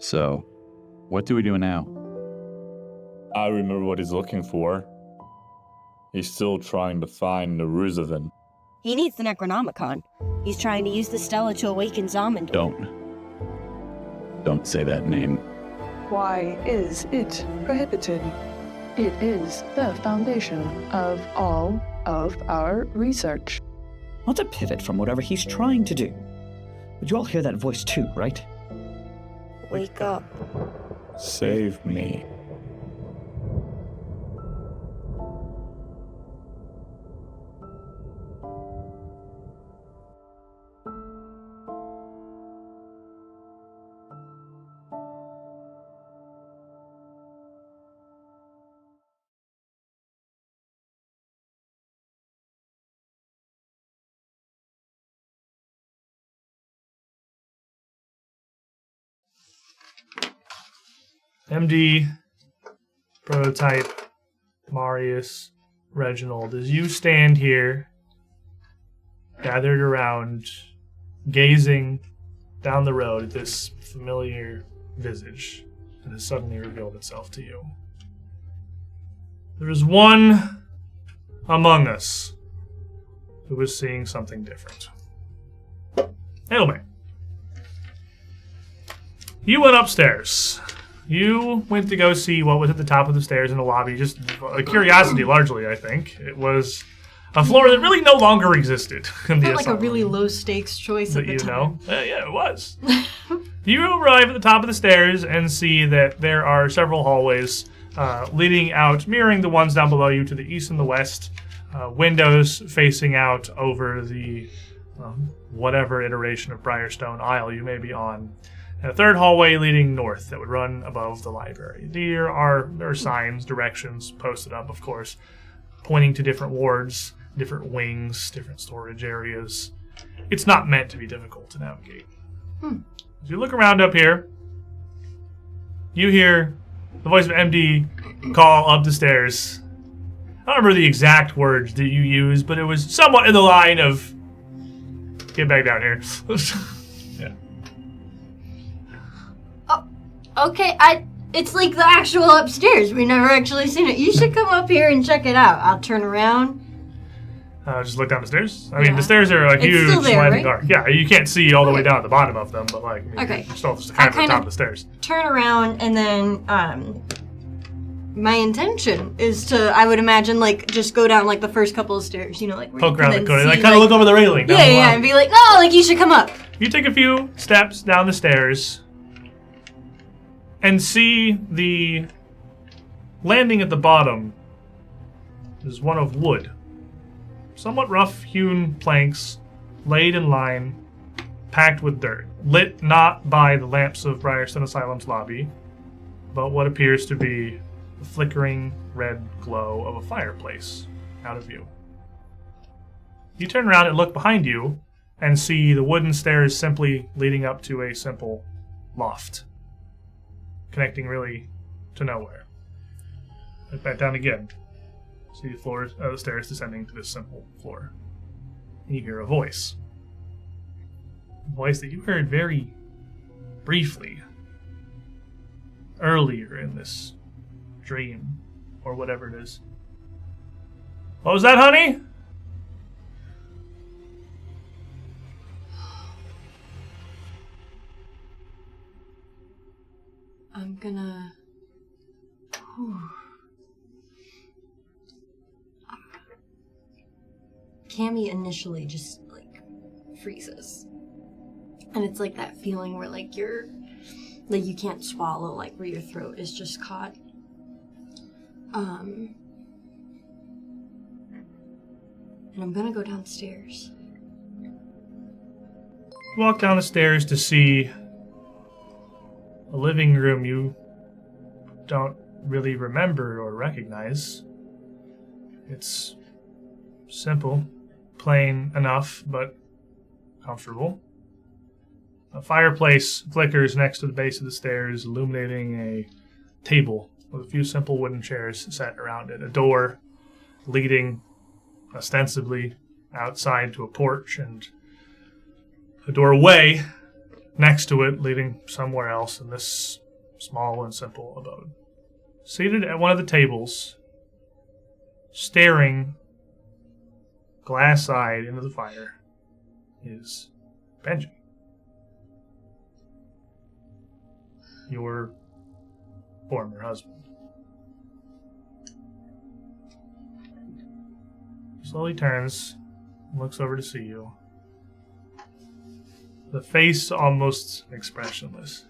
So, what do we do now? I remember what he's looking for. He's still trying to find the Ruzavan. He needs the Necronomicon. He's trying to use the Stella to awaken Zamindor. Don't say that name. Why is it prohibited? It is the foundation of all of our research. Not to pivot from whatever he's trying to do. But you all hear that voice too, right? Wake up. Save me. MD, Prototype, Marius, Reginald, as you stand here, gathered around, gazing down the road at this familiar visage that has suddenly revealed itself to you. There is one among us who is seeing something different. Hail, you went upstairs. You went to go see what was at the top of the stairs in the lobby, just a curiosity largely, I think. It was a floor that really no longer existed in the like a really low-stakes choice at the time. Yeah, it was. You arrive at the top of the stairs and see that there are several hallways leading out, mirroring the ones down below you to the east and the west. Windows facing out over the whatever iteration of Briarstone Isle you may be on. And a third hallway leading north that would run above the library. There are signs, directions posted up, of course, pointing to different wards, different wings, different storage areas. It's not meant to be difficult to navigate. As you look around up here, you hear the voice of MD call up the stairs. I don't remember the exact words that you used, but it was somewhat in the line of, get back down here. Yeah. Okay, it's like the actual upstairs. We never actually seen it. You should come up here and check it out. I'll turn around. Just look down the stairs. I mean, the stairs are a huge still there, sliding right? arc. Yeah, you can't see all the way down at the bottom of them, but like, Okay. you're still just kind of at the top of the stairs. Turn around, and then my intention is to, I would imagine, like, just go down like the first couple of stairs. You know, like Poke around the corner, like kind of look over the railing. Down the Yeah, line. and be like, no, like you should come up. You take a few steps down the stairs and see the landing at the bottom is one of wood. Somewhat rough-hewn planks laid in line, packed with dirt. Lit not by the lamps of Briarstone Asylum's lobby, but what appears to be the flickering red glow of a fireplace out of view. You turn around and look behind you and see the wooden stairs simply leading up to a simple loft, connecting really to nowhere. Look back down again. See the stairs descending to this simple floor. And you hear a voice. A voice that you heard very briefly earlier in this dream, or whatever it is. What was that, honey? I'm gonna... Cammy initially just, like, freezes. And it's like that feeling where, like, you can't swallow, like, where your throat is just caught. And I'm gonna go downstairs. You walk down the stairs to see a living room you don't really remember or recognize. It's simple, plain enough, but comfortable. A fireplace flickers next to the base of the stairs, illuminating a table with a few simple wooden chairs set around it. A door leading ostensibly outside to a porch, and a doorway next to it, leading somewhere else in this small and simple abode. Seated at one of the tables, staring glass-eyed into the fire, is Benji. Your former husband. Slowly turns, looks over to see you. The face almost expressionless.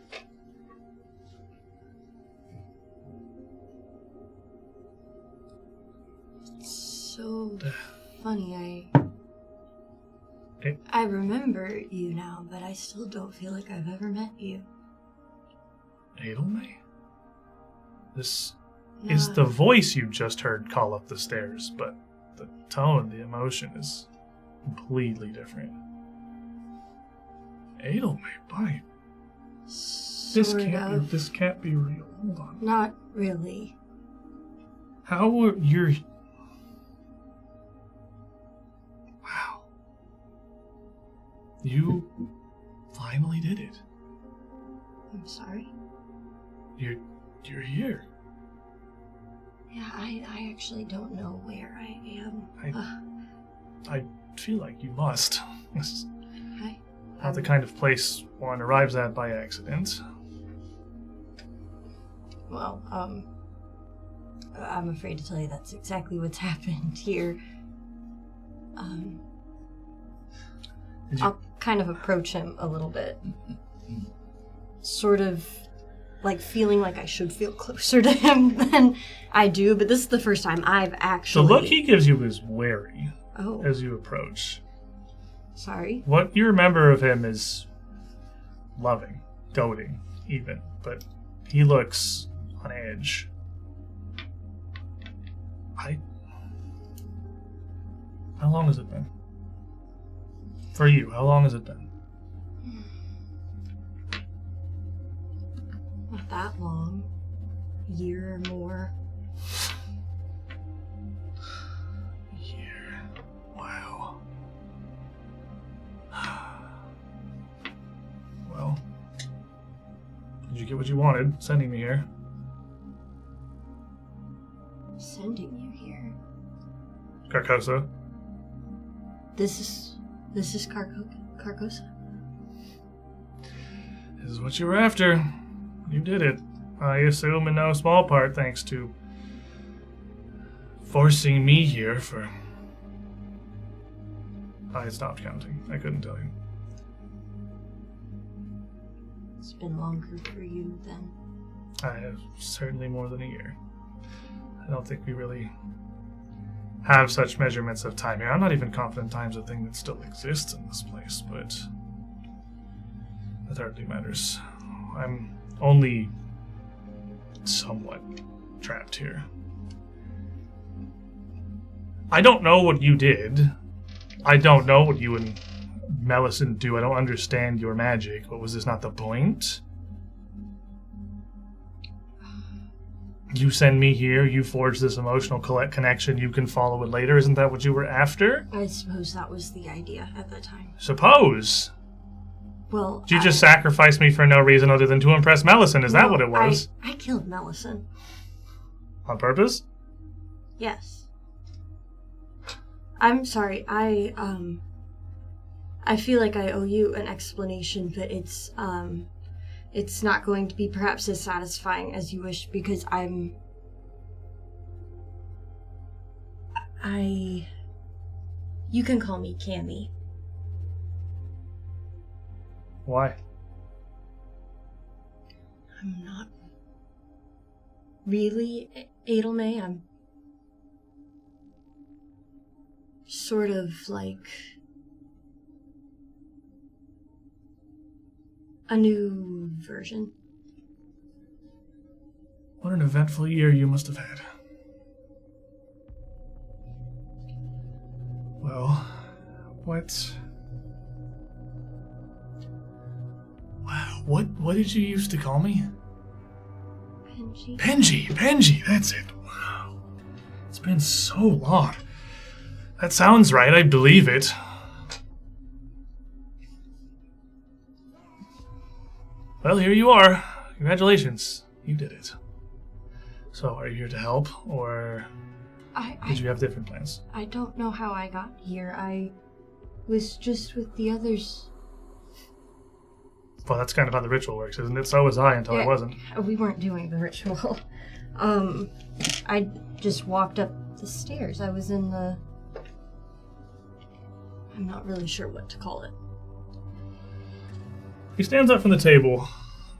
So funny, I remember you now, but I still don't feel like I've ever met you. Edelme? This is the voice you just heard call up the stairs, but the tone, the emotion is completely different. Edelme, bye. This can't be real. Hold on. Not really. How were you? Wow. You finally did it. I'm sorry. You're here. Yeah, I actually don't know where I am. I feel like you must. Okay. Not the kind of place one arrives at by accident. Well, I'm afraid to tell you that's exactly what's happened here. I'll kind of approach him a little bit. Sort of like feeling like I should feel closer to him than I do, but this is the first time I've actually... The look he gives you is wary as you approach. Sorry? What you remember of him is loving, doting, even, but he looks on edge. How long has it been? For you, how long has it been? Not that long. A year or more. A year. Wow. Well, did you get what you wanted, sending me here? Sending you here? Carcosa. This is Carcosa? This is what you were after. You did it. I assume in no small part thanks to forcing me here for... I stopped counting. I couldn't tell you. It's been longer for you then. I have certainly more than a year. I don't think we really have such measurements of time here. I'm not even confident time's a thing that still exists in this place, but that hardly matters. I'm only somewhat trapped here. I don't know what you did. I don't know what you and Melisande do. I don't understand your magic, but was this not the point? You send me here, you forge this emotional connection, you can follow it later. Isn't that what you were after? I suppose that was the idea at the time. Suppose? Well, Did you just sacrifice me for no reason other than to impress Melisande? Is that what it was? I killed Melisande. On purpose? Yes. I'm sorry, I feel like I owe you an explanation, but it's not going to be perhaps as satisfying as you wish, because you can call me Cammy. Why? I'm not really Edelme. I'm sort of like a new version. What an eventful year you must have had. Well, what did you used to call me? Benji, that's it. Wow. It's been so long. That sounds right, I believe it. Well, here you are. Congratulations. You did it. So, are you here to help, or did you have different plans? I don't know how I got here. I was just with the others. Well, that's kind of how the ritual works, isn't it? So was I until I wasn't. We weren't doing the ritual. I just walked up the stairs. I was in the... I'm not really sure what to call it. He stands up from the table,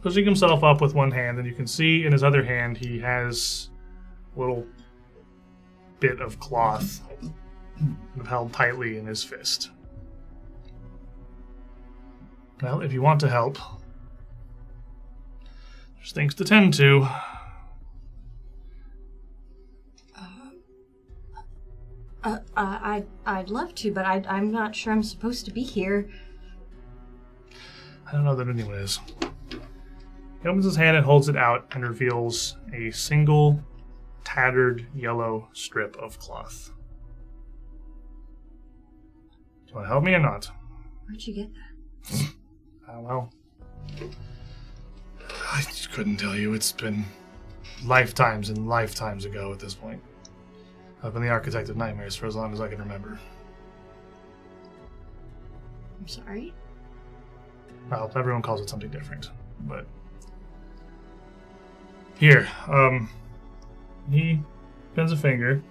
pushing himself up with one hand, and you can see in his other hand he has a little bit of cloth held tightly in his fist. Well, if you want to help, there's things to tend to. I'd love to, but I'm not sure I'm supposed to be here. I don't know that anyone is. He opens his hand and holds it out and reveals a single tattered yellow strip of cloth. Do you want to help me or not? Where'd you get that? Well, I just couldn't tell you. It's been lifetimes and lifetimes ago at this point. I've been the architect of nightmares for as long as I can remember. I'm sorry? Well, everyone calls it something different, but... Here, he bends a finger.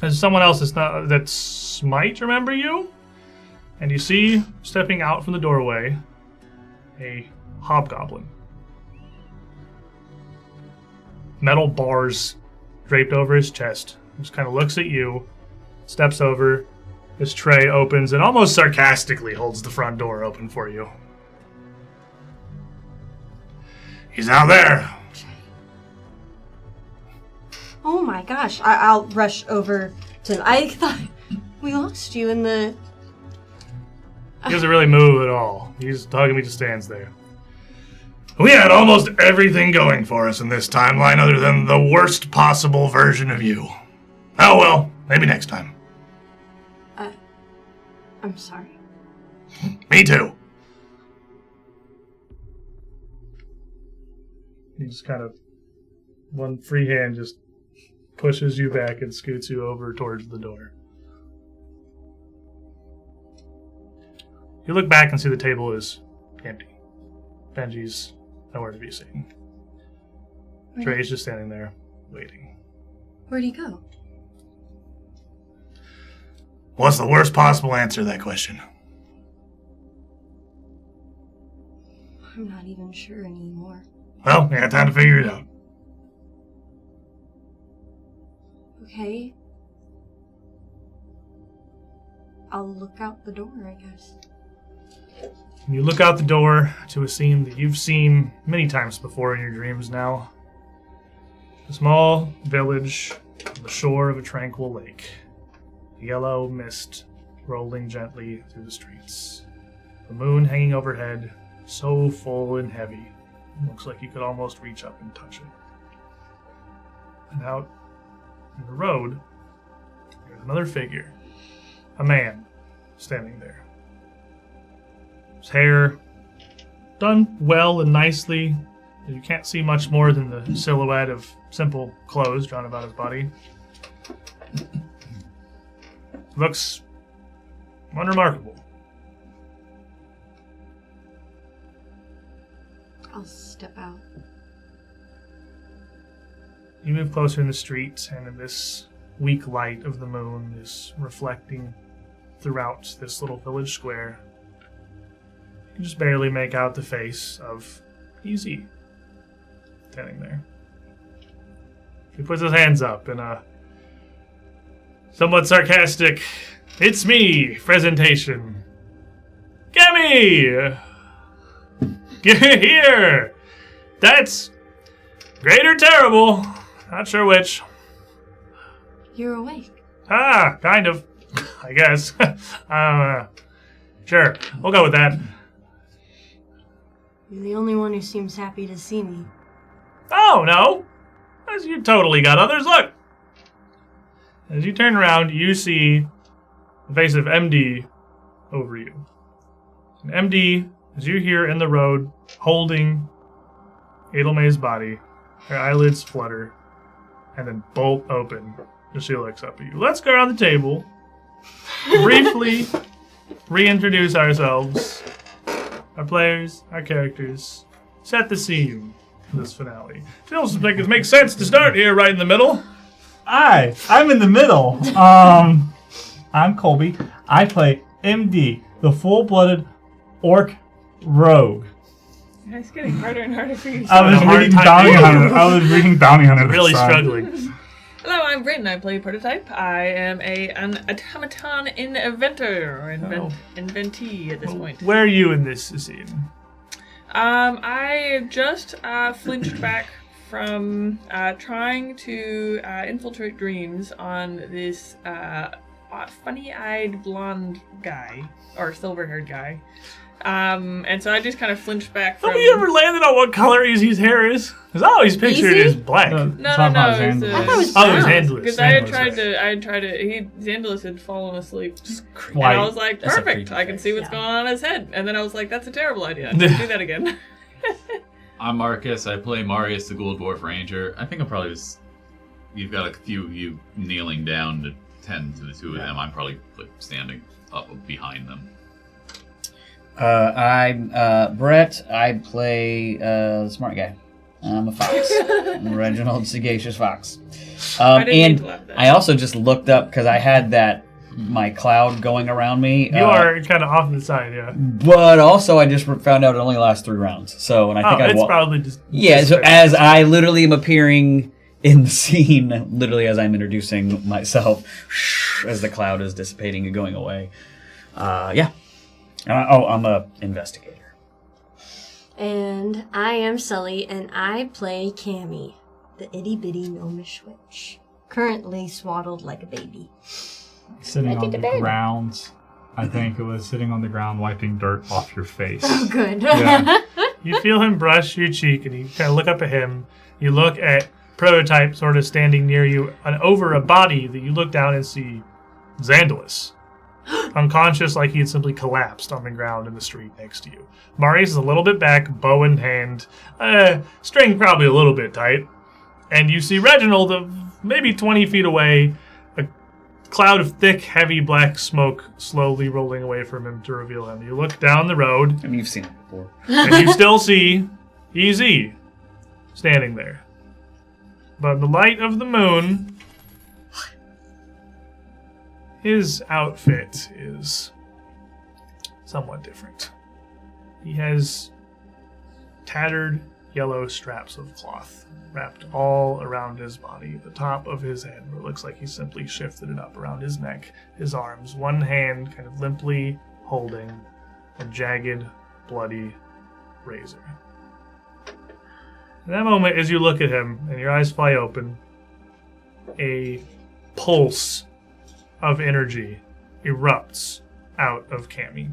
There's someone else that might remember you, and you see, stepping out from the doorway, a hobgoblin. Metal bars draped over his chest. Just kind of looks at you, steps over, his tray opens, and almost sarcastically holds the front door open for you. He's out there. Oh my gosh, I'll rush over to him. I thought we lost you in the... He doesn't really move at all. He's hugging me, just stands there. We had almost everything going for us in this timeline other than the worst possible version of you. Oh well, maybe next time. I'm sorry. Me too. He just kind of, one free hand just pushes you back and scoots you over towards the door. You look back and see the table is empty. Benji's nowhere to be seen. Trey's just standing there, waiting. Where'd he go? What's the worst possible answer to that question? I'm not even sure anymore. Well, we got time to figure it out. Okay. I'll look out the door, I guess. You look out the door to a scene that you've seen many times before in your dreams now. A small village on the shore of a tranquil lake. Yellow mist rolling gently through the streets. The moon hanging overhead, so full and heavy, it looks like you could almost reach up and touch it. And out in the road, there's another figure. A man standing there. His hair done well and nicely. You can't see much more than the silhouette of simple clothes drawn about his body. Looks unremarkable. I'll step out. You move closer in the street, and in this weak light of the moon is reflecting throughout this little village square. You can just barely make out the face of Easy standing there. He puts his hands up in a somewhat sarcastic, "It's me" presentation. Gimme! Get here! That's great or terrible. Not sure which. You're awake. Ah, kind of. I guess. Sure, we'll go with that. You're the only one who seems happy to see me. Oh, no. As you totally got others. Look. As you turn around, you see the face of MD over you. And MD, as you're here in the road, holding Edelmay's body. Her eyelids flutter, and then bolt open as she looks up at you. Let's go around the table, briefly reintroduce ourselves, our players, our characters, set the scene for this finale. Feels like it makes sense to start here right in the middle. I'm in the middle. I'm Colby. I play MD, the full-blooded orc rogue. It's getting harder and harder for you. I was reading Bounty Hunter. Really struggling. Hello, I'm Bryn. I play Prototype. I am an automaton inventor, or inventee at this point. Where are you in this scene? I just flinched back from trying to infiltrate dreams on this funny-eyed blonde guy, or silver-haired guy. And so I just kind of flinched back from... Have we ever landed on what color Easy's hair is? Because I always pictured it as black. No. I thought it was Oh, it was Handless. Because I had tried to... Zandalus had fallen asleep. And I was like, perfect, I can see what's going on in his head. And then I was like, that's a terrible idea. Don't do that again. I'm Marcus. I play Marius, the Ghoul Dwarf Ranger. I think I'm probably just... You've got a few of you kneeling down to tend to the two of them. I'm probably standing up behind them. I'm Brett. I play the smart guy. I'm a fox. I'm a Reginald Sagacious Fox. And I also just looked up because I had my cloud going around me. You are kind of off to the side, yeah. But also, I just found out it only lasts 3 rounds. So, and I think it's probably just... Yeah, so as I literally am appearing in the scene, literally as I'm introducing myself, as the cloud is dissipating and going away. Yeah. I'm a investigator. And I am Sully, and I play Cammy, the itty-bitty gnomish witch, currently swaddled like a baby. Sitting on the ground. I think it was sitting on the ground wiping dirt off your face. Oh, good. Yeah. You feel him brush your cheek, and you kind of look up at him. You look at Prototype sort of standing near you, and over a body that you look down and see Zandalus. Unconscious, like he had simply collapsed on the ground in the street next to you. Marius is a little bit back, bow in hand, string probably a little bit tight. And you see Reginald, maybe 20 feet away, a cloud of thick, heavy black smoke slowly rolling away from him to reveal him. You look down the road. And you've seen it before. And you still see EZ standing there. But in the light of the moon, his outfit is somewhat different. He has tattered yellow straps of cloth wrapped all around his body, the top of his head, where it looks like he simply shifted it up around his neck, his arms, one hand kind of limply holding a jagged, bloody razor. In that moment, as you look at him and your eyes fly open, a pulse of energy erupts out of Cammy.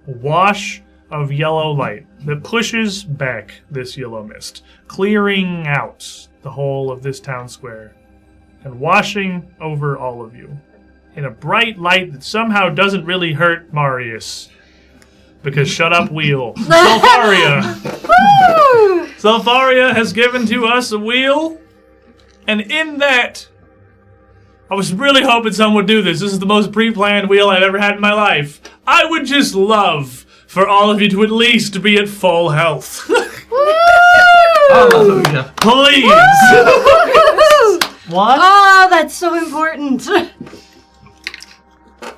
A wash of yellow light that pushes back this yellow mist, clearing out the whole of this town square and washing over all of you in a bright light that somehow doesn't really hurt Marius. Because shut up, wheel. Selfaria has given to us a wheel, and in that, I was really hoping someone would do this. This is the most pre-planned wheel I've ever had in my life. I would just love for all of you to at least be at full health. Hallelujah. Please. What? Oh, that's so important.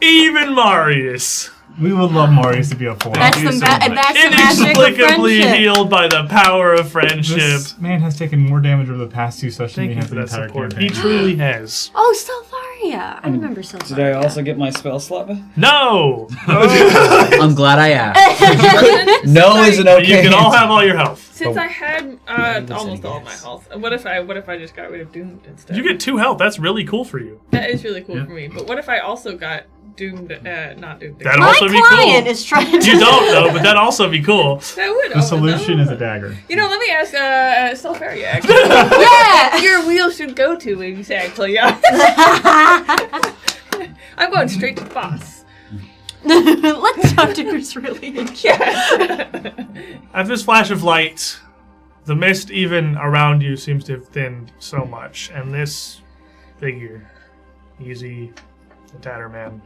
Even Marius. We would love Marius to be a full. That's the magic of Inexplicably friendship. healed by the power of friendship. This man has taken more damage over the past 2 sessions than Thank he you has for the that entire support. campaign. He truly has. Oh, Selvaria. I remember Selvaria. Did I also get my spell slot back? No! I'm glad I asked. No isn't okay. You can all have all your health. Since I had almost all of my health, what if I just got rid of Doomed instead? You get 2 health. That's really cool for you. That is really cool for me. But what if I also got Doomed, not Doomed? That'd My also be client cool. is trying to... You don't know, but that'd also be cool. That would. The solution is a dagger. You know, let me ask Selfaria, actually. Yeah! Your wheel should go to when you say I play out. I'm going straight to the boss. Let's talk to who's really in charge. Yeah. After this flash of light, The mist even around you seems to have thinned so much, and this figure, Easy, the Tatterman,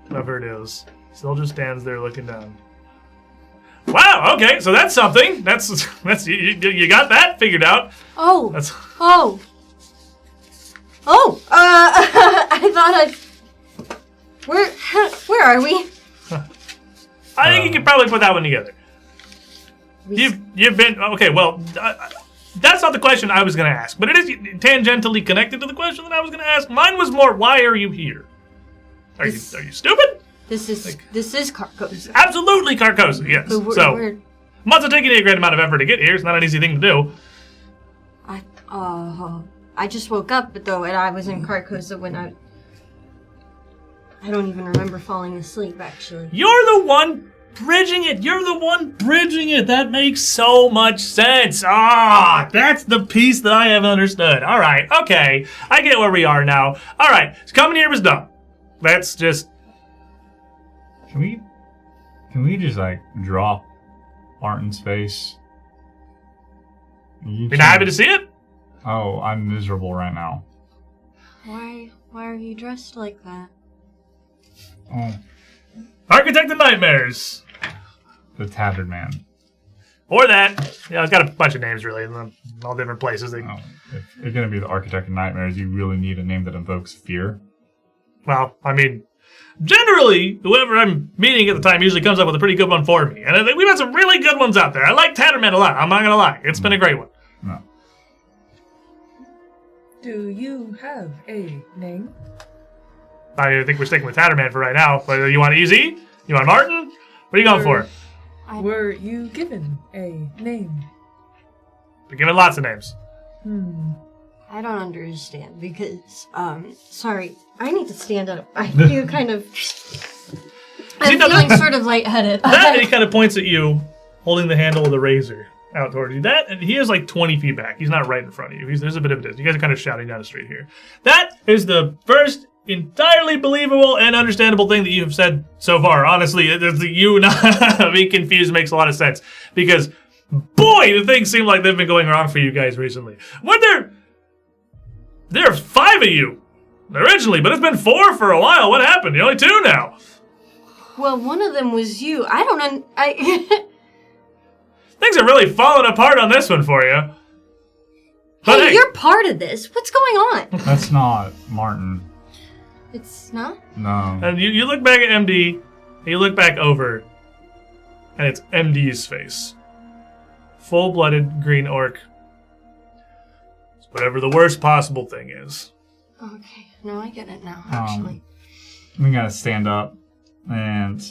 whoever it is, still just stands there looking down. Wow, okay, so that's something. That's you got that figured out. Oh. That's I thought Where are we? I think you could probably put that one together. You've been okay. Well, that's not the question I was going to ask, but it is tangentially connected to the question that I was going to ask. Mine was more, why are you here? Are you stupid? This is Carcosa. Absolutely Carcosa. Yes. We're must have taken a great amount of effort to get here. It's not an easy thing to do. I just woke up, though, and I was in Carcosa when I don't even remember falling asleep, actually. You're the one bridging it. You're the one bridging it. That makes so much sense. That's the piece that I haven't understood. All right. Okay. I get where we are now. All right. So coming here was dumb. That's just... Can we just, like, drop Martin's face? You're not happy to see it? Oh, I'm miserable right now. Why are you dressed like that? Oh, Architect of Nightmares. the Tattered Man. Or that. Yeah, it's got a bunch of names, really, in all different places. If you're going to be the Architect of Nightmares, you really need a name that invokes fear. Well, I mean, generally, whoever I'm meeting at the time usually comes up with a pretty good one for me. And I think we've had some really good ones out there. I like Tatterman a lot. I'm not going to lie. It's been a great one. No. Do you have a name? I think we're sticking with Tatterman for right now. But you want Easy? You want Martin? What are you going for? Were you given a name? We're given lots of names. I don't understand because, sorry, I need to stand up. I feel kind of, I'm feeling sort of lightheaded. That, and he kind of points at you, holding the handle of the razor out towards you. That, and he is like 20 feet back. He's not right in front of you. There's a bit of a distance. You guys are kind of shouting down the street here. That is the first entirely believable and understandable thing that you have said so far. Honestly, you not being confused makes a lot of sense. Because, boy, the things seem like they've been going wrong for you guys recently. There are 5 of you originally, but it's been 4 for a while. What happened? You're only 2 now. Well, one of them was you. I don't Things are really falling apart on this one for you. But hey, you're part of this. What's going on? That's not Martin. It's not? No. And you look back at MD, and you look back over, and it's MD's face. Full-blooded green orc. It's whatever the worst possible thing is. Okay. No, I get it now, actually. We gotta stand up and,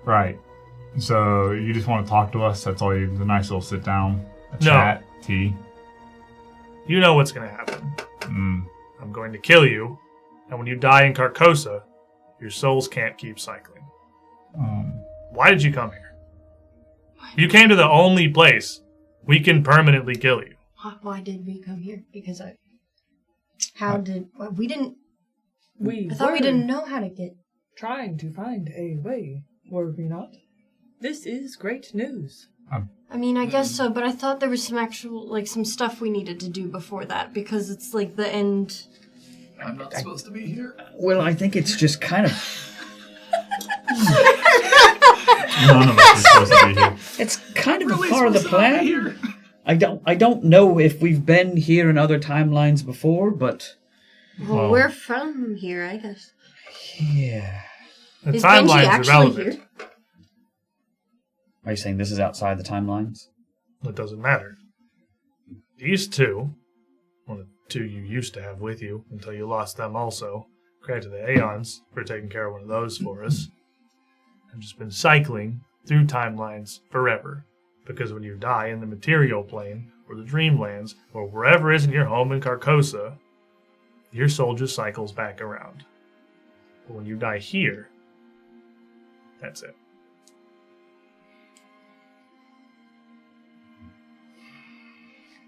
right. So you just want to talk to us? That's all you, the nice little sit down, chat, tea. You know what's going to happen. I'm going to kill you, and when you die in Carcosa, your souls can't keep cycling. Why did you come here? You came to the only place we can permanently kill you. Why did we come here? Because I We thought we didn't know how to get... Trying to find a way, were we not? This is great news. I mean, I guess so, but I thought there was some stuff we needed to do before that, because it's like the end. I'm not supposed to be here. Well, I think it's just kind of... None of us are supposed to be here. It's kind of a part of the plan. I don't know if we've been here in other timelines before, but... Well, we're from here, I guess. Yeah. The Is Benji timeline's actually irrelevant. here? Are you saying this is outside the timelines? It doesn't matter. These 2, well, the 2 you used to have with you until you lost them also, credit to the Aeons for taking care of one of those for us, have just been cycling through timelines forever. Because when you die in the material plane, or the dreamlands, or wherever isn't your home in Carcosa, your soul just cycles back around. But when you die here, that's it.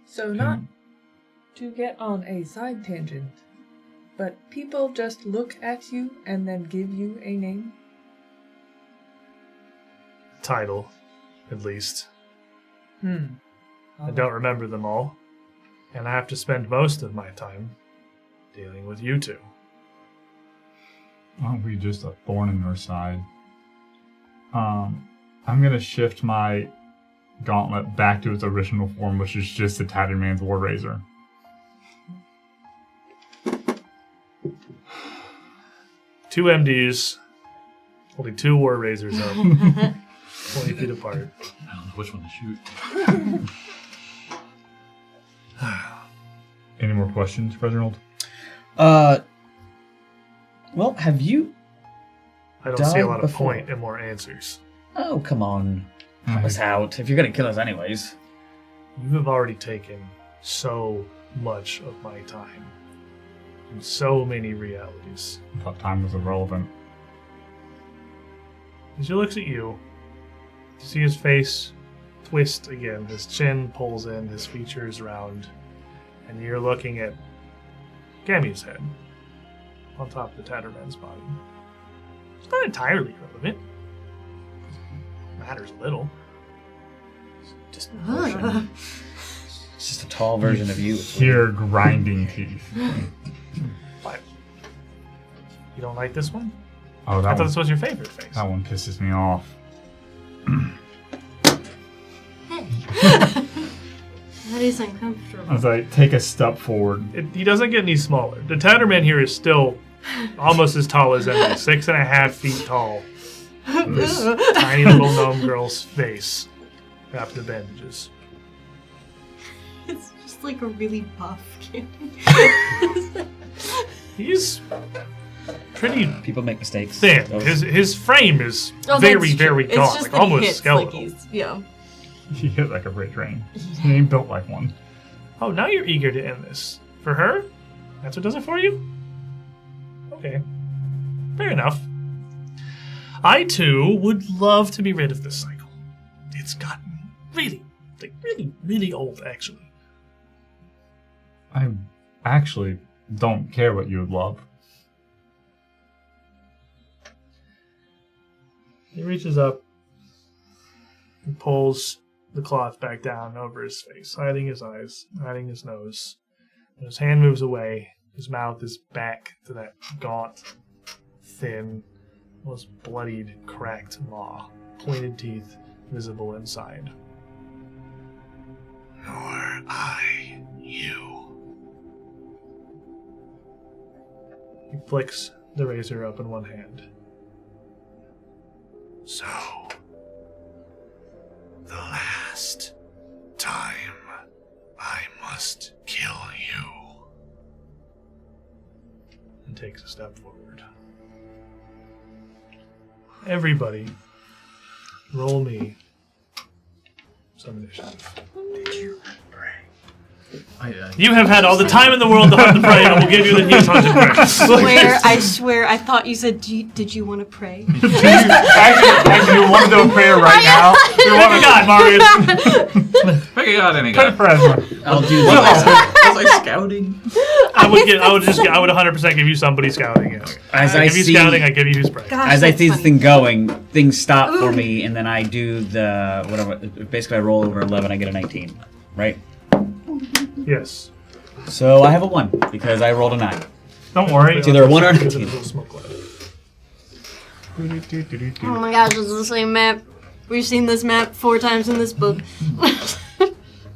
So not to get on a side tangent, but people just look at you and then give you a name? Title, at least. I don't remember them all, and I have to spend most of my time dealing with you two. Aren't we just a thorn in your side? I'm gonna shift my gauntlet back to its original form, which is just the Tatterman's War Razor. Two MDs, holding two war razors up, 20 feet apart. I don't know which one to shoot. Any more questions, Reginald? Well, have you? I don't see a lot of before. point in more answers. Oh, come on. Help us out. If you're gonna kill us anyways. You have already taken so much of my time in so many realities. I thought time was irrelevant. As he looks at you, you see his face twist again. His chin pulls in, his features round, and you're looking at Cammy's head on top of the Tatterman's body. It's not entirely irrelevant. Matters a little. Just a version. It's just a tall version of you. Hear grinding teeth. What? You don't like this one? Oh, I that thought one, this was your favorite face. that one pisses me off. That is uncomfortable. I was like, take a step forward. He doesn't get any smaller. The Tatterman here is still almost as tall as Emily, 6.5 feet tall. This tiny little gnome girl's face wrapped in bandages. It's just like a really buff kid. He's pretty People make mistakes. thin. Those- His frame is Oh, very, that's true. very It's gaunt, just like that he almost hits skeletal. Like yeah. He hit like a freight train. He ain't built like one. Oh, now you're eager to end this. For her? That's what does it for you? Okay. Fair enough. I, too, would love to be rid of this cycle. It's gotten really, really old, actually. I actually don't care what you would love. He reaches up and pulls the cloth back down over his face, hiding his eyes, hiding his nose. And his hand moves away. His mouth is back to that gaunt, thin, almost bloodied, cracked maw, pointed teeth visible inside. Nor I you. He flicks the razor up in one hand. So, the last time I must kill you. And takes a step forward. Everybody, roll me some initiative. You have had all the time in the world to hunt the prey, and we'll give you the huge hunt and prey. I swear, I thought you said, did you want to pray? Actually, you want to do a prayer right now? You want to God, Marius? Pick a god, any Pray god. for Ezra. I'll do Was that. I scouting? I would 100% give you somebody scouting. Yes. As I I give you see- scouting, I give you spray. Gosh, As I that's see this funny. thing going, things stop for me, and then I do the whatever. Basically, I roll over 11, I get a 19, right? Yes. So I have a 1 because I rolled a 9. Don't worry. It's either a 1 or a Because of 19. the little smoke cloud. Oh my gosh, it's the same map. We've seen this map 4 times in this book. 3?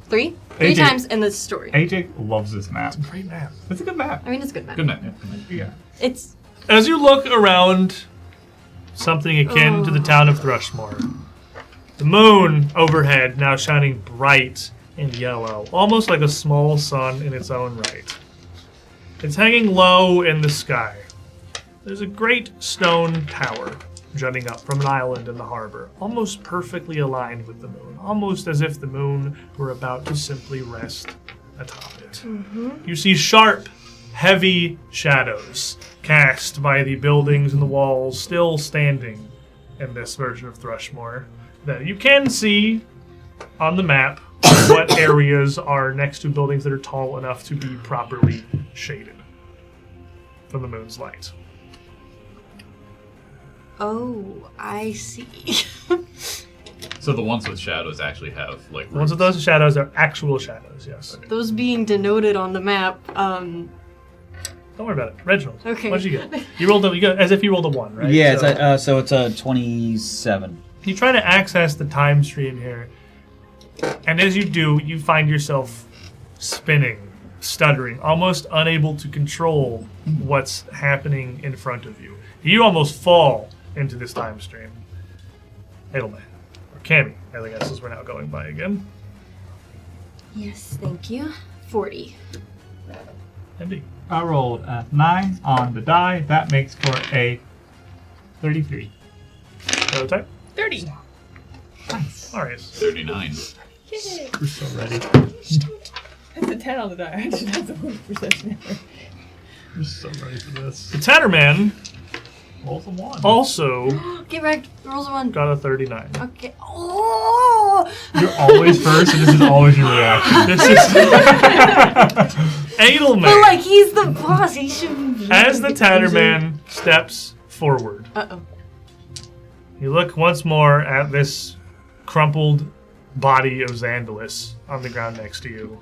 3 AJ. times in this story. AJ loves this map. Great map. It's a good map. I mean, it's a good map. Good night. Yeah. It's As you look around something akin to the town of Thrushmore, the moon overhead now shining bright and yellow, almost like a small sun in its own right. It's hanging low in the sky. There's a great stone tower jutting up from an island in the harbor, almost perfectly aligned with the moon, almost as if the moon were about to simply rest atop it. You see sharp, heavy shadows cast by the buildings and the walls still standing in this version of Thrushmore that you can see on the map what areas are next to buildings that are tall enough to be properly shaded from the moon's light. oh, I see. So the ones with shadows actually have like. The ones with those shadows are actual shadows. Yes. Okay. Those being denoted on the map. Don't worry about it. Reginald. Okay. What did you get? You rolled as if you rolled a 1, right? Yeah, so it's a 27. You try to access the time stream here, and as you do, you find yourself spinning, stuttering, almost unable to control what's happening in front of you. You almost fall into this time stream. Edelman. Or Cammy, I guess, as we're now going by again. Yes, thank you. 40. MD. I rolled a 9 on the die. That makes for a 33. Prototype. 30. Nice. Marius. 39. Yay. We're so ready. That's a 10 on the die. I just have the worst perception ever. We're so ready for this. The Tatterman Rolls a 1. also Get wrecked. Rolls a 1. got a 39. Okay. Oh! You're always first, and this is always your reaction. This is Edelman. But like he's the boss, he shouldn't be. As the Tatterman steps forward, Uh-oh. you look once more at this crumpled body of Xandalus on the ground next to you,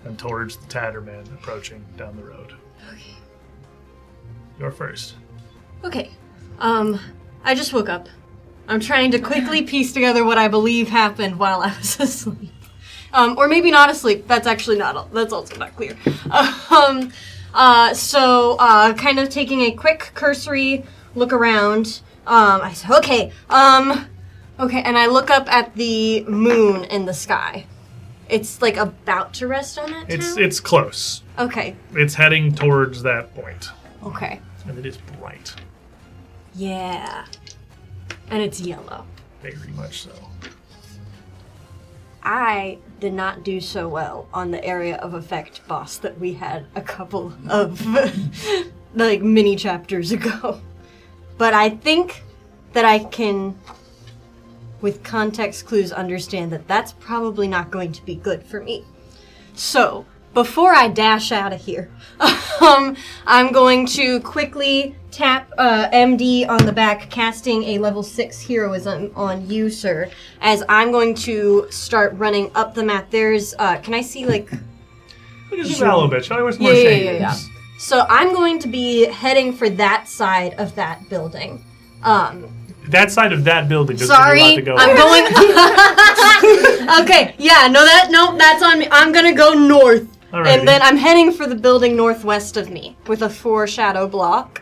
and towards the Tatterman approaching down the road. Okay. You're first. Okay. I just woke up. I'm trying to quickly piece together what I believe happened while I was asleep. Or maybe not asleep. That's actually that's also not clear. So kind of taking a quick cursory look around, I said, okay, and I look up at the moon in the sky. It's like about to rest on that town? It's close. Okay. It's heading towards that point. Okay. And it is bright. Yeah. And it's yellow. Very much so. I did not do so well on the area of effect boss that we had a couple of like mini chapters ago. But I think that I can, with context clues, understand that that's probably not going to be good for me. So, before I dash out of here, I'm going to quickly tap MD on the back, casting a level 6 heroism on you, sir, as I'm going to start running up the map. There's, can I see, like... Look at this a little bit. Show me what's more shady. Yeah. So I'm going to be heading for that side of that building. That side of that building doesn't Sorry, need a lot to go. I'm going... Okay, yeah, no, that's on me. I'm gonna go north. Alrighty. And then I'm heading for the building northwest of me with a 4 shadow block.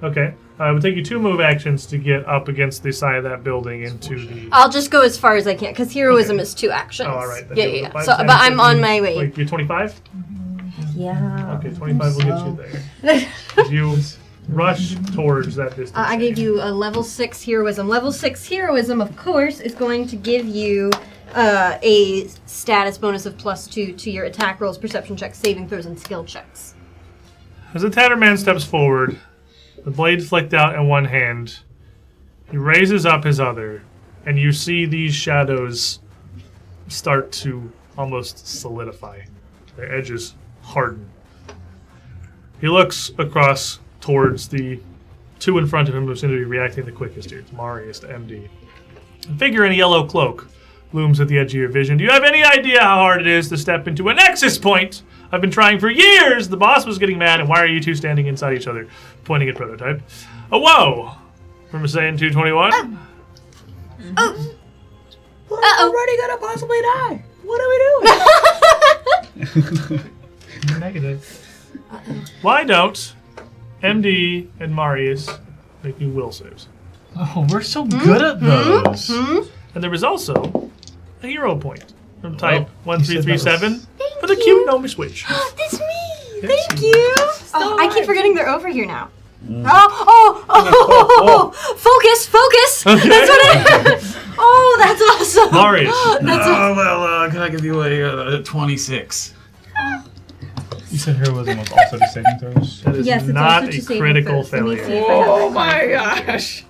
Okay. It would take you 2 move actions to get up against the side of that building into the... I'll just go as far as I can, because heroism is 2 actions. Oh, all right. Then Yeah. 5, So, 10, but I'm 15, on my way. Like, you're 25? Yeah. Okay, 25 will get you there. You rush towards that distance. I gave you a level 6 heroism. Level 6 heroism, of course, is going to give you a status bonus of +2 to your attack rolls, perception checks, saving throws, and skill checks. As the Tatterman steps forward, the blade flicked out in one hand, he raises up his other, and you see these shadows start to almost solidify. Their edges harden. He looks across towards the 2 in front of him who seem to be reacting the quickest here. It's Marius to MD. A figure in a yellow cloak looms at the edge of your vision. Do you have any idea how hard it is to step into a nexus point? I've been trying for years. The boss was getting mad, and why are you two standing inside each other? Pointing at Prototype. Oh, whoa! From Saiyan 221. Oh. We're already gonna possibly die. What are we doing? Negative. Why don't MD and Marius make you will saves? Oh, we're so good at those. And there was also a hero point from type Oh, you said that was- 1337 for the cute gnomish witch. That's me! Yes. Thank you! Oh, I keep forgetting they're over here now. Oh, focus! Okay. That's what it is! Oh, that's awesome! Marius. That's awesome. Well, can I give you a 26? You said heroism was also the saving throws. That is Yes, it's not also to a saving critical throws. Let me see failure. if I have that Oh my contact. gosh.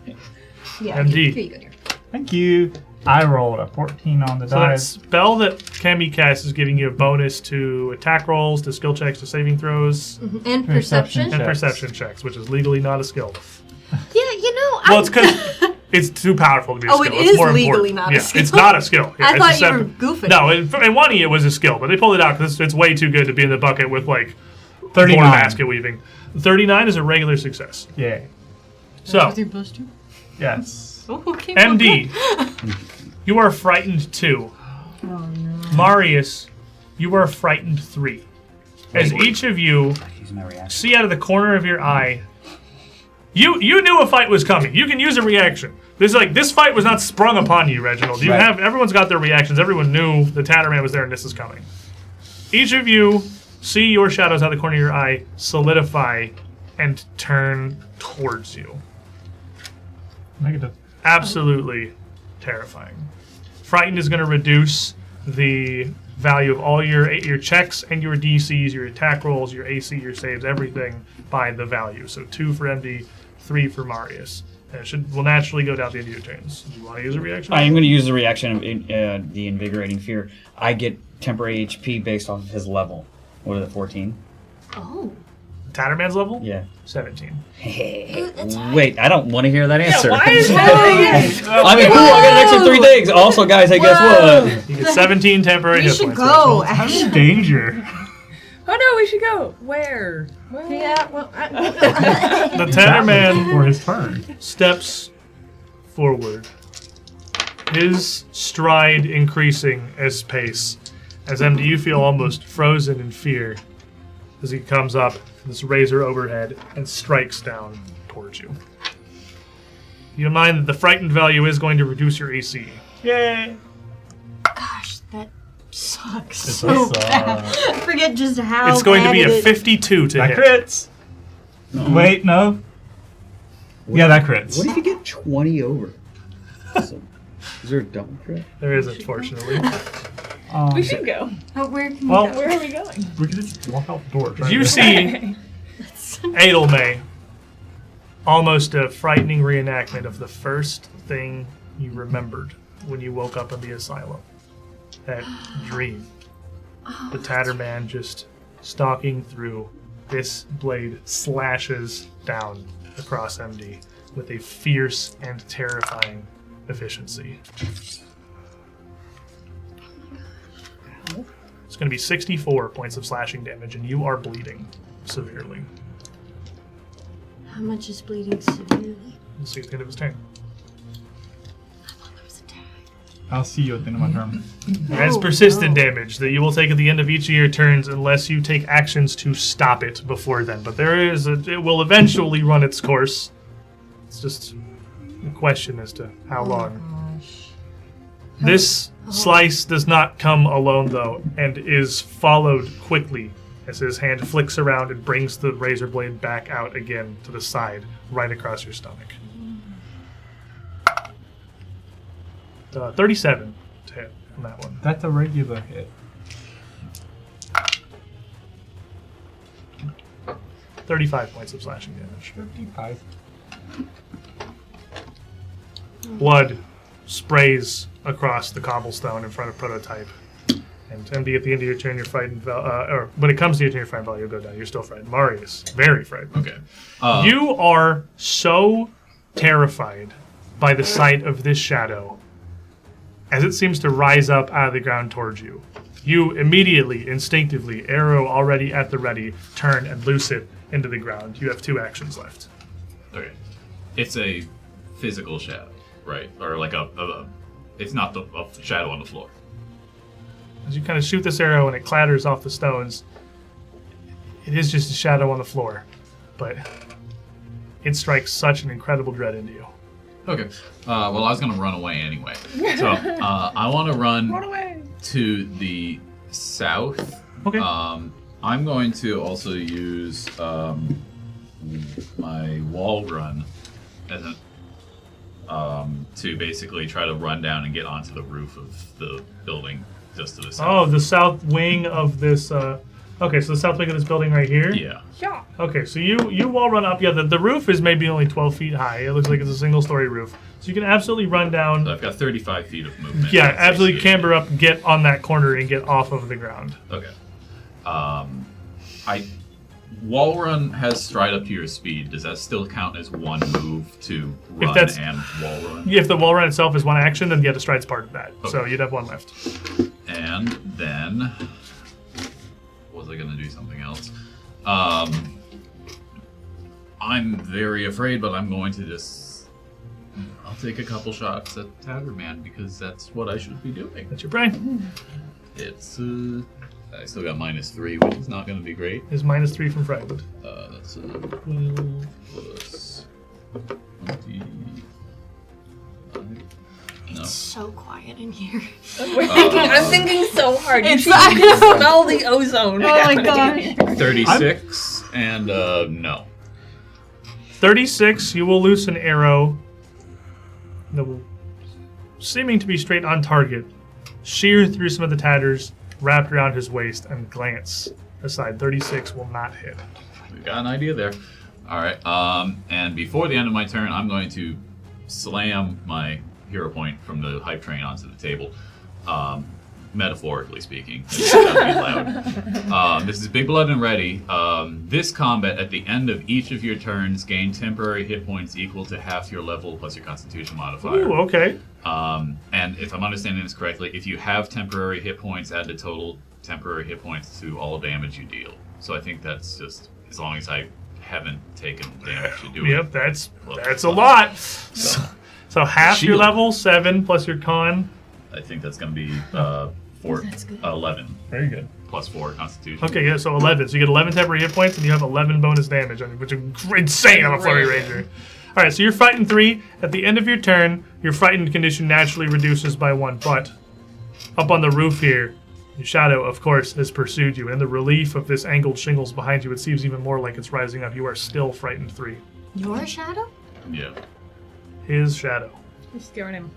Yeah, MD. here you go, dear. Thank you. I rolled a 14 on the So that die. spell that Cammy casts is giving you a bonus to attack rolls, to skill checks, to saving throws, And perception. Perception. and Checks. perception checks, which is legally not a skill. Yeah, you know, Well, it's because It's too powerful to be a Oh, skill. it It's is more legally important. not a Yeah, skill. it's not a skill. Yeah, I it's thought a you were separate- goofing. No, in Wani it was a skill, but they pulled it out because it's way too good to be in the bucket with like 39. more basket weaving. 39 is a regular success. Yeah. So, With your plus 2? Yes. Oh, okay. well, MD, good. you are frightened 2. Oh, no. Marius, you are frightened 3. As each of you Use my reaction. see out of the corner of your eye, you knew a fight was coming. You can use a reaction. This fight was not sprung upon you, Reginald. Everyone's got their reactions. Everyone knew the Tatterman was there and this is coming. Each of you see your shadows out of the corner of your eye solidify and turn towards you. Negative. Absolutely terrifying. Frightened is going to reduce the value of all your checks and your DCs, your attack rolls, your AC, your saves, everything by the value. So 2 for MD, 3 for Marius. And it will naturally go down the end of your turns. Do you want to use a reaction? I am going to use the reaction of the Invigorating Fear. I get temporary HP based off of his level. What is it, 14? Oh. Tatterman's level? Yeah. 17. Wait, I don't want to hear that answer. why is I mean, cool, I got an extra 3 things. Also, guys, hey, guess what? You get 17 temporary We hit should points. go, Reginald. I'm in actually. danger. Oh no, we should go. Where? Yeah, well, The Tatterman For his turn. steps forward, his stride increasing as pace. As MD, you feel almost frozen in fear as he comes up, this razor overhead, and strikes down towards you. You mind that the frightened value is going to reduce your AC. Yay! gosh, that sucks It so does bad. suck. I forget just how It's going to be bad a it- 52 to That hit. crits. Wait, no. Yeah, that crits. What if you get 20 over? So, is there a double crit? There is, unfortunately. We should go. Oh, where can Well, we go? Where are we going? We could just walk out the door. right You there. see Edelmay, almost a frightening reenactment of the first thing you remembered when you woke up in the asylum. That dream. The Tatterman just stalking through. This blade slashes down across MD with a fierce and terrifying efficiency. It's going to be 64 points of slashing damage, and you are bleeding severely. How much is bleeding severely? We'll see at the end of his turn. I'll see you at the end of my turn. As persistent damage that you will take at the end of each of your turns unless you take actions to stop it before then. But it will eventually run its course. It's just a question as to how long. Gosh. This slice does not come alone, though, and is followed quickly as his hand flicks around and brings the razor blade back out again to the side, right across your stomach. 37 to hit on that one. That's a regular hit. 35 points of slashing damage. 55. Blood sprays across the cobblestone in front of Prototype. And MD, at the end of your turn, you're frightened. Or when it comes to your turn, your frightened value, you'll go down. You're still frightened. Marius, very frightened. Okay. You are so terrified by the sight of this shadow as it seems to rise up out of the ground towards you. You immediately, instinctively, arrow already at the ready, turn and loose it into the ground. You have 2 actions left. Okay. It's a physical shadow, right? Or like it's not a shadow on the floor. As you kind of shoot this arrow and it clatters off the stones, it is just a shadow on the floor, but it strikes such an incredible dread into you. Okay. Well, I was going to run away anyway. So I want to run away. to the south. Okay. I'm going to also use my wall run as to basically try to run down and get onto the roof of the building just to the south. Oh, the south wing of this. Okay, so the south wing of this building right here. Yeah. Yeah. Okay, so you wall run up. Yeah, the roof is maybe only 12 feet high. It looks like it's a single-story roof. So you can absolutely run down. So I've got 35 feet of movement. Yeah, That's absolutely 68. camber up, get on that corner, and get off of the ground. Okay. Wall run has stride up to your speed. Does that still count as one move to run and wall run? If the wall run itself is one action, then the stride's part of that. Okay. So you'd have one left. And then, was I going to do something else? I'm very afraid, but I'm going to I'll take a couple shots at Tatterman because that's what I should be doing. That's your brain. It's I still got -3, which is not going to be great. Is -3 from frightened. That's 12 plus 20. No. It's so quiet in here. I'm thinking so hard. You should smell the ozone. Oh my god. 36 and no. 36, you will loose an arrow that will, seeming to be straight on target, shear through some of the tatters, wrapped around his waist, and glance aside. 36 will not hit. We've got an idea there. All right. And before the end of my turn, I'm going to slam my hero point from the hype train onto the table. Metaphorically speaking. This is Big Blood and Ready. This combat, at the end of each of your turns, gain temporary hit points equal to half your level plus your Constitution modifier. Ooh, okay. And if I'm understanding this correctly, if you have temporary hit points, add the total temporary hit points to all damage you deal. So I think that's just, as long as I haven't taken damage to do it. Yep, that's a lot. So half your level, 7, plus your con. I think that's going to be 11. Very good. Plus 4 Constitution. Okay, yeah, so 11. So you get 11 temporary hit points, and you have 11 bonus damage on you, which is insane on a Flurry Ranger. All right, so you're fighting 3. At the end of your turn, your frightened condition naturally reduces by 1. But up on the roof here, your shadow, of course, has pursued you. And the relief of this angled shingles behind you, it seems even more like it's rising up. You are still frightened 3. Your shadow? Yeah. His shadow. You're scaring him.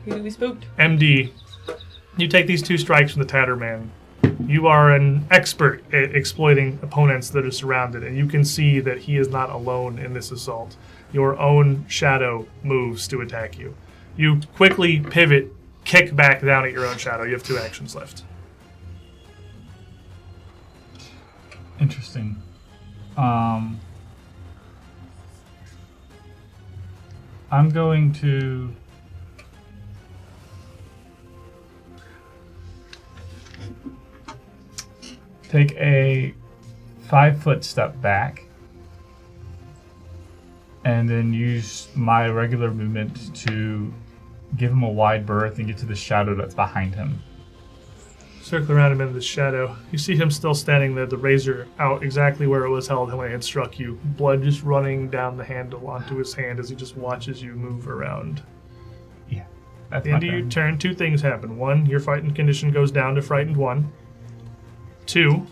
He's gonna be spooked. MD, you take these 2 strikes from the Tatterman. You are an expert at exploiting opponents that are surrounded, and you can see that he is not alone in this assault. Your own shadow moves to attack you. You quickly pivot, kick back down at your own shadow. You have 2 actions left. Interesting. I'm going to take a 5-foot step back and then use my regular movement to give him a wide berth and get to the shadow that's behind him. Circle around him in the shadow. You see him still standing there, the razor out exactly where it was held when it had struck you. Blood just running down the handle onto his hand as he just watches you move around. Yeah. At the end of your turn, 2 things happen. 1, your frightened condition goes down to frightened 1. 2,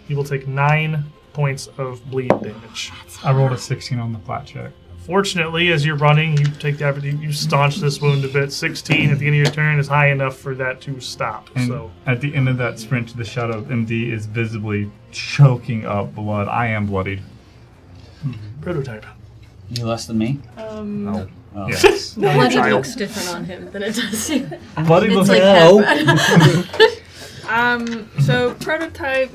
you will take 9 points of bleed damage. I rolled a 16 on the flat check. Fortunately, as you're running, you take the opportunity, you staunch this wound a bit. 16 at the end of your turn is high enough for that to stop. And so at the end of that sprint to the shadow, MD is visibly choking up blood. I am bloodied. Prototype. You less than me? No. Oh. Yes. Bloody Child. looks different on him than it does you. Bloody It's looks like So prototype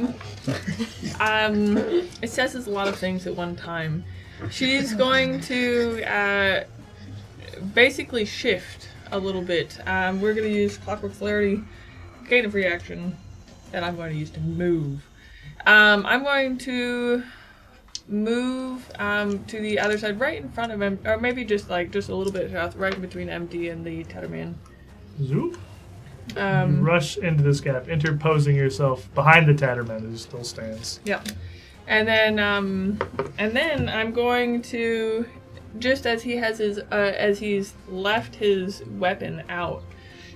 assesses a lot of things at one time. She's going to basically shift a little bit. We're going to use Clockwork Celerity, gain of reaction, that I'm going to use to move. I'm going to move to the other side, right in front of him, or maybe just a little bit south, right in between MD and the Tatterman. Zoop. You rush into this gap, interposing yourself behind the Tatterman who still stands. Yep. And then I'm going to, just as he has his, as he's left his weapon out,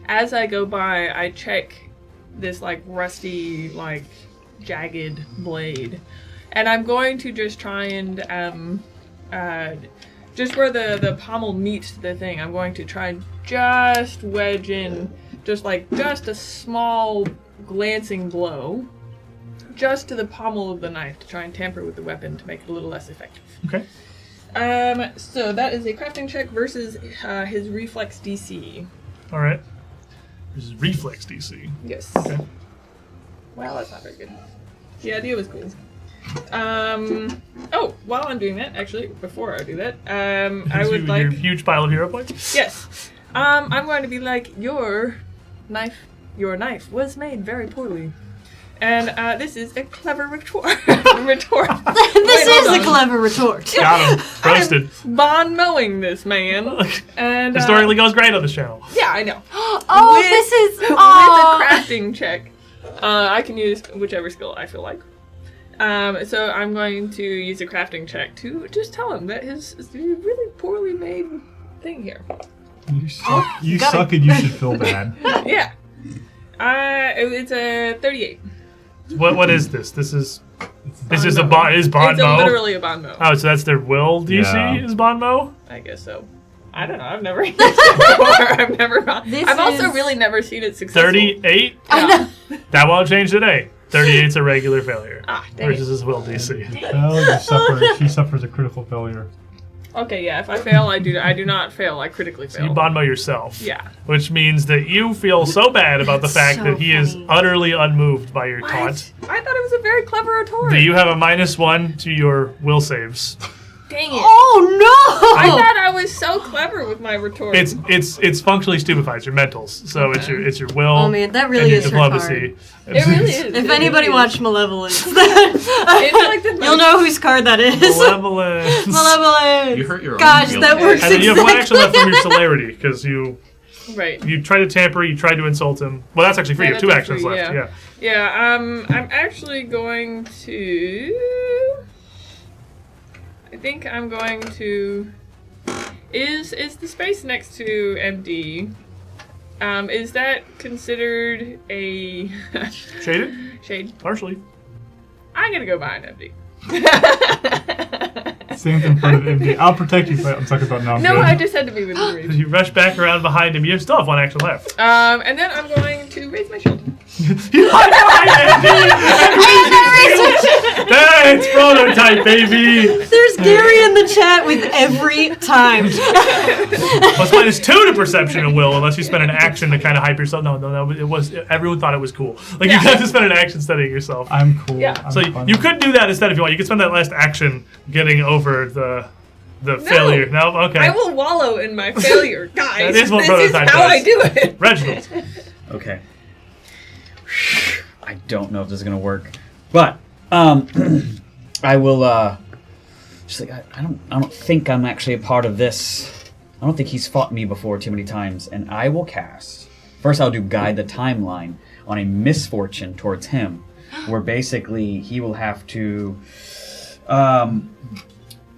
as I go by, I check this rusty, jagged blade, and I'm going to just try and just where the pommel meets the thing, I'm going to try and just wedge in, just a small glancing blow, just to the pommel of the knife to try and tamper with the weapon to make it a little less effective. Okay. So that is a crafting check versus his reflex DC. All right. This is reflex DC. Yes. Okay. Well, that's not very good. The idea was cool. Oh, while I'm doing that, actually, before I do that, I would like... Your huge pile of hero points? Yes. I'm going to be like, your knife was made very poorly. And this is a clever retort. This is a clever retort. Got him. Roasted. Bon mowing this man. And Historically goes great on the show. Yeah, I know. This is... With a crafting check. I can use whichever skill I feel like. So I'm going to use a crafting check to just tell him that his really poorly made thing here. You suck. You suck, and you should feel bad. Yeah. It's a 38. What is this? This is a bond. Is bond It's mo? literally a bond mo. Oh, so that's their will DC? Yeah. Is bond mo? I guess so. I don't know. I've never used it before. I've never. I've also really never seen it successful. 38. Yeah. That won't change today. 38's a regular failure. Dang versus his will DC. Well, she suffers a critical failure. Okay, yeah. If I fail, I do not fail. I critically fail. You bond mo yourself. Yeah. Which means that you feel so bad about the fact so that he is utterly unmoved by your taunt. I thought it was a very clever retort. That you have a -1 to your will saves. Dang it. Oh no! I thought I was so clever with my retort. It's functionally stupifies your mentals. So it's your will. Oh man, that really and your is her diplomacy. It really is. If anybody watched Malevolence, It's like the you'll know whose card that is. Malevolence. Malevolence. You hurt your own Gosh, feelings. that works And then you have one action left exactly. from your celerity because you Right. tried to tamper, you tried to insult him. Well, that's actually free. You have 2 actions free, left. Yeah. Yeah, I'm actually going to... I think I'm going to... Is the space next to MD, is that considered a... Shaded? Shade? Partially. I'm gonna go behind MD. Stand in front of MD. I'll protect you, but I'm talking about now. No, I just had to be within reach. You rush back around behind him. You still have 1 action left. And then I'm going to raise my shield. You hide behind MD! That's prototype, baby! There's Gary in the chat with every time. +2 to perception and will, unless you spend an action to kind of hype yourself. No. It was everyone thought it was cool. Like you have to spend an action studying yourself. I'm cool. Yeah. I'm So fun. you could do that instead if you want. You could spend that last action getting over the failure. No, okay. I will wallow in my failure, guys. That is what this is prototype how does. I do it. Reginald. Okay. I don't know if this is gonna work, but I will. Just like I don't think I'm actually a part of this. I don't think he's fought me before too many times, and I will cast. First, I'll do guide the timeline on a misfortune towards him, where basically he will have to.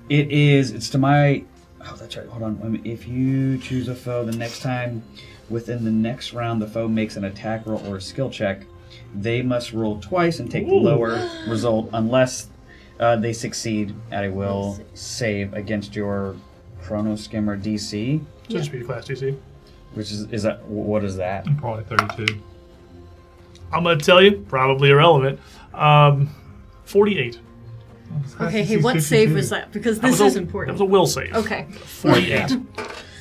It's to my. Oh, that's right. Hold on. If you choose a foe, the next time within the next round the foe makes an attack roll or a skill check, they must roll twice and take the lower result unless they succeed at a will save against your Chrono Skimmer DC. Should just be class DC. Which is that? What is that? Probably 32. I'm gonna tell you, probably irrelevant. 48. Okay, hey, what save was that? Because this is That important. was a will save. Okay, 48.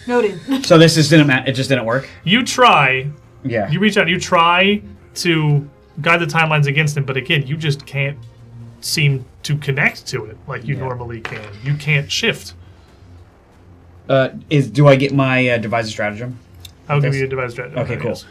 noted. So this just didn't. It just didn't work. You try. Yeah. You reach out. You try to guide the timelines against him, but again, you just can't seem to connect to it like you normally can. You can't shift. Do I get my device stratagem? I'll give you a device strategy. Okay, cool. Yes.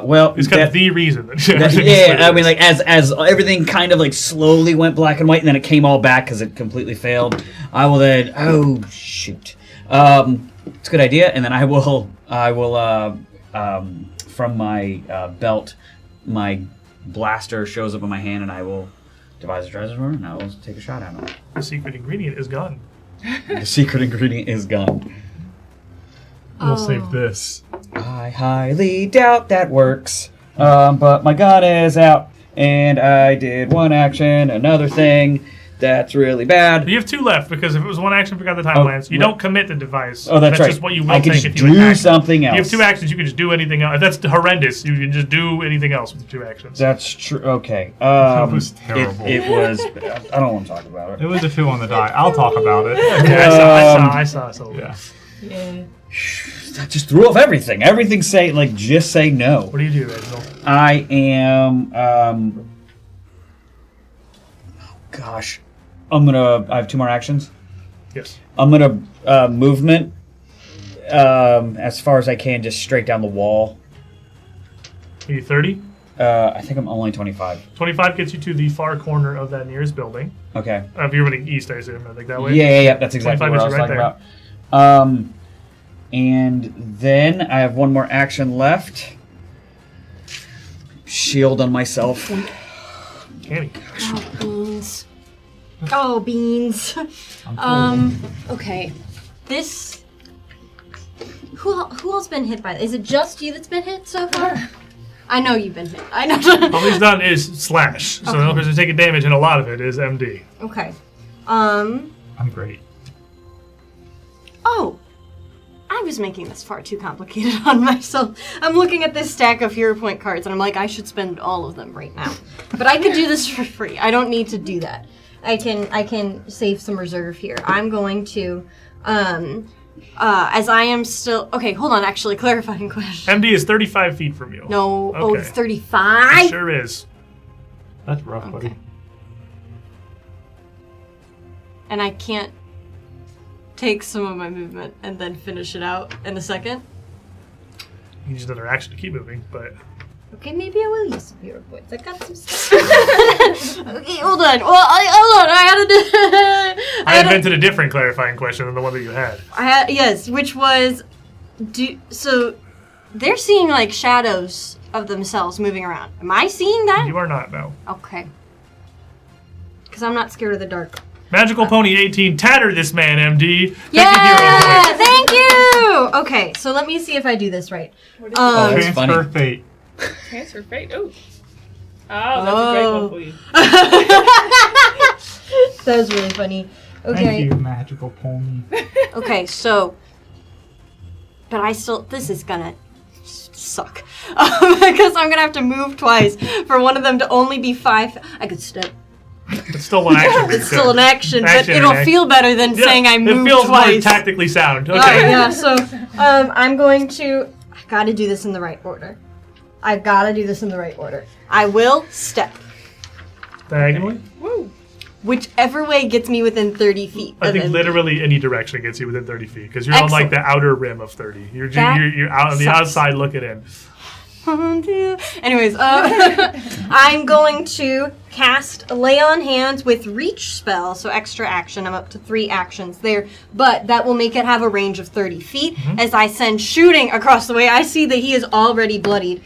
Well, It's kind of the reason that. yeah, I mean, like as everything kind of like slowly went black and white, and then it came all back because it completely failed. I will then. Oh shoot! It's a good idea, and then I will from my belt, my blaster shows up in my hand, and I will devise a strategy, and I will take a shot at him. The secret ingredient is gone. The secret ingredient is gone. We'll save this. I highly doubt that works. But my gun is out, and I did 1 action, another thing. That's really bad. You have 2 left because if it was 1 action, forgot the timelines. You don't commit the device. Oh, that's right. just what you will I can take just if you do attack. something else. You have 2 actions. You can just do anything else. If that's horrendous, you can just do anything else with the 2 actions. That's true. Okay. That was terrible. It was. I don't want to talk about It it. was a 2 on the die. I'll talk about it. Okay, I saw. Yeah. Yeah. That just threw off everything. Everything just say no. What do you do, Reginald? I am Gosh. I have 2 more actions. Yes. I'm gonna movement as far as I can, just straight down the wall. Are you 30? I think I'm only 25. 25 gets you to the far corner of that nearest building. Okay. If you're running east, I assume. I think that way. Yeah. That's exactly what I was right talking there. about. And then I have 1 more action left. Shield on myself. Canny. Oh, beans. Oh, beans. Okay. This. Who else been hit by this? Is it just you that's been hit so far? I know you've been hit. I know. All he's done is slash. So the only person taking damage, and a lot of it is MD. Okay. I'm great. Oh. I was making this far too complicated on myself. I'm looking at this stack of hero point cards, and I'm like, I should spend all of them right now. But I could do this for free. I don't need to do that. I can save some reserve here. I'm going to, as I am still... Okay, hold on, actually, clarifying question. MD is 35 feet from you. No, Okay. oh, it's 35? It sure is. That's rough, buddy. And I can't take some of my movement and then finish it out in a second? You can use another action to keep moving, but... Okay, maybe I will use some hero points. I got some stuff. Okay, hold on. Well, hold on. I invented a different clarifying question than the one that you had. Yes, which was, so they're seeing like shadows of themselves moving around. Am I seeing that? You are not, no. Okay. Because I'm not scared of the dark. Magical Pony 18, tatter this man, MD. Yeah, thank you. Okay, so let me see if I do this right. Transfer fate. Transfer fate. Oh, that's a great one for you. That was really funny. Okay. Thank you, Magical Pony. Okay, so, but this is gonna suck because I'm gonna have to move twice for one of them to only be 5. I could step. It's still one action. It's still an action, but it'll feel better than saying I moved twice. It feels more tactically sound. Okay. Yeah, so I'm going to... I gotta do this in the right order. I will step. Diagonally? Woo. Whichever way gets me within 30 feet. I think literally any direction gets you within 30 feet, because you're on like the outer rim of 30. You're out on the outside looking in. Anyways, I'm going to cast Lay on Hands with Reach spell, so extra action. I'm up to 3 actions there, but that will make it have a range of 30 feet as I send shooting across the way. I see that he is already bloodied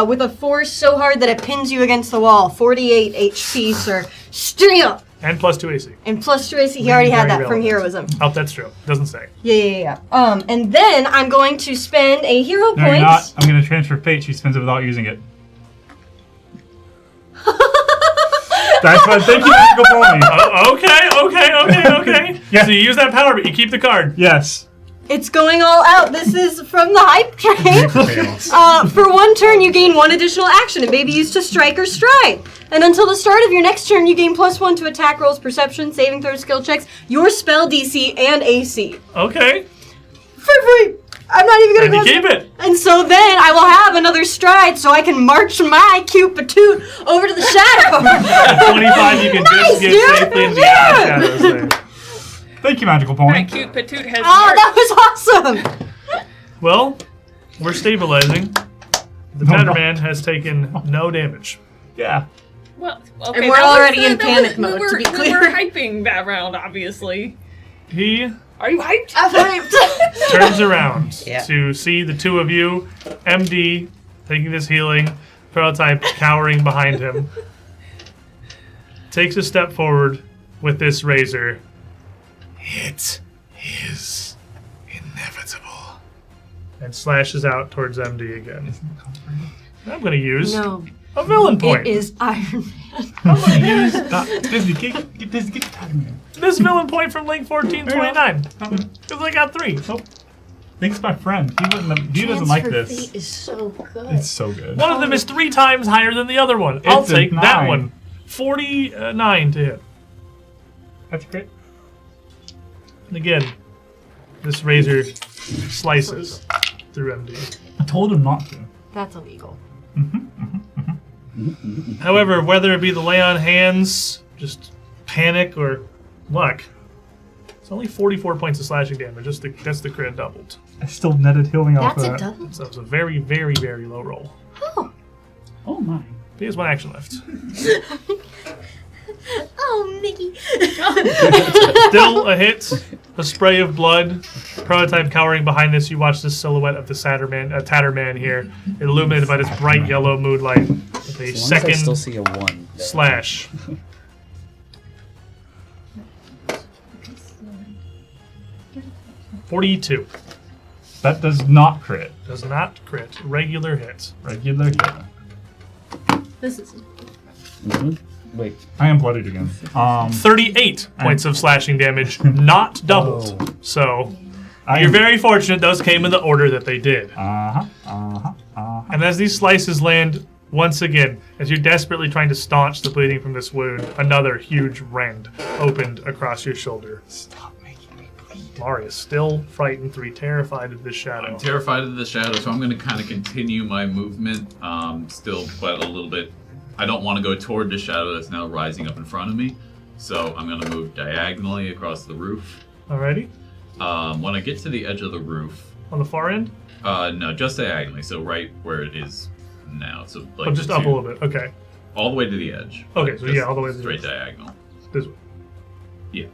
with a force so hard that it pins you against the wall. 48 HP, sir. Stay up! And plus 2 AC. And plus 2 AC. He already had that from heroism. Oh, that's true. Doesn't say. Yeah. And then I'm going to spend a hero point. No, you're not. I'm going to transfer fate. She spends it without using it. That's why. Thank you, Magical Pony. Okay. Yeah. So you use that power, but you keep the card. Yes. It's going all out. This is from the hype train. For 1 turn, you gain 1 additional action. It may be used to strike or stride. And until the start of your next turn, you gain +1 to attack rolls, perception, saving throws, skill checks, your spell DC, and AC. Okay. For free. I'm not even going to keep it. And so then I will have another stride so I can march my cute patoot over to the shadow. At 25, you can just get safely into the shadows there. Thank you, Magical Pony. My cute patoot has that was awesome. Well, we're stabilizing. The Tatterman has taken no damage. Yeah. Well, okay. And we're already in panic mode, to be clear. We were hyping that round, obviously. He Are you hyped? I'm hyped. turns around to see the 2 of you, MD taking this healing, prototype cowering behind him. Takes a step forward with this razor. It is inevitable. And slashes out towards MD again. I'm going to use a villain point. It is Iron Man. I'm going to use Disney, get Tatterman. this villain point from Link 1429. Because I got 3. Link's my friend. He doesn't like this. Fate is so good. It's so good. One of them is 3 times higher than the other one. I'll take that one. 49 to hit. That's great. And again, this razor slices through MD. I told him not to. That's illegal. However, whether it be the lay on hands, just panic or luck, it's only 44 points of slashing damage. That's the crit doubled. I still netted healing off That's of a that. double. So it's a very, very, very low roll. Oh my. He has one action left. Oh, Mickey. Still a hit. A spray of blood. Prototype cowering behind this. You watch the silhouette of the Tatterman here, illuminated by this bright yellow moonlight. With a As long as I still second see a 1. slash. .42. That does not crit. Does not crit. Regular hit. Regular hit. This is. Wait. I am bloodied again. 38 points of slashing damage, not doubled. Oh. So I you're am- very fortunate those came in the order that they did. And as these slices land, once again, as you're desperately trying to staunch the bleeding from this wound, another huge rend opened across your shoulder. Stop making me bleed. Marius, still frightened 3, terrified of this shadow. I'm terrified of the shadow, so I'm going to kind of continue my movement, still, but a little bit. I don't want to go toward the shadow that's now rising up in front of me, so I'm going to move diagonally across the roof. Alrighty. When I get to the edge of the roof, On the far end? no, just diagonally, so right where it is now. So like Oh, just up a little bit. Okay. all the way to the edge. Okay, so Just yeah, all the way to the straight edge. diagonal. This way. Yeah.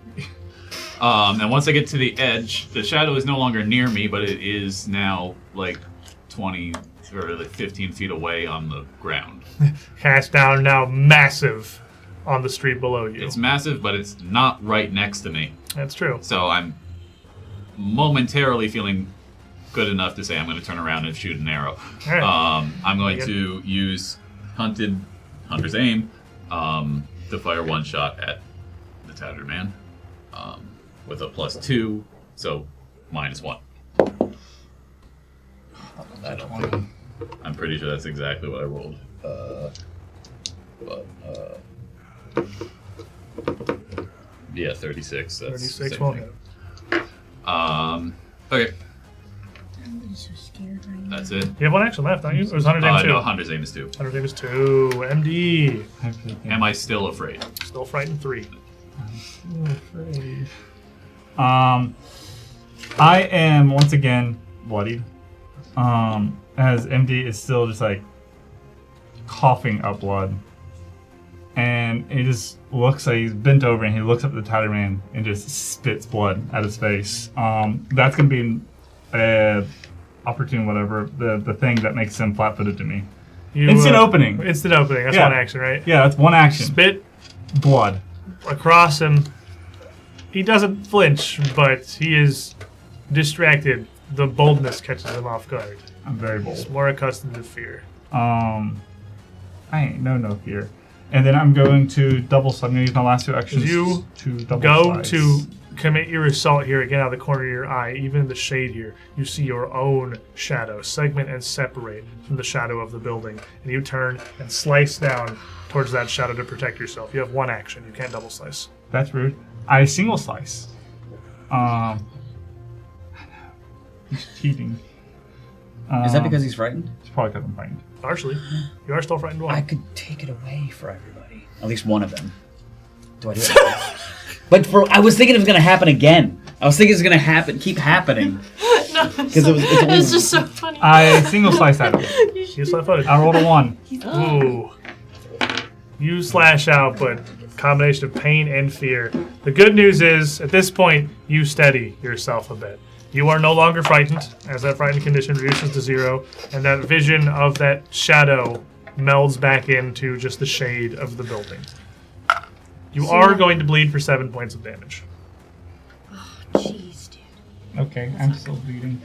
And once I get to the edge, the shadow is no longer near me, but it is now like 20 or like 15 feet away on the ground. Cast down now massive on the street below you. It's massive, but it's not right next to me. That's true. So I'm momentarily feeling good enough to say I'm going to turn around and shoot an arrow. All right. I'm going to use Hunter's Aim to fire one shot at the Tatterman with a +2, so -1. I don't think. I'm pretty sure that's exactly what I rolled. Yeah, 36. That's 36 same won't thing. hit. Okay, I'm so scared right now. that's it. You have one action left, don't you? Or is Hunter's Aim 2? No, Hunter's Aim is 2. Hunter's Aim is 2. MD. Am I still afraid? Still frightened 3. I'm afraid. I am once again bloodied. As MD is still just like coughing up blood. And he just looks like he's bent over and he looks up at the Tatterman and just spits blood at his face. That's gonna be opportune whatever, the thing that makes him flat-footed to me. Instant opening. Instant opening. That's Yeah. one action, right? Yeah, that's one action. Spit Blood. across him. He doesn't flinch, but he is distracted. The boldness catches him off guard. I'm very bold. He's more accustomed to fear. I ain't no fear. And then I'm going to double. So I'm going to use my last 2 actions You to double. Go slice. to commit your assault here again out of the corner of your eye. Even in the shade here, you see your own shadow segment and separate from the shadow of the building, and you turn and slice down towards that shadow to protect yourself. You have one action. You can't double slice. That's rude. I single slice. He's cheating. Is that because he's frightened? It's probably because I'm frightened. Partially, you are still frightened. I One. could take it away for everybody. At least one of them. Do I do it? But I was thinking it was going to happen again. I was thinking it was going to keep happening. No, Because it's just so funny. I single slice at him. He's flat-footed. I rolled a 1. Ooh. You slash out, but combination of pain and fear. The good news is, at this point, you steady yourself a bit. You are no longer frightened, as that frightened condition reduces to 0, and that vision of that shadow melds back into just the shade of the building. You are going to bleed for 7 points of damage. Jeez, dude. Okay, I'm still bleeding.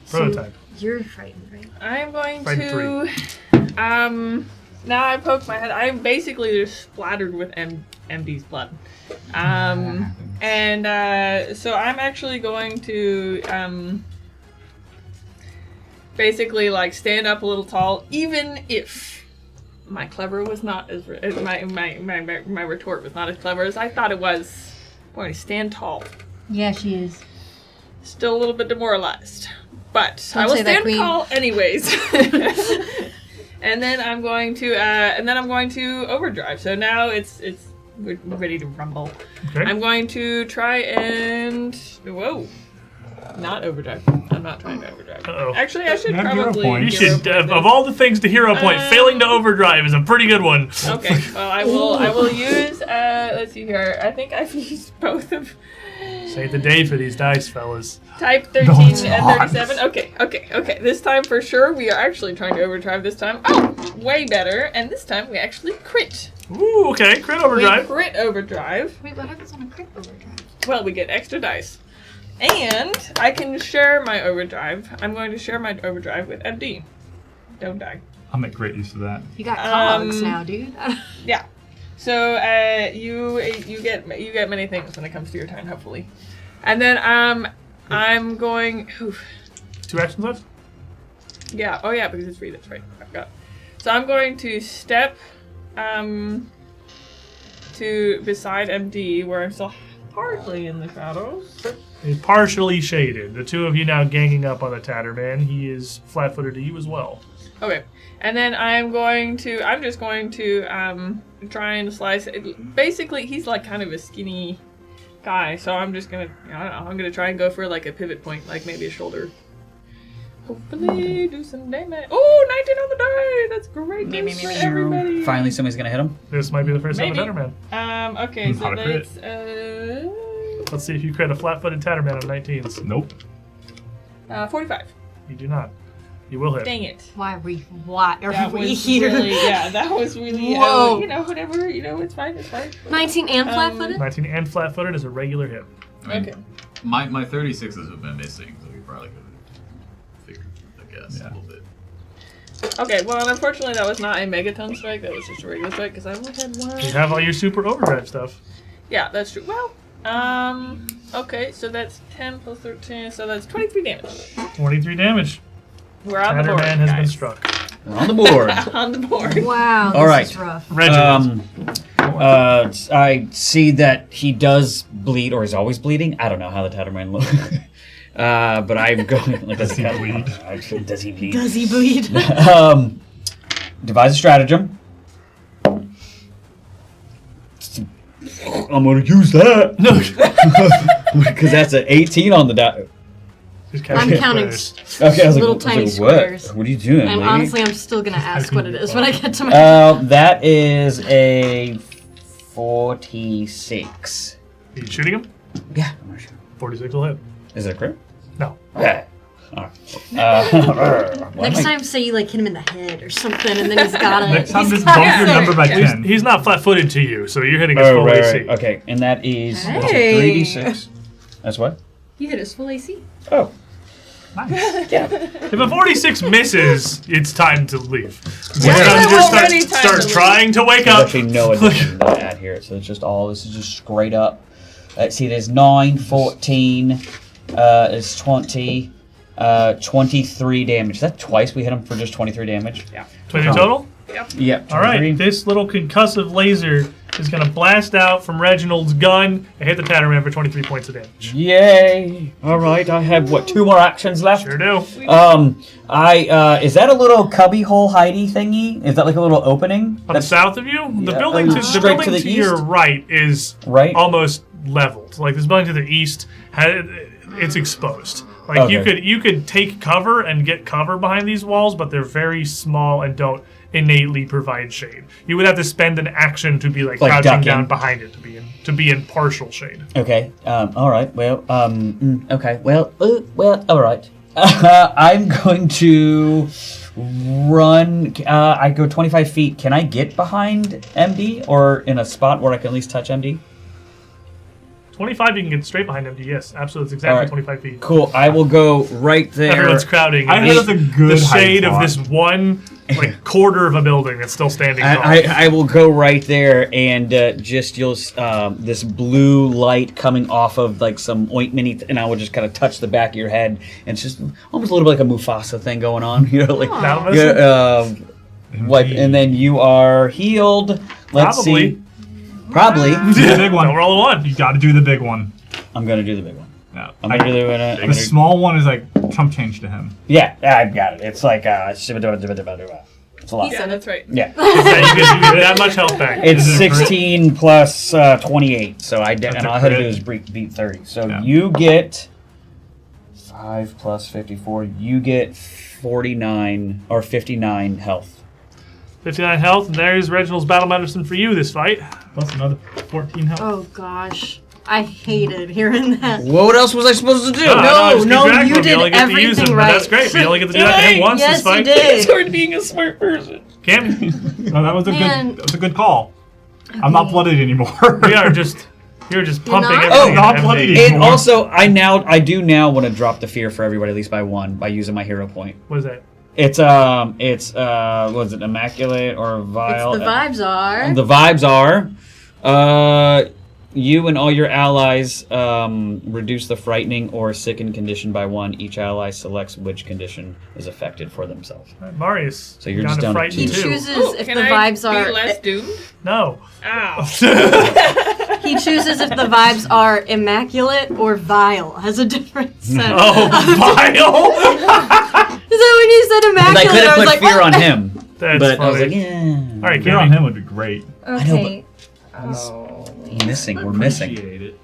Prototype. So you're frightened, right? I'm going Frightened to. Now I poke my head. I'm basically just splattered with MD's blood. So I'm actually going to basically like stand up a little tall, even if my clever was not as my retort was not as clever as I thought it was. Boy, stand tall. Yeah, she is. Still a little bit demoralized, but Don't I will say that, stand Queen. tall anyways. And then I'm going to overdrive. So now it's we're ready to rumble. Okay. I'm going to try and not overdrive. I'm not trying to overdrive. Uh-oh. Actually, I should You have hero probably. point. You hero should, point of this. all the things to hero point, failing to overdrive is a pretty good one. Okay, well, I will use, let's see here. I think I've used both of Save the day for these dice, fellas. type 13 No, it's and not. 37. Okay. This time for sure, we are actually trying to overdrive this time. Oh, way better. And this time we actually crit. Ooh, okay, crit overdrive. We crit overdrive. Wait, what happens on a crit overdrive? Well, we get extra dice. And I can share my overdrive. I'm going to share my overdrive with MD. Don't die. I'll make great use of that. You got cogs now, dude. Yeah. So you get many things when it comes to your turn, hopefully. And then I'm going. Oof. 2 actions left? Yeah. Oh yeah, because it's free. That's right. I forgot. So I'm going to step to beside MD, where I'm still partly in the shadows. He's partially shaded. The two of you now ganging up on the Tatterman. He is flat-footed to you as well. Okay. And then I'm just going to try and slice it. Basically, he's like kind of a skinny guy, so I'm just gonna, I don't know, I'm gonna try and go for like a pivot point, like maybe a shoulder. Hopefully do some damage. Oh, 19 on the die! That's great news for everybody. Finally, somebody's gonna hit him. This might be the first time Maybe. with Tatterman. Okay, so Not a crit. that's Let's see if you crit a flat-footed Tatterman on 19s. Nope. 45. You do not. You will hit. Dang it. Why are we That was here? really, that was really, Whoa. whatever, it's fine, it's fine. 19 and flat-footed? 19 and flat-footed is a regular hit. I mean, Okay. My 36s have been missing, so we probably could have figured, I guess, Yeah. a little bit. Okay, well, unfortunately, that was not a megaton strike, that was just a regular strike, because I only had one. You have all your super overdrive stuff. Yeah, that's true. Well, okay, so that's 10 plus 13, so that's 23 damage. 23 damage. We're on the board, Tatterman has been guys. struck. We're on the board. On the board. Wow, this All right. is rough. Reginald. I see that he does bleed, or he's always bleeding. I don't know how the Tatterman looks. But I'm going. Like, does he bleed? Actually, does he bleed? Does he bleed? Devise a stratagem. I'm gonna use that. No. Because that's an 18 on the die. Just I'm counting counting squares. Okay, I was little like, tiny what? squares. What are you doing, And lady? honestly, I'm still gonna ask what it is when I get to my. That is a 46. Are you shooting him? Yeah, I'm not sure. 46 will hit. Is it a crit? No. Okay. All right. Next time, say you like hit him in the head or something, and then he's got it. Next time, He's just got bump your it. number by 10. He's not flat-footed to you, so you're hitting his Oh, full right, AC. right. Okay, and that is that's a Hey. 3d6. That's what? You hit his full AC. Oh. Nice. Yeah. If a 46 misses, it's time to leave. It's Yeah, time to it's just already time start to leave. trying to wake There's up. actually no addition to add here, so it's just all, this is just straight up. Let's see, there's 9, 14, it's 20, 23 damage. Is that twice we hit him for just 23 damage? Yeah. 20 total? Yeah. All right, 23. this little concussive laser is going to blast out from Reginald's gun and hit the Tatterman for 23 points of damage. Yay! All right, I have, 2 more actions left? Sure do. Is that a little cubby hole hidey thingy? Is that like a little opening? On the south of you, the Yeah, building to, the straight building to the your east? right is Right? almost leveled. Like this building to the east, it's exposed. Like Okay. you could take cover and get cover behind these walls, but they're very small and don't innately provide shade. You would have to spend an action to be like crouching ducking. down behind it to be in partial shade. Okay. All right. Well. Okay. Well. All right. I'm going to run. I go 25 feet. Can I get behind MD or in a spot where I can at least touch MD? 25, you can get straight behind MD. Yes, absolutely. It's exactly All right. 25 feet. Cool. I will go right there. Everyone's crowding. I in heard this- that's a good the shade height of spot. this one like quarter of a building that's still standing tall. I will go right there and just you'll this blue light coming off of like some ointment, and I will just kind of touch the back of your head, and it's just almost a little bit like a Mufasa thing going on, you know, like That'll miss him? wipe, and then you are healed. Let's Probably. see. Probably. Do the big one. Don't roll a 1. You got to do the big one. I'm gonna do the big one. No. I'm gonna do the one. The small one is like chump change to him. Yeah, I've got it. It's like It's a lot. Yeah, that's right. Yeah. So you get that much health back. It's 16 plus 28, so and all I had to do is beat 30. So you get 5 plus 54. You get 49 or 59 health. 59 health, and there's Reginald's battle medicine for you this fight. Plus another 14 health. Oh gosh. I hated hearing that. What else was I supposed to do? No, just you keep did only get to use everything him, right. But that's great. We only get to do that to him once Yes, this fight. you did. Toward being a smart person. Cammy, No, that was a Man. good. That was a good call. I'm not blooded anymore. you're just pumping not? everything. not in bloody. MD. And also, I do now want to drop the fear for everybody at least by 1 by using my hero point. What is that? It's what is it, immaculate or vile? The vibes are. The vibes are, you and all your allies reduce the frightening or sickened condition by 1. Each ally selects which condition is affected for themselves. All right, Marius. So you're just down to frightened He 2. chooses Ooh, if can the I vibes be are. less doomed? No. Ow. He chooses if the vibes are immaculate or vile. Has a different set. Oh, vile. So when you said I immaculate, could have I was put like, fear oh. on him, That's but I was funny. like, yeah. All right, Fear on Cammy. him would be great. Okay. We're missing. Appreciate it.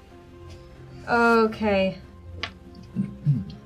Okay.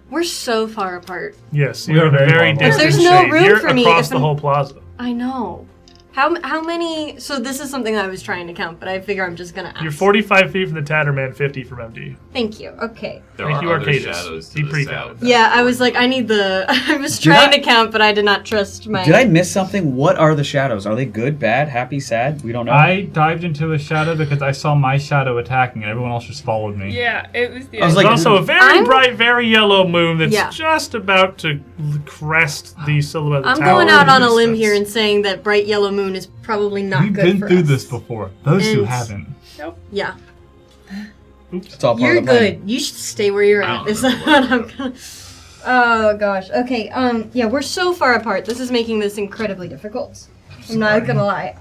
We're so far apart. Yes, We you're are very very far distant There's no shade. room You're for me across if the I'm- whole plaza. I know. How many? So this is something that I was trying to count, but I figure I'm just gonna ask. You're 45 feet from the Tatterman, 50 from MD. Thank you. Okay. There Thank are you, other Arcadis. shadows to Be the pre-count. south. Yeah, I was like, I need the. I was Did trying I- to count, but I did not trust my. Did I miss something? What are the shadows? Are they good, bad, happy, sad? We don't know. I dived into a shadow because I saw my shadow attacking, and everyone else just followed me. Yeah, it was the I was There's like- also a very I'm- bright, very yellow moon that's Yeah. just about to crest the silhouette of the I'm tower. going in out the on a limb distance. here and saying that bright yellow moon is probably not We've good been for through us. this before. Those two And- haven't. Yeah, It's all part you're of the plan. good. You should stay where you're I at. don't Is know that where what I'm gonna? Oh gosh. Okay. Yeah, we're so far apart. This is making this incredibly difficult. I'm not gonna lie.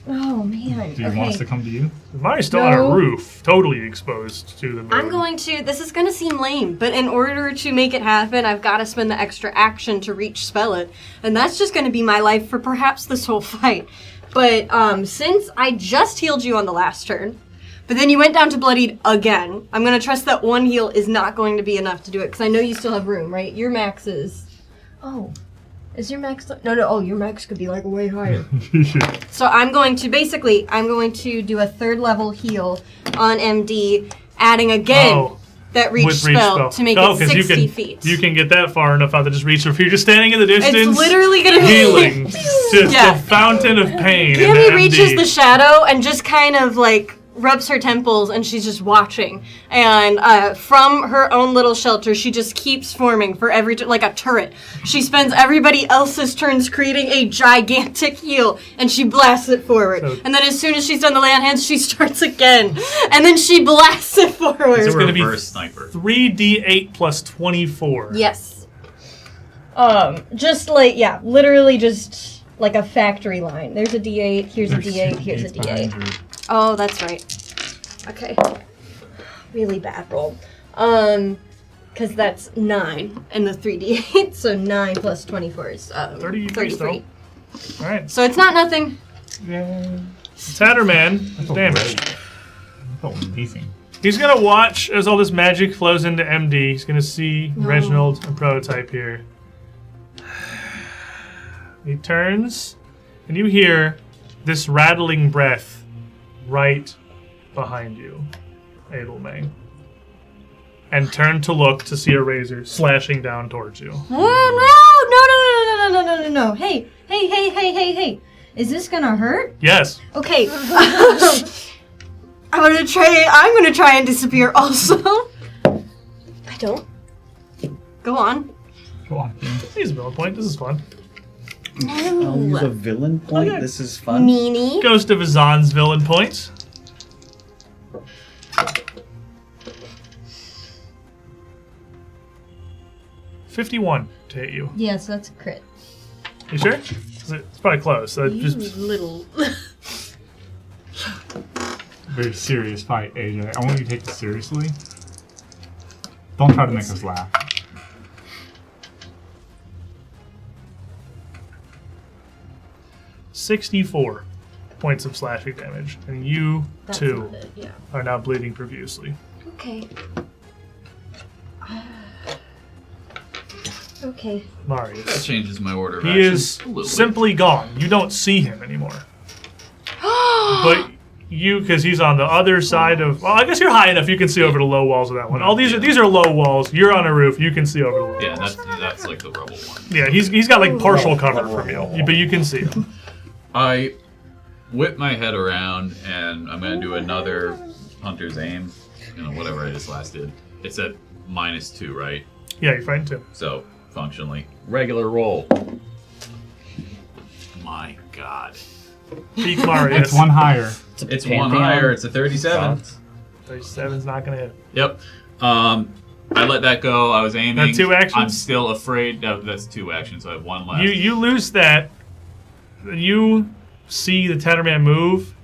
Oh man. Do you Okay. want us to come to you? Mine's still on a No. roof, totally exposed to the moon. I'm going to. This is going to seem lame, but in order to make it happen, I've got to spend the extra action to reach spell it, and that's just going to be my life for perhaps this whole fight. But since I just healed you on the last turn, but then you went down to bloodied again, I'm going to trust that one heal is not going to be enough to do it because I know you still have room, right? Your max is. Oh. Is your max... No, oh, your max could be, like, way higher. So I'm going to do a 3rd level heal on MD, adding again that reach with spell to make it 'cause 60 feet. You can get that far enough out to just reach. So if you're just standing in the distance, It's literally going to be... healing, just Yeah. a fountain of pain. in Cammy the reaches MD. the shadow and just kind of, like, rubs her temples, and she's just watching. And from her own little shelter, she just keeps forming for every like a turret. She spends everybody else's turns creating a gigantic heal, and she blasts it forward. So- And then as soon as she's done the land hands, she starts again, and then she blasts it forward. It's a gonna be reverse sniper. 3d8 plus 24. Yes. Just like literally just like a factory line. There's a D8. Here's a D8. Here's a D8. Oh, that's right. Okay. Really bad roll. Because that's 9 and the 3d8, so 9 plus 24 is 33. All right. So it's not nothing. Tatterman is damaged. Oh, amazing. He's going to watch as all this magic flows into MD. He's going to see No. Reginald and Prototype here. He turns, and you hear this rattling breath right behind you, Edelmay. And turn to look to see a razor slashing down towards you. Oh, no. Hey. Is this gonna hurt? Yes. Okay. I'm gonna try and disappear also. I don't. Go on. Go on. Use a villain point. This is fun. I'll use a villain point. Okay. This is fun. Meanie. Ghost of Azan's villain points. $51 to hit you. Yes, that's a crit. You sure? It's probably close. So You just little. Very serious fight, AJ. I want you to take this seriously. Don't try to make us laugh. 64 points of slashing damage, and you That's too not it, yeah. are now bleeding profusely. Okay. Okay. That Marius. changes my order of He actions is a little bit. simply gone. You don't see him anymore. But you, because he's on the other side of. Well, I guess you're high enough. You can see over the low walls of that one. All these are low walls. You're on a roof. You can see over the low Yeah, walls. that's like the rubble one. Yeah, he's got like partial cover from you, but you can see him. I whip my head around and I'm gonna do another hunter's aim. Whatever I just last did. It's at -2, right? Yeah, you're fighting too. So functionally, regular roll. My God. Peak Marius. It's one higher. It's one higher. It's a 37. 37's not gonna hit. Yep. I let that go. I was aiming. That's 2 actions? I'm still afraid. No, that's 2 actions. So I have 1 left. You lose that. You see the Tatterman move,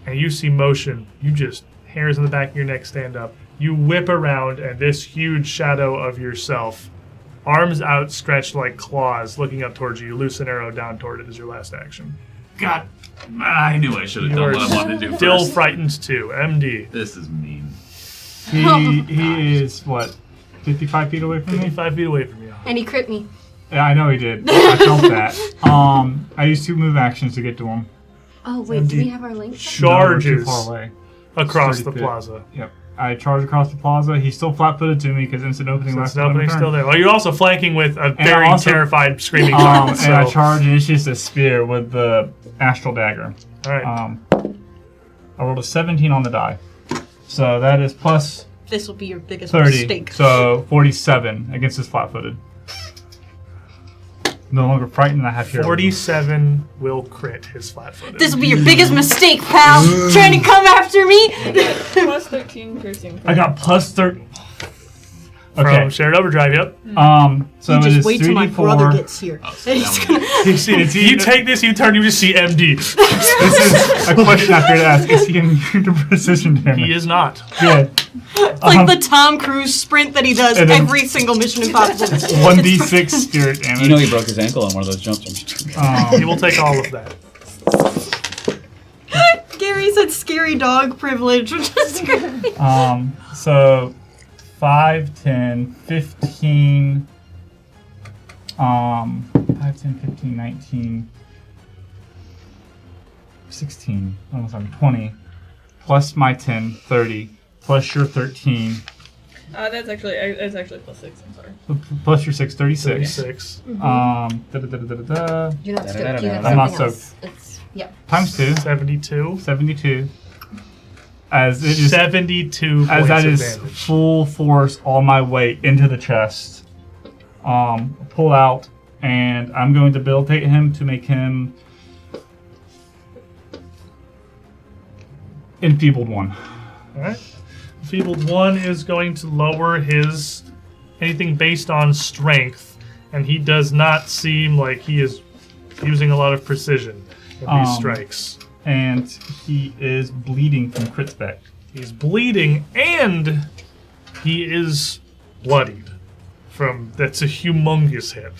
and you see motion. You just, hairs on the back of your neck stand up. You whip around, and this huge shadow of yourself, arms outstretched like claws, looking up towards you. You loose an arrow down toward it as your last action. God, I knew I should have You done are what I wanted to do still first. frightened too. MD. This is mean. He is, what, 55 feet away from me? 55 feet away from you. And he crit me. Yeah, I know he did. I felt that. I used 2 move actions to get to him. Oh, wait, do we have our link? No, we're Charges too far away. across the 30 feet. plaza. Yep. I charge across the plaza. He's still flat-footed to me because instant opening So last the opening's still there. Well, you're also flanking with a very also- terrified, screaming guard. And I So, charge and it's just a spear with the astral dagger. all right. I rolled a 17 on the die. So that is plus This will be your biggest 30. mistake. So 47 against his flat-footed. No longer frightened, I have hero. 47 will crit his flat-footed. This will be your biggest mistake, pal. Trying to come after me. Plus 13 piercing. I got plus 30. From Okay. shared overdrive, yep. So You it just is wait till my 3d4. brother gets here. Oh, so And that he's one- gonna- You take this, you turn, you just see MD. This is a question I fear to ask. Is he immune to precision damage? He is not. Good. like the Tom Cruise sprint that he does And then- every single Mission Impossible. 1d6 spirit damage. You know he broke his ankle on one of those jumps. He will take all of that. Gary said scary dog privilege, which is great. So 5, 10, 15, 5, 10, 15, 19, 16, almost on 20, plus my 10, 30, plus your 13, That's actually plus 6. I'm sorry. plus your 6, 36. 36. Mm-hmm. Da-da-da-da-da-da. You're not stoked. You have I'm not something else. It's, yeah. Times 2, 72. 72. As it is 72 as points that of is damage. full force, all my weight into the chest. Pull out, and I'm going to debilitate him to make him enfeebled 1. Alright. Enfeebled 1 is going to lower his anything based on strength, and he does not seem like he is using a lot of precision in these strikes. And he is bleeding from crit spec. He's bleeding, and he is bloodied from. That's a humongous hit.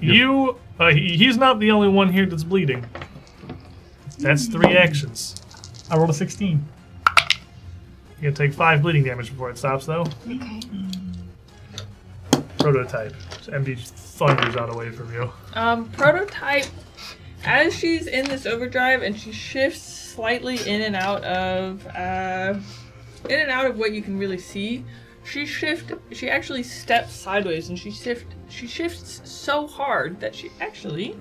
He's not the only one here that's bleeding. That's 3 actions. I rolled a 16. You're gonna take 5 bleeding damage before it stops, though. Okay. Prototype. So MD thunders out away from you. Prototype, as she's in this overdrive and she shifts slightly in and out of what you can really see, she actually steps sideways and she shifts so hard that she actually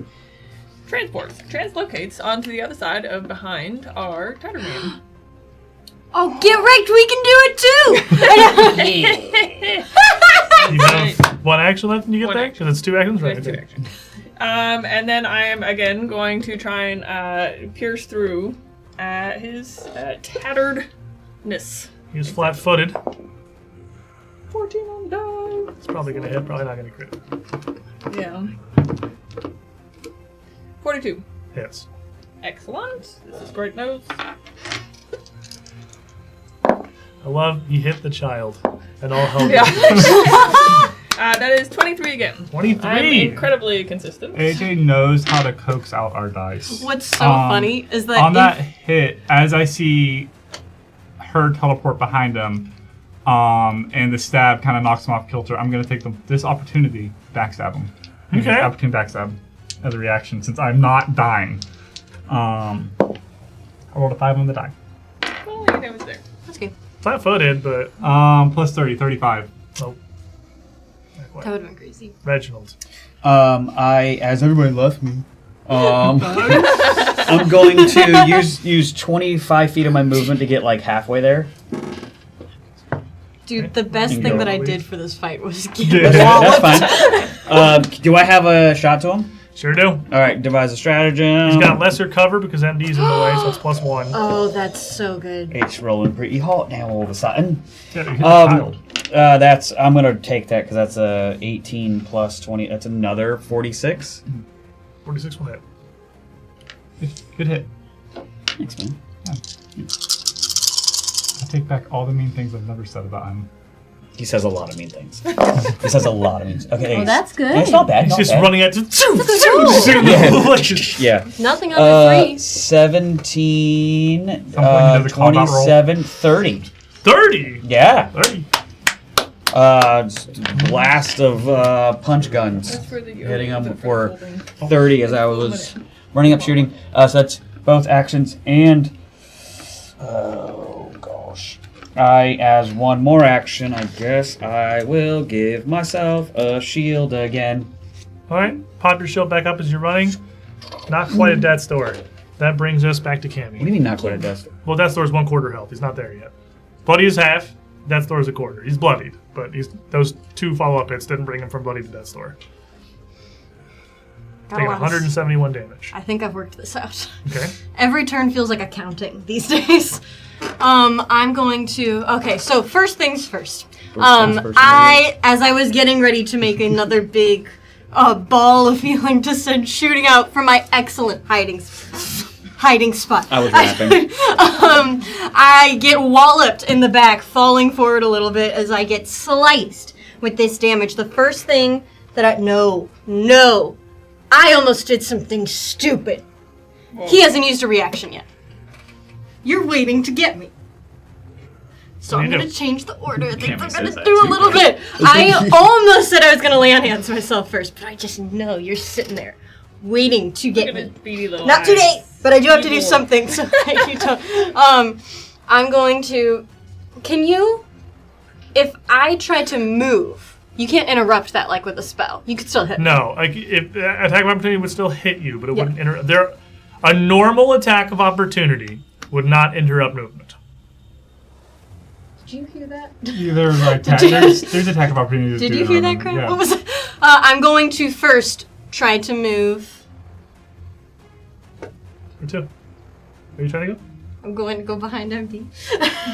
translocates onto the other side of behind our Tatterman. Oh, get wrecked! We can do it too! You have 1 action left and you get One that? action. Because it's 2 actions, right? That's 2 actions. And then I am again going to try and pierce through his tatteredness. He's flat-footed. 14 on the die. It's probably gonna hit, probably not gonna crit. Yeah. 42. Hits. Excellent. This is great news. I love you hit the child and all hell. Yeah. That is 23 again. 23. I'm incredibly consistent. AJ knows how to coax out our dice. What's so funny is that on that hit, as I see her teleport behind him, and the stab kind of knocks him off kilter, I'm going to take this opportunity, backstab him. Okay. Opportunity backstab as a reaction, since I'm not dying. I rolled a 5 on the die. Oh, yeah, that was there. That's good. Flat-footed, but Plus 30, 35. oh, That would have been crazy. Reginald. As everybody left me, I'm going to use 25 feet of my movement to get like halfway there. Dude, the best You thing go, that I please. did for this fight was Yeah. get That's fine. Do I have a shot to him? Sure do. All right, devise a stratagem. He's got lesser cover because MD's in the way, so it's +1. Oh, that's so good. It's rolling pretty hot now all of a sudden. Yeah, you hit the child. I'm gonna take that because that's a 18 plus 20. That's another 46. 46 will hit. Good hit. Thanks, man. I take back all the mean things I've never said about him. He says a lot of mean things. He says a lot of mean things. Okay, Oh, that's good. It's not bad. He's not just bad. running at Cool. Yeah. Nothing under 3. 17, Something does a combat roll. 27, 30. 30! Yeah. 30. Just a blast of punch guns That's for the hitting him the for holding. 30 as I was running up shooting. So that's both actions and... Oh, gosh. As one more action, I guess I will give myself a shield again. Alright, pop your shield back up as you're running. Not quite at Death's Door. That brings us back to What do Cammy. you mean not quite a death? Well, Death's Door is 1/4 health. He's not there yet. Bloody is half. Death's Door is 1/4. He's bloodied, but those 2 follow-up hits didn't bring him from bloody to Death's Door. Taking 171 damage. I think I've worked this out. Okay. Every turn feels like a counting these days. I'm going to. Okay, so first things first. As I was getting ready to make another big ball of healing to send shooting out from my excellent hiding spot. I was laughing. I get walloped in the back, falling forward a little bit as I get sliced with this damage. The first thing that I almost did something stupid. He hasn't used a reaction yet. You're waiting to get me. So What do I'm you going do? to change the order. I think Cammy I'm says going to that do a too, little right? bit. I almost said I was going to lay on hands myself first, but I just know you're sitting there waiting to Look get at his me. beady little Not eyes. today, but I do have to do Evil. something, so you don't. I'm going to... Can you... If I try to move, you can't interrupt that like with a spell. You could still hit me. No, like if attack of opportunity would still hit you, but it Yeah. wouldn't interrupt. A normal attack of opportunity would not interrupt movement. Did you hear that? There's attack of opportunity. Did you hear that, Craig? Yeah. What was it? I'm going to first try to move. Or 2. Where are you trying to go? I'm going to go behind MD.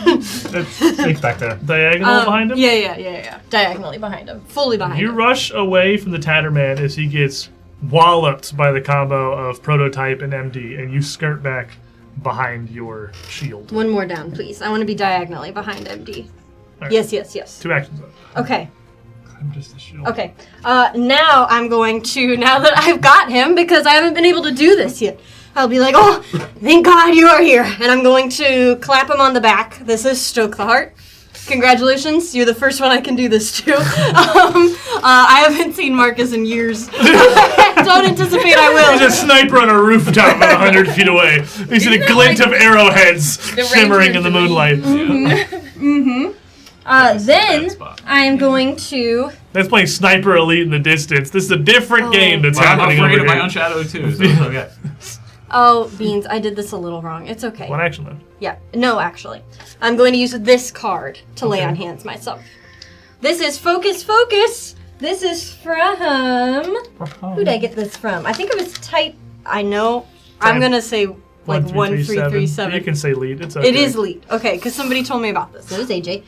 It's back there. Diagonal behind him? Yeah. Diagonally behind him. Fully behind You him. rush away from the Tatterman as he gets walloped by the combo of Prototype and MD, and you skirt back behind your shield. One more down, please. I want to be diagonally behind MD. Alright. Yes. 2 actions left. Okay. I'm just a shield. Okay. Now I'm going to, now that I've got him, because I haven't been able to do this yet, I'll be like, oh, thank God you are here. And I'm going to clap him on the back. This is Stoke the Heart. Congratulations, you're the first one I can do this to. I haven't seen Marcus in years. Don't anticipate I will. There's a sniper on a rooftop about 100 feet away. You see the glint of arrowheads shimmering in the moonlight. Then spot. I'm going to... That's playing Sniper Elite in the distance. This is a different game that's Well, I'm happening afraid over of my here. own shadow too. So it's okay. Oh, Beans, I did this a little wrong. It's okay. One action left. Yeah, no, actually. I'm going to use this card to lay on hands myself. This is Focus. This is from... Who did I get this from? I think it was type... I know. I'm going to say like 1337. You can say lead. It's okay. It is lead. Okay, because somebody told me about this. It was AJ.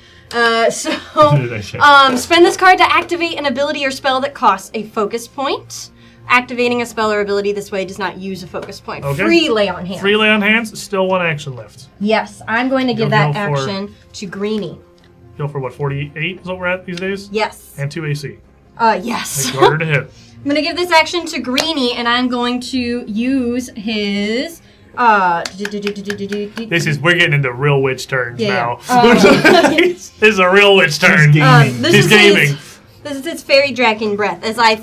Shit. Spend this card to activate an ability or spell that costs a focus point. Activating a spell or ability this way does not use a focus point. Okay. Free lay on hands. Free lay on hands, still one action left. Yes, I'm going to give You'll that go for- action to Greenie. Go for what, 48 is what we're at these days? Yes. And 2 AC. Yes. Make order to hit. I'm gonna give this action to Greenie, and I'm going to use his. We're getting into real witch turns now. This is a real witch turn. He's gaming. This is his fairy dragon breath. As I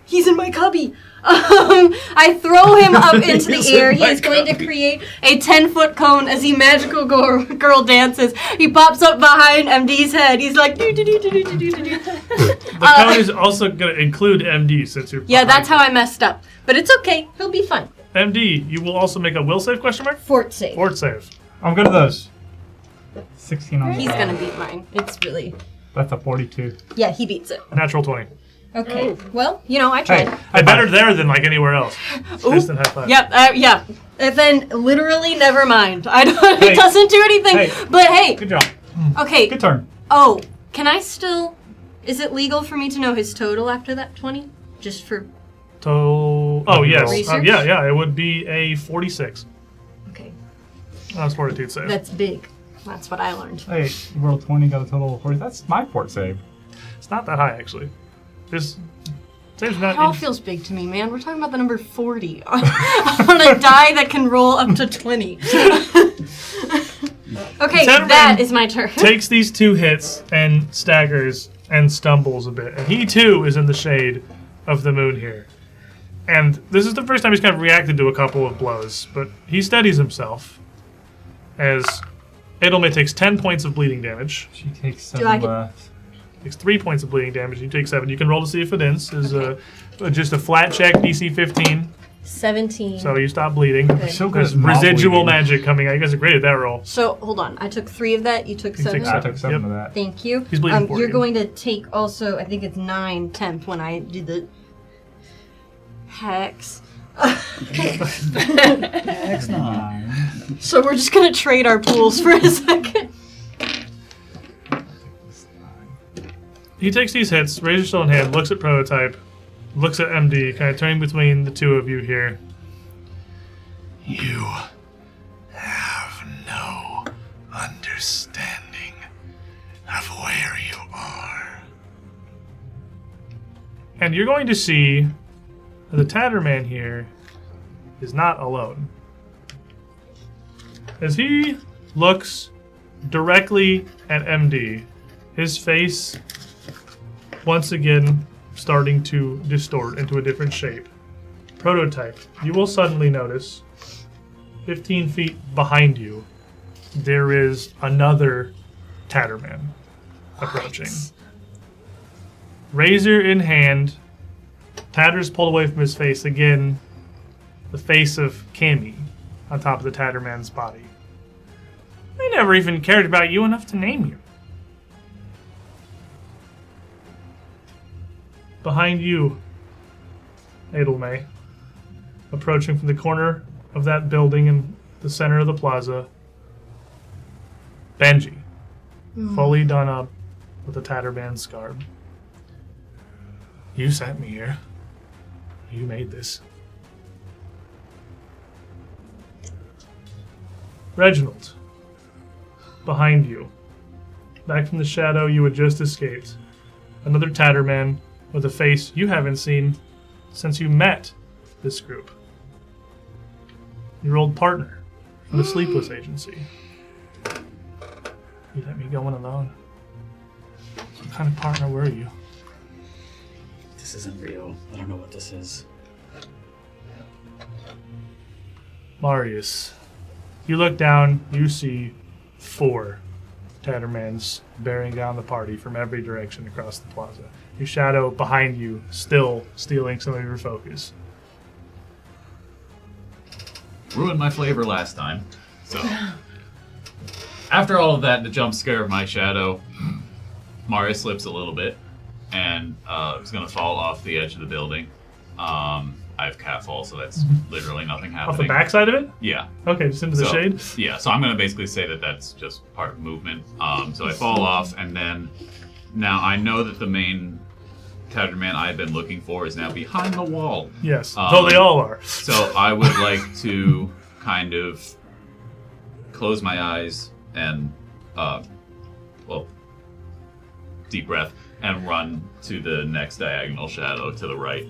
he's in my cubby. I throw him up into the air. He's going to create a 10-foot cone as he magical girl dances. He pops up behind MD's head. He's like, do. The cone is also going to include MD since you're. Yeah, that's how I messed up. But it's okay. He'll be fine. MD, you will also make a will save question mark? Fort save. Fort save. I'm good at those. 16 on He's that. going to beat mine. It's really. That's a 42. Yeah, he beats it. Natural 20. Okay. Well, I tried. Hey, better there than like anywhere else. Instant high five. Yep. Yeah. And then literally, never mind. I don't. Hey. It doesn't do anything. Hey. But hey. Good job. Okay. Good turn. Oh, can I still? Is it legal for me to know his total after that 20? Just for. Oh yes. Research? Yeah. It would be a 46. Okay. That's fortitude save. That's big. That's what I learned. Hey, you rolled 20, got a total of 40. That's my fort save. It's not that high actually. This save's It not. all feels big to me, man. We're talking about the number 40 on a die that can roll up to 20. Okay, Tatterman that is my turn. Takes these 2 hits and staggers and stumbles a bit, and he too is in the shade of the moon here. And this is the first time he's kind of reacted to a couple of blows, but he steadies himself as Edelme takes 10 points of bleeding damage. She takes 7 Do I get- left. Takes 3 points of bleeding damage. You take 7. You can roll to see if it ends. Is just a flat check, DC 15. 17. So you stop bleeding. Okay. So good There's at not residual bleeding. magic coming out. You guys are great at that roll. So, hold on. I took 3 of that. You took You 7? take I took 7 Yep. of that. Thank you. He's bleeding for You're you. going to take also, I think it's 9 temp when I do the hex. X 9. So we're just going to trade our pools for a second. He takes these hits, raises still in hand, looks at prototype, looks at MD, kind of turning between the two of you here. You have no understanding of where you are. And you're going to see that the Tatterman here is not alone. As he looks directly at MD, his face once again starting to distort into a different shape. Prototype, you will suddenly notice 15 feet behind you, there is another Tatterman approaching. Razor in hand, Tatter's pulled away from his face again, the face of Cammy on top of the Tatterman's body. I never even cared about you enough to name you. Behind you, Edelme, approaching from the corner of that building in the center of the plaza, Benji, fully done up with a Tatterman scarf. You sent me here. You made this. Reginald, behind you, back from the shadow you had just escaped, another Tatterman with a face you haven't seen since you met this group. Your old partner from the Sleepless Agency. You let me go in alone. What kind of partner were you? This isn't real. I don't know what this is. Marius. You look down, you see 4 Tattermans bearing down the party from every direction across the plaza. Your shadow behind you still stealing some of your focus. Ruined my flavor last time. So, after all of that, the jump scare of my shadow, Mario slips a little bit and is going to fall off the edge of the building. I have catfall, so that's literally nothing happening. Off the backside of it? Yeah. Okay, just into the shade? Yeah, so I'm going to basically say that that's just part of movement. So I fall off, and then now I know that the main Tatterman I've been looking for is now behind the wall. Yes, so they all are. So I would like to kind of close my eyes and, deep breath, and run to the next diagonal shadow to the right.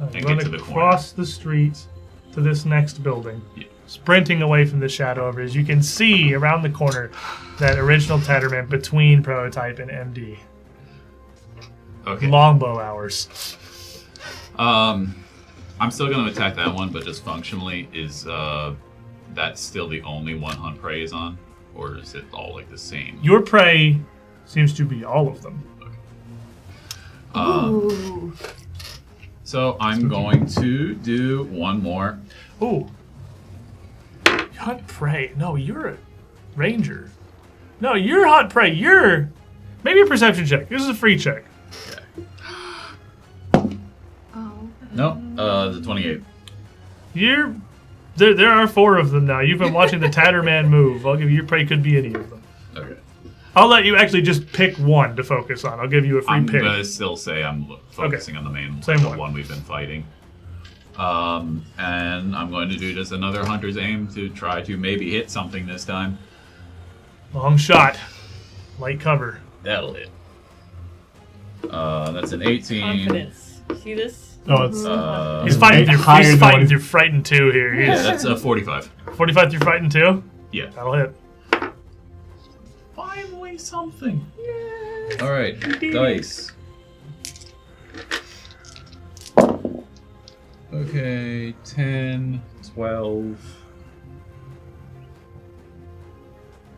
And Run get to the corner. across the street to this next building. Yeah. Sprinting away from the shadow of it, you can see around the corner that original Tatterman between prototype and MD. Okay. Longbow hours. I'm still going to attack that one, but just functionally, is that still the only one hunt prey is on? Or is it all like the same? Your prey seems to be all of them. Ooh. So I'm going to do one more. Ooh. Hunt prey. No, you're a ranger. No, you're hunt prey. You're... Maybe a perception check. This is a free check. Oh. No, the 28. You're... There are 4 of them now. You've been watching the Tatterman move. I'll give you... Your prey could be any of them. Okay. I'll let you actually just pick one to focus on. I'll give you a free I'm pick. going to still say I'm focusing on the main Same the one. one we've been fighting. And I'm going to do just another hunter's aim to try to maybe hit something this time. Long shot. Light cover. That'll hit. That's an 18. Confidence. See this? No, it's He's fighting through, higher than what he's- through frightened 2 here. Yeah, He's that's a 45. 45 through frightened 2? Yeah. That'll hit. Finally something. All right, dice. Okay, 10, 12,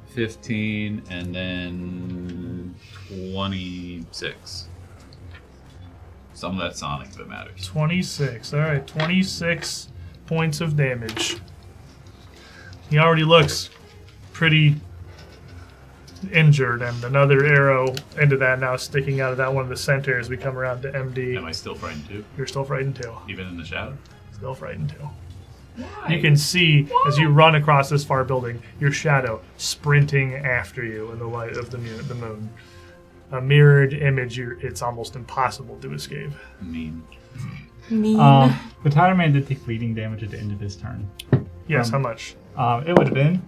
15, and then 26. Some of that sonic that matters. 26. All right, 26 points of damage. He already looks pretty injured, and another arrow into that now sticking out of that one in the center as we come around to MD. Am I still frightened too? You're still frightened too. Even in the shadow? Still frightened too. You can see as you run across this far building, your shadow sprinting after you in the light of the moon. A mirrored image, it's almost impossible to escape. Mean. Mean. The Tatterman did take bleeding damage at the end of his turn. Yes, how much? It would have been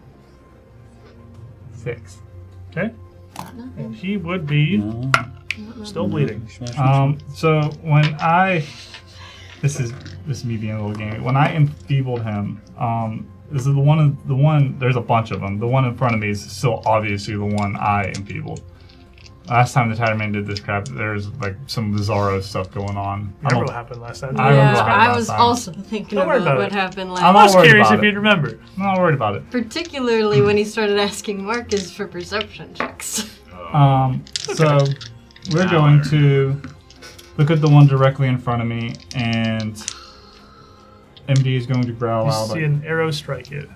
6. Okay. And he would be still bleeding. So when this is me being a little gamey. When I enfeebled him, this is the one. There's a bunch of them. The one in front of me is still obviously the one I enfeebled. Last time the Tatterman did this crap, there's like some bizarro stuff going on. Remember what happened last time? I remember what happened I last was time. also thinking Don't worry about about what it. happened I last was worried curious about if it. you'd remember. I'm not worried about it. Particularly when he started asking Marcus for perception checks. So we're going to look at the one directly in front of me, and MD is going to growl You out. see an arrow strike it.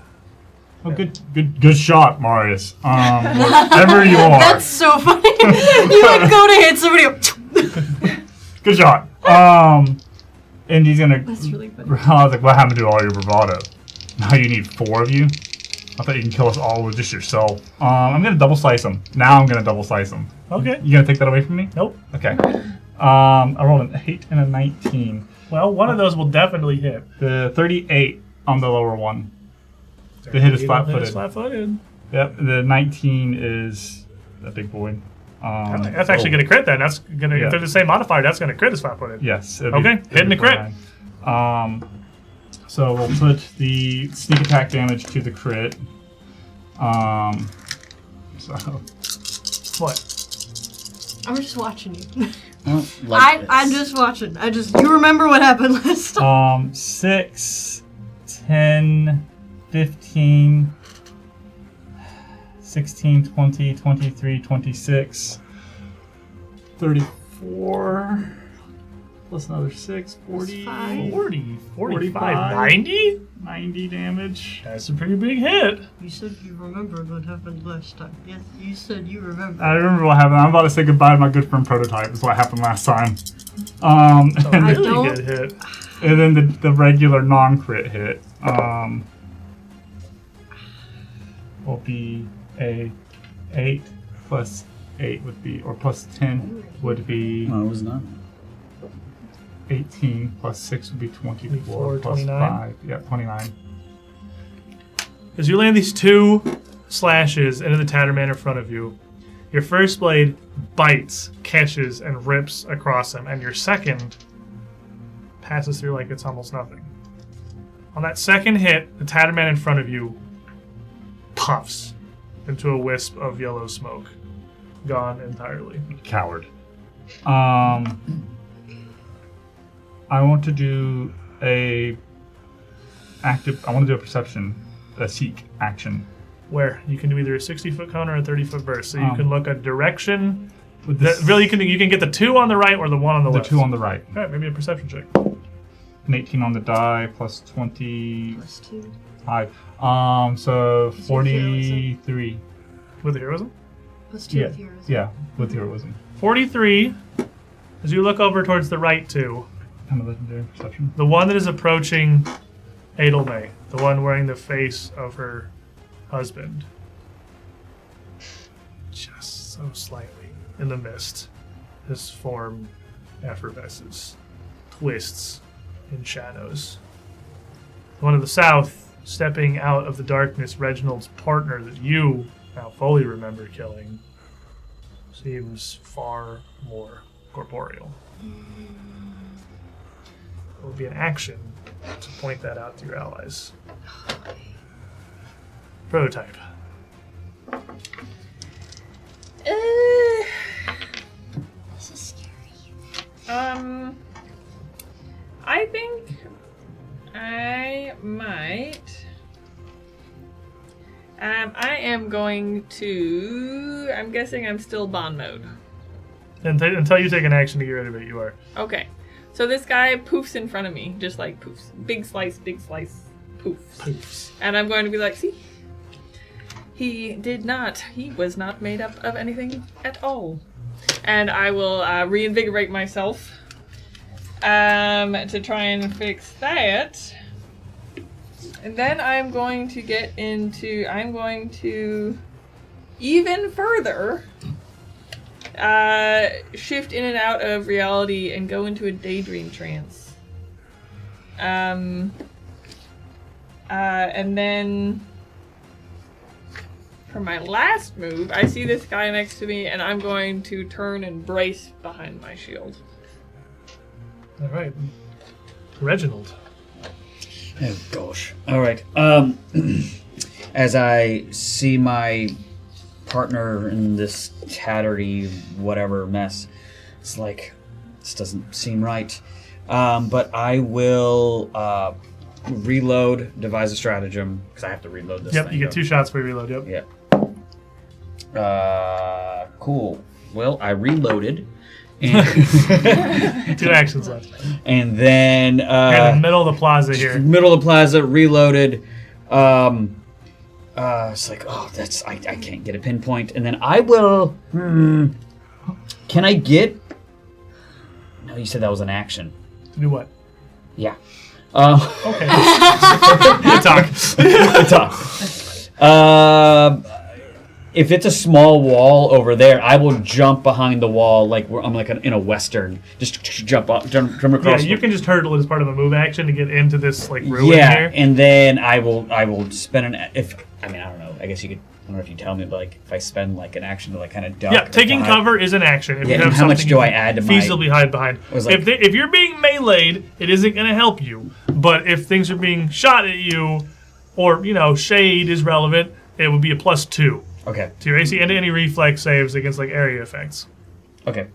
Oh, good shot, Marius. Whatever you are. That's so funny. You would go to hit somebody. Good shot. And he's gonna. That's really funny. I was like, what happened to all your bravado? Now you need 4 of you. I thought you can kill us all with just yourself. I'm gonna double slice him. Now I'm gonna double slice him. Okay. You gonna take that away from me? Nope. Okay. I rolled an 8 and a 19. Well, one of those will definitely hit. The 38 on the lower one. The hit is flat-footed. Flat-footed. Yep. The 19 is a big boy. That's actually going to crit then. That's going to, Yeah. if they're the same modifier, that's going to crit as flat-footed. Yes. Okay, hitting the crit. So we'll put the sneak attack damage to the crit. So What? I'm just watching you. Like I'm just watching. You remember what happened last time. 6, 10, 15, 16, 20, 23, 26, 34, plus another 6, 40, 40, 45, 45. 90? 90 damage. That's a pretty big hit. You said you remembered what happened last time. Yes, you said you remember. I remember what happened. I'm about to say goodbye to my good friend Prototype. Is what happened last time. A And, really don't- good hit. and then the regular non-crit hit will be a 8 plus 8 would be, or plus 10 would be No, it was not. 18 plus 6 would be 24 24, plus 29. 5. Yeah, 29. As you land these 2 slashes into the Tatterman in front of you, Your first blade bites, catches, and rips across him, and your second passes through like it's almost nothing. On that second hit, the Tatterman in front of you puffs into a wisp of yellow smoke. Gone entirely. Coward. I want to do a perception, a seek action. Where you can do either a 60-foot cone or a 30-foot burst. So you can look a direction. With this, Really, you can get the 2 on the right or the 1 on the left. The 2 on the right. All right, maybe a perception check. An 18 on the die plus 20. Plus 2. 5. So 43. With heroism? Plus 2 with heroism. Yeah, with heroism. 43. As you look over towards the right 2. Kind of legendary perception. The one that is approaching Adelmay. The one wearing the face of her husband. Just so slightly in the mist. His form effervesces. Twists in shadows. The one to the south, stepping out of the darkness, Reginald's partner that you now fully remember killing, seems far more corporeal. It will be an action to point that out to your allies. Prototype. This is scary. I think I might. I am going to. I'm guessing I'm still bond mode. Until you take an action to get rid of it, you are. Okay. So this guy poofs in front of me, just like poofs. Big slice, poofs. Poofs. And I'm going to be like, see? He was not made up of anything at all. And I will reinvigorate myself to try and fix that. And then I'm going to even further shift in and out of reality and go into a daydream trance. And then for my last move, I see this guy next to me, and I'm going to turn and brace behind my shield. All right. Reginald. Oh gosh. All right. As I see my partner in this tattery whatever mess, it's like this doesn't seem right. But I will reload, devise a stratagem because I have to reload this. Yep, thing. you get 2 shots for reload. Yep. Yep. Cool. Well, I reloaded. And 2 actions left. And then You're in the middle of the plaza here. Middle of the plaza, reloaded. It's like, oh, that's I can't get a pinpoint. And then I will. Can I get? No, you said that was an action. To do what? Yeah. Okay. Good talk. Good talk. If it's a small wall over there, I will jump behind the wall like I'm like in a western. Just jump across. Yeah, you can just hurdle it as part of a move action to get into this like ruin here. And then I will spend I don't know. I guess you could. I don't know if you tell me, but like if I spend like an action to like kind of duck. Yeah, taking cover is an action. If you have and how much do I add to my? Feasibly hide behind. Like, if you're being meleeed, it isn't going to help you. But if things are being shot at you, or shade is relevant, it would be a +2. Okay. To your AC and any reflex saves against like area effects. Okay.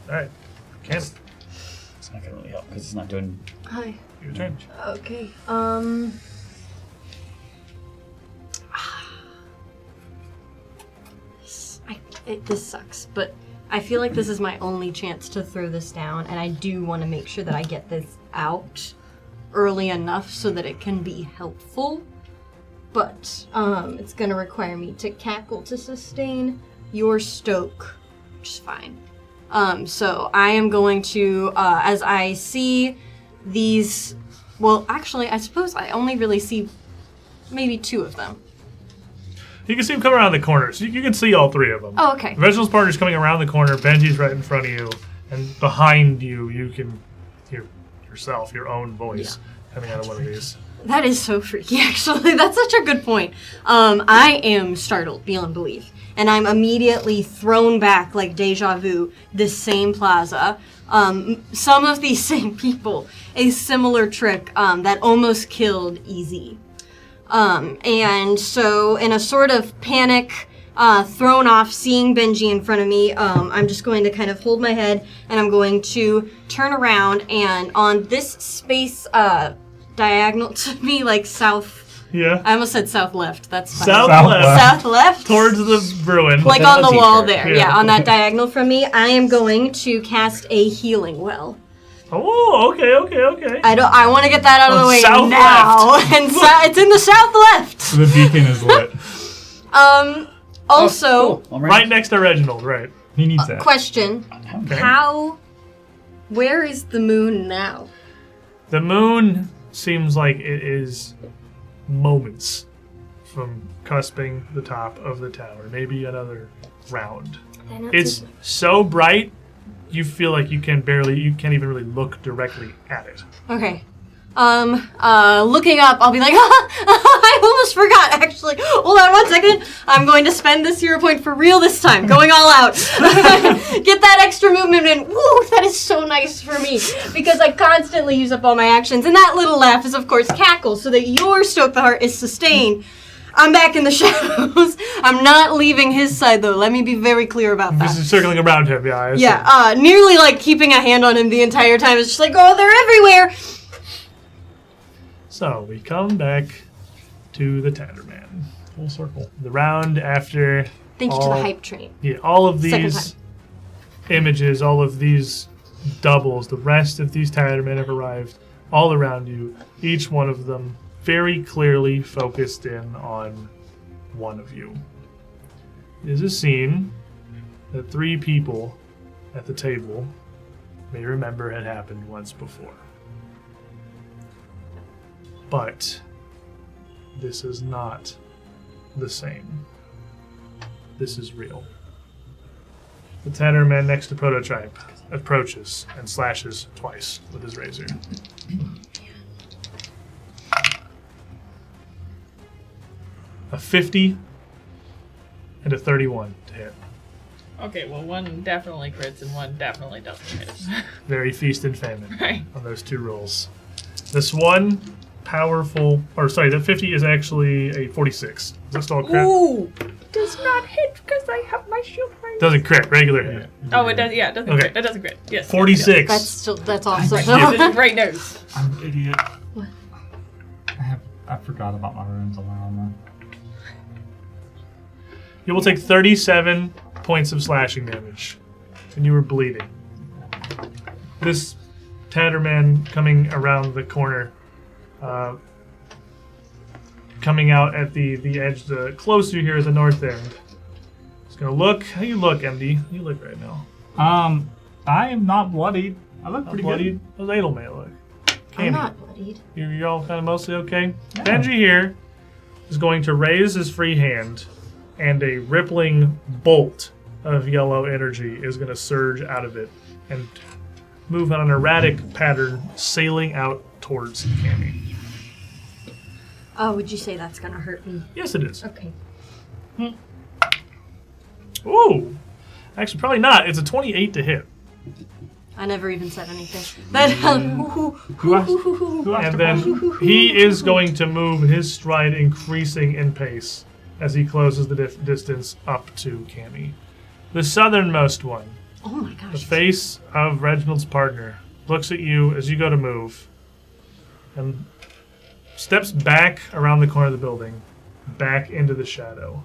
All right. Cannon. It's not gonna really help because it's not doing. Hi. Your turn. Okay. This sucks, but I feel like this is my only chance to throw this down, and I do want to make sure that I get this out early enough so that it can be helpful. But it's going to require me to cackle to sustain your stoke, which is fine. So I am going to, as I see these, well, actually, I suppose I only really see maybe 2 of them. You can see him come around the corner, so you can see all 3 of them. Oh, okay. Reginald's partner's coming around the corner, Benji's right in front of you, and behind you, you can hear yourself, your own voice coming out of one of these. That is so freaky, actually. That's such a good point. I am startled beyond belief. And I'm immediately thrown back like deja vu, this same plaza. Some of these same people, a similar trick that almost killed Easy. And so in a sort of panic, thrown off, seeing Benji in front of me, I'm just going to kind of hold my head and I'm going to turn around and on this space diagonal to me, like south. Yeah. I almost said south left. That's fine. South left. South left. Towards the ruin. Like on the wall there. Yeah. Yeah, on that diagonal from me, I am going to cast a healing well. Oh, okay. I want to get that out of the way South now. And it's in the south left. The beacon is lit. Also, Cool. Right next to Reginald, right. He needs that. question. Okay. Where is the moon now? The moon seems like it is moments from cusping the top of the tower. Maybe another round. It's so bright, you feel like you can't even really look directly at it. Okay. Looking up, I'll be like, I almost forgot, actually. Hold on 1 second. I'm going to spend this hero point for real this time. Going all out. Get that extra movement in. Woo, that is so nice for me. Because I constantly use up all my actions. And that little laugh is, of course, cackle, so that your Stoke the Heart is sustained. I'm back in the shadows. I'm not leaving his side, though. Let me be very clear about that. This is circling around him, yeah. Yeah, nearly like keeping a hand on him the entire time. It's just like, oh, they're everywhere. So, we come back to the Tatterman. Full circle. The round after... Thank you to the hype train. Yeah, all of these images, all of these doubles, the rest of these Tattermen have arrived all around you. Each one of them very clearly focused in on one of you. It is a scene that 3 people at the table may remember had happened once before. But this is not the same. This is real. The Tatterman next to Prototype approaches and slashes twice with his razor. A 50 and a 31 to hit. Okay, well, one definitely crits and one definitely doesn't hit. Very feast and famine Right. on those 2 rolls. This one the 50 is actually a 46. Is that still a crit? Ooh! Does not hit because I have my shield right. Doesn't crit, regular hit. Oh, it does. Yeah, it doesn't Okay. crit. That doesn't crit. Yes. 46. That's awesome. Yes. Right nose. I'm an idiot. What? I forgot about my runes on my armor. You will take 37 points of slashing damage, and you were bleeding. This Tatterman coming around the corner, coming out at the edge, the closer here at the north end. Just gonna look. How you look, MD? How you look right now? I am not bloodied. I look pretty bloodied. How's Adelmay look? I'm not bloodied. You're all kind of mostly okay? Yeah. Benji here is going to raise his free hand, and a rippling bolt of yellow energy is going to surge out of it and move on an erratic pattern, sailing out towards Cammy. Oh, would you say that's gonna hurt me? Yes, it is. Okay. Ooh! Actually, probably not. It's a 28 to hit. I never even said anything. That Who asked And then he is going to move his stride, increasing in pace as he closes the distance up to Cammy. The southernmost one, Oh my the gosh. face of Reginald's partner, looks at you as you go to move and steps back around the corner of the building, back into the shadow.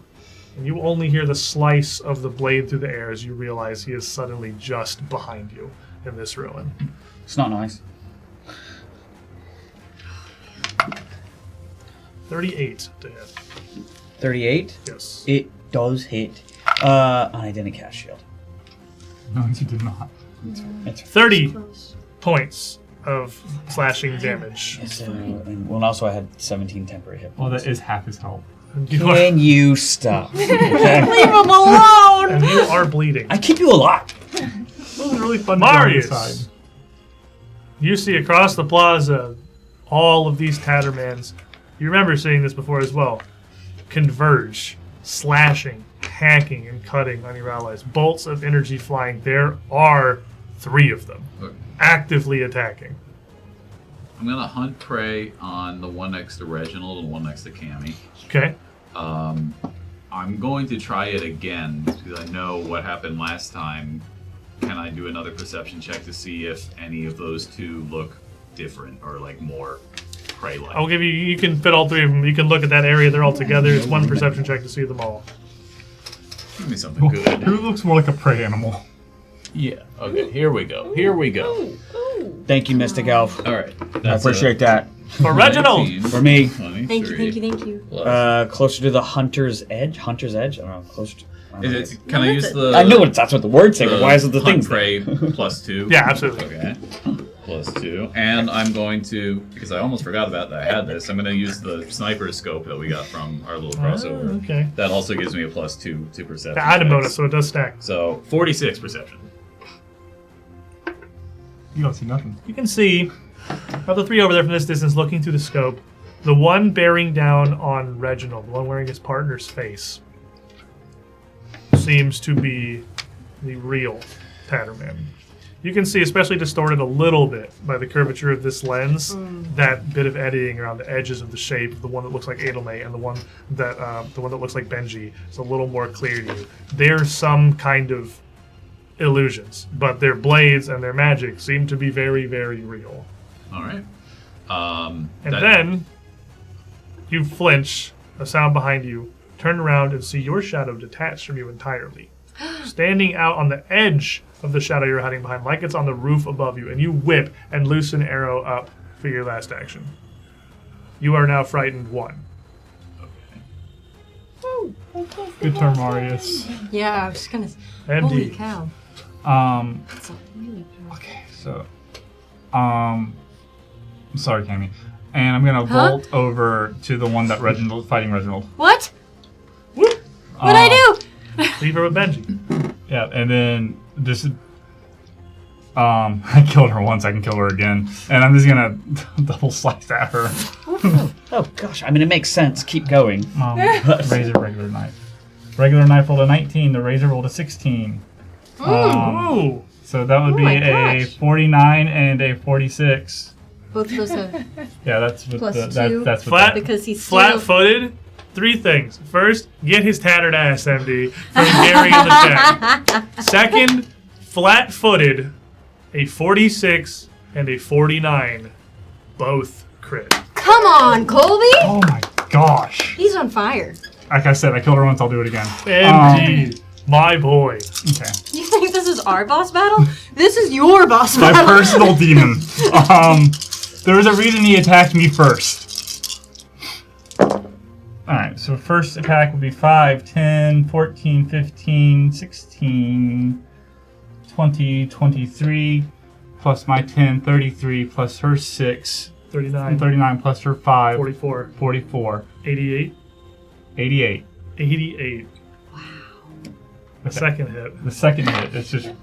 And you only hear the slice of the blade through the air as you realize he is suddenly just behind you in this ruin. It's not nice. 38 to hit. 38? Yes. It does hit. I didn't cast shield. No, you did not. It's 30 points of slashing damage. and also I had 17 temporary hit Well, points. that is half his health. Can you stop? Leave him alone! And you are bleeding. I keep you alive. It was really fun to Marius, go on this side. you see across the plaza all of these Tattermans, you remember seeing this before as well, converge, slashing, hacking, and cutting on your allies. Bolts of energy flying. There are 3 of them actively attacking. I'm going to hunt prey on the one next to Reginald and the one next to Cammy. Okay. I'm going to try it again because I know what happened last time. Can I do another perception check to see if any of those 2 look different or like more prey-like? I'll give you. You can fit all 3 of them. You can look at that area. They're all together. It's 1 perception check to see them all. Give me something good. Who looks more like a prey animal? Yeah. Okay. Here we go. Here we go. Thank you, Mystic Elf. All right. I appreciate that. For Reginald. 19, For me. 23, Thank you. plus- Closer to the Hunter's Edge? Hunter's Edge? I don't know. Closer to... Can I use the... I know that's what the words say, but why is it the hunt thing? prey plus 2? Yeah, absolutely. Okay. Plus 2. And I'm going to, because I almost forgot about that, I had this, I'm going to use the sniper scope that we got from our little crossover. Okay. That also gives me a plus 2 to perception. The item checks. bonus, so it does stack. So, 46 perception. You don't see nothing. You can see of the 3 over there from this distance looking through the scope, the one bearing down on Reginald, the one wearing his partner's face, seems to be the real Tatterman. You can see, especially distorted a little bit by the curvature of this lens, that bit of editing around the edges of the shape of the one that looks like Edelme and the one that looks like Benji is a little more clear to you. There's some kind of illusions, but their blades and their magic seem to be very, very real. All right. And then you flinch, a sound behind you, turn around and see your shadow detached from you entirely. Standing out on the edge of the shadow you're hiding behind, like it's on the roof above you, and you whip and loose an arrow up for your last action. You are now frightened 1. Good turn, Marius. Yeah, I was gonna. MD. Holy cow! That's a really powerful. Okay, so, I'm sorry, Cammy, and I'm gonna vault over to the one that Reginald fighting Reginald. What? What'd I do? Leave her with Benji. Yeah, and then this is. I killed her once. I can kill her again, and I'm just gonna double slice at her. Oh gosh, I mean it makes sense. Keep going. Razor, regular knife. Regular knife rolled a 19. The razor rolled a 16. Ooh. So that would be my a gosh. 49 and a 46. Both of those have Yeah, that's what Plus the, 2. that's what Flat, because he's still. flat-footed. 3 things. First, get his tattered ass, MD, from Gary in the chat. Second, flat-footed, a 46 and a 49, both crit. Come on, Colby! Oh my gosh. He's on fire. Like I said, I killed her once. I'll do it again. MD, my boy. Okay. You think this is our boss battle? This is your boss My battle. personal demon. There was a reason he attacked me first. Alright, so first attack will be 5, 10, 14, 15, 16, 20, 23, plus my 10, 33, plus her 6, 39, 39, plus her 5, 44, 44, 88, 88. 88. Wow. The second hit. The second hit, it's just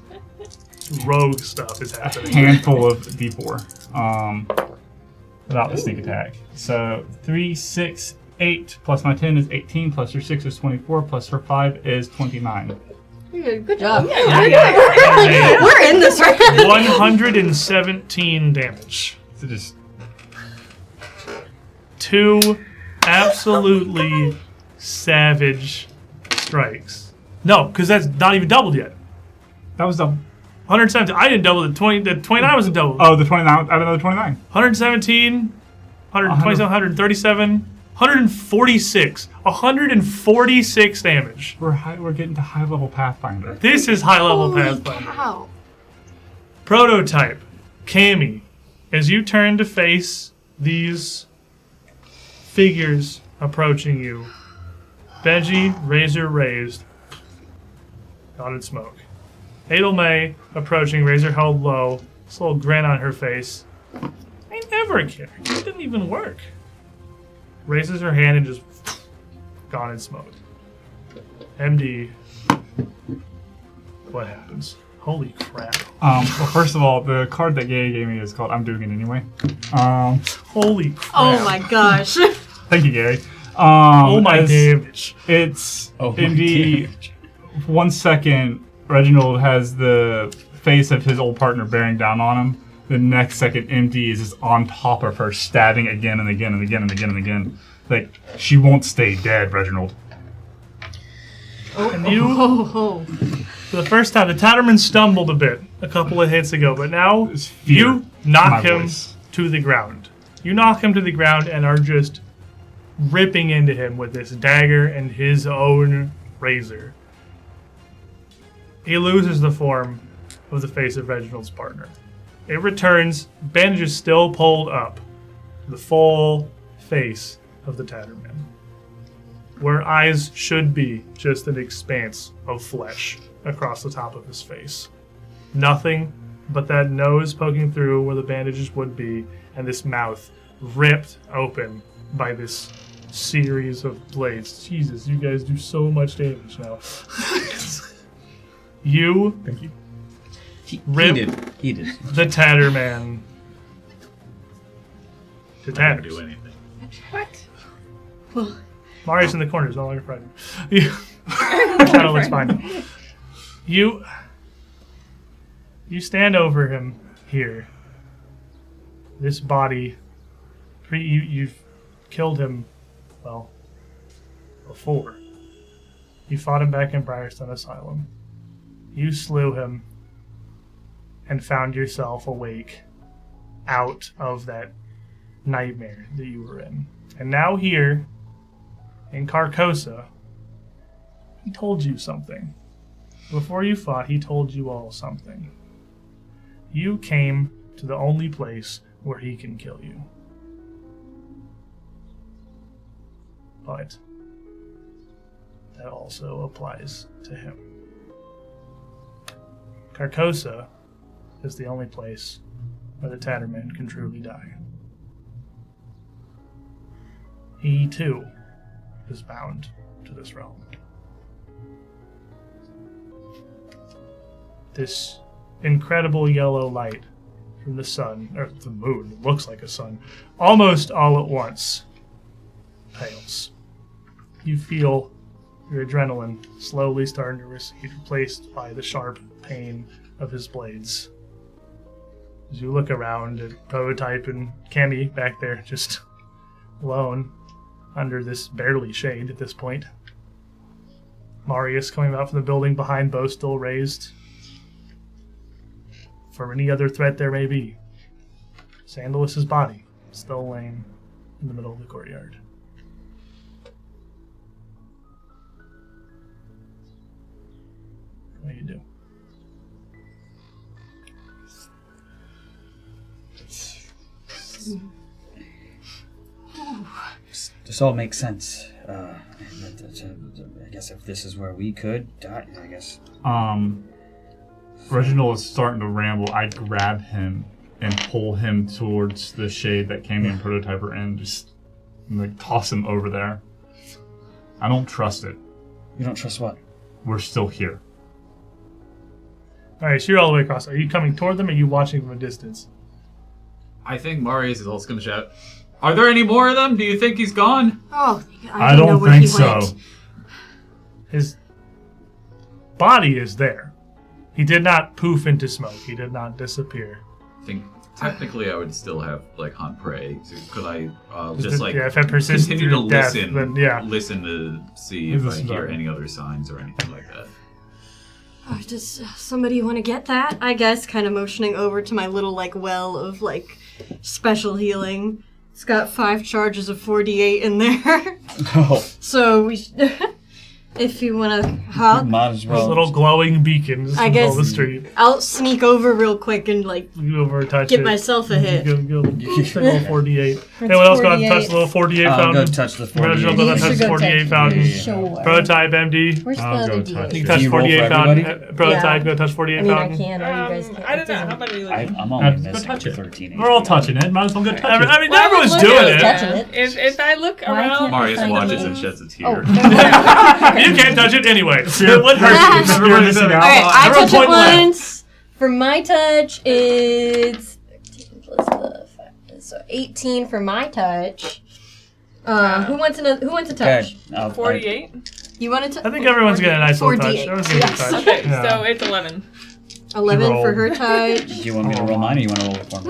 Rogue stuff is a happening. handful of D4 without the sneak attack. So 3, 6, 8 plus my 10 is 18, plus her 6 is 24, plus her 5 is 29. Good job. Yeah. We're in this right now. 117 damage. So just 2 absolutely savage strikes. No, because that's not even doubled yet. that was the 117. I didn't double the 20. The 29 wasn't doubled. the 29 out of the 29. 117, 127, 137, 146. 146 damage. We're getting to high level Pathfinder. This is high level Pathfinder. Wow. Prototype, Cammy, as you turn to face these figures approaching you, Benji, razor raised, gone in smoke. Edelme approaching, razor held low, this little grin on her face. I never cared. It didn't even work. Raises her hand and just gone in smoke. MD, what happens? Holy crap. Well, first of all, the card that Gary gave me is called I'm Doing It Anyway. Holy crap. Oh my gosh. Thank you, Gary. Oh my damage. It's Oh my in the damage. 1 second, Reginald has the face of his old partner bearing down on him. The next second, MD is just on top of her, stabbing again and again and again and again and again. Like, she won't stay dead, Reginald. And you, Oh. for the first time, the Tatterman stumbled a bit a couple of hits ago, but now It's fear you in knock my him voice. to the ground. You knock him to the ground and are just ripping into him with this dagger and his own razor. He loses the form of the face of Reginald's partner. It returns, bandages still pulled up, the full face of the Tatterman. Where eyes should be just an expanse of flesh across the top of his face. Nothing but that nose poking through where the bandages would be, and this mouth ripped open by this series of blades. Jesus, you guys do so much damage now. You Thank you. He Rip. did. He did. the Tatterman to I didn't tatters. do anything. What? Mario's in the corner, is no longer frightened. Shadow looks fine. You stand over him here. This body, you've killed him, well, before. You fought him back in Briarstone Asylum. You slew him and found yourself awake out of that nightmare that you were in. And now here, in Carcosa, he told you something. Before you fought, he told you all something. You came to the only place where he can kill you. But that also applies to him. Carcosa is the only place where the Tatterman can truly die. He, too, is bound to this realm. This incredible yellow light from the sun, or the moon, it looks like a sun, almost all at once pales. You feel your adrenaline slowly starting to recede, replaced by the sharp pain of his blades. As you look around at Prototype and Cammy back there, just alone, under this barely shade at this point. Marius coming out from the building behind, bow still raised. For any other threat there may be. Sandalus's body still laying in the middle of the courtyard. What do you do? This all makes sense. I guess if this is where we could die, I guess. Reginald is starting to ramble. I grab him and pull him towards the shade that Cammy and Prototype are in. Just like toss him over there. I don't trust it. You don't trust what? We're still here. Alright, so you're all the way across. Are you coming toward them or are you watching from a distance? I think Marius is also going to shout, "Are there any more of them? Do you think he's gone?" Oh, I didn't know don't where think he so. went. His body is there. He did not poof into smoke. He did not disappear. I think technically I would still have like hunt prey. So could I Just just like if it persists continue to through death, listen, then yeah. listen to see Is if I this hear dark? any other signs or anything like that. Oh, does somebody want to get that? I guess, kind of motioning over to my little, like, well of, like, special healing. It's got 5 charges of 4d8 in there. Oh. So, if you want to hop, Might as Those well. little glowing beacons I in the middle of the guess- street. I'll sneak over real quick and, like, You over touch get it. myself a hit. Go, take a little 4d8. Anyone else going to touch the little 4d8 I'll fountain? go touch the Reginald, 48. go You touch should the go 48 touch fountain. it. Sure. Prototype MD. Where's the I'll other go D8? touch You it. can touch you roll 48 for fountain. everybody? Prototype, Yeah. go touch 48 I mean, I fountain. can, or you guys I don't know. How about we like... I'm only Go missing touch it. 13. We're all touching it. Might as well go touch it. I mean, Well, everyone's look doing at it. touching it. If I look Why around... can't Marius I watches find and the- sheds a tear. You can't touch it anyway. It wouldn't hurt you. Fear of missing out. Alright, I Everyone touch it point left. once. For my touch, it's 13 plus the 5, so 18 for my touch. Who wants a touch? Okay. 48. You want to? I think everyone's getting a nice little touch. 4d8. Everyone's getting a touch. Okay, Yeah. so it's 11. 11 Roll. for her touch. Do you want me to roll mine or you want to roll it for me?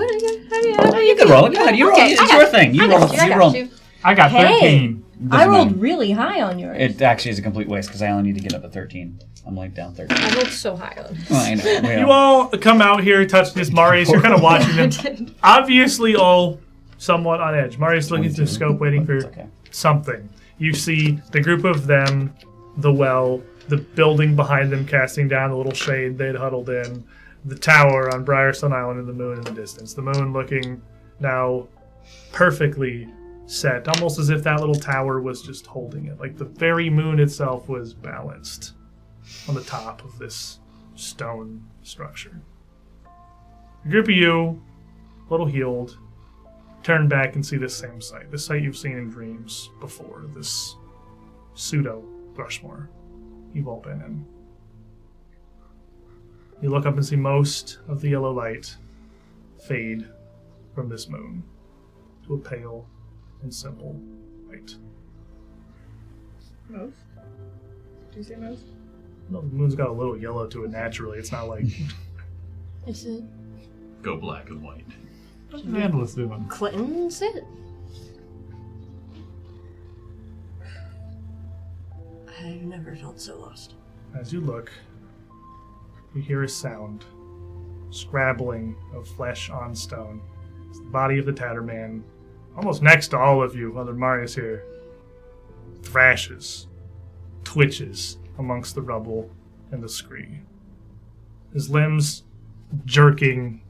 What You can roll it. Go ahead. You roll. Okay, It's your thing. You roll. You roll. I got Hey. 13. I Doesn't rolled matter. really high on yours. It actually is a complete waste because I only need to get up to 13. I'm like down 13. I rolled so high on. Well, I know. You all come out here, touch this Marius. You're kind of watching them. Obviously, all somewhat on edge. Marius looking through the scope, waiting for It's okay. something. You see the group of them, the well, the building behind them casting down a little shade they'd huddled in, the tower on Briarstone Island, and the moon in the distance. The moon looking now perfectly set, almost as if that little tower was just holding it. Like the very moon itself was balanced on the top of this stone structure. A group of you, a little healed, turn back and see this same sight. This sight you've seen in dreams before. This pseudo Rushmore you've all been in. You look up and see most of the yellow light fade from this moon to a pale and simple white. Most? Did you say most? No, the moon's got a little yellow to it naturally. It's not like Is it Go black and white. What's Vandalus doing? Clinton? Sit. I've never felt so lost. as you look, you hear a sound, scrabbling of flesh on stone. It's the body of the Tatterman, almost next to all of you, other Marius here, thrashes, twitches amongst the rubble and the scree. His limbs jerking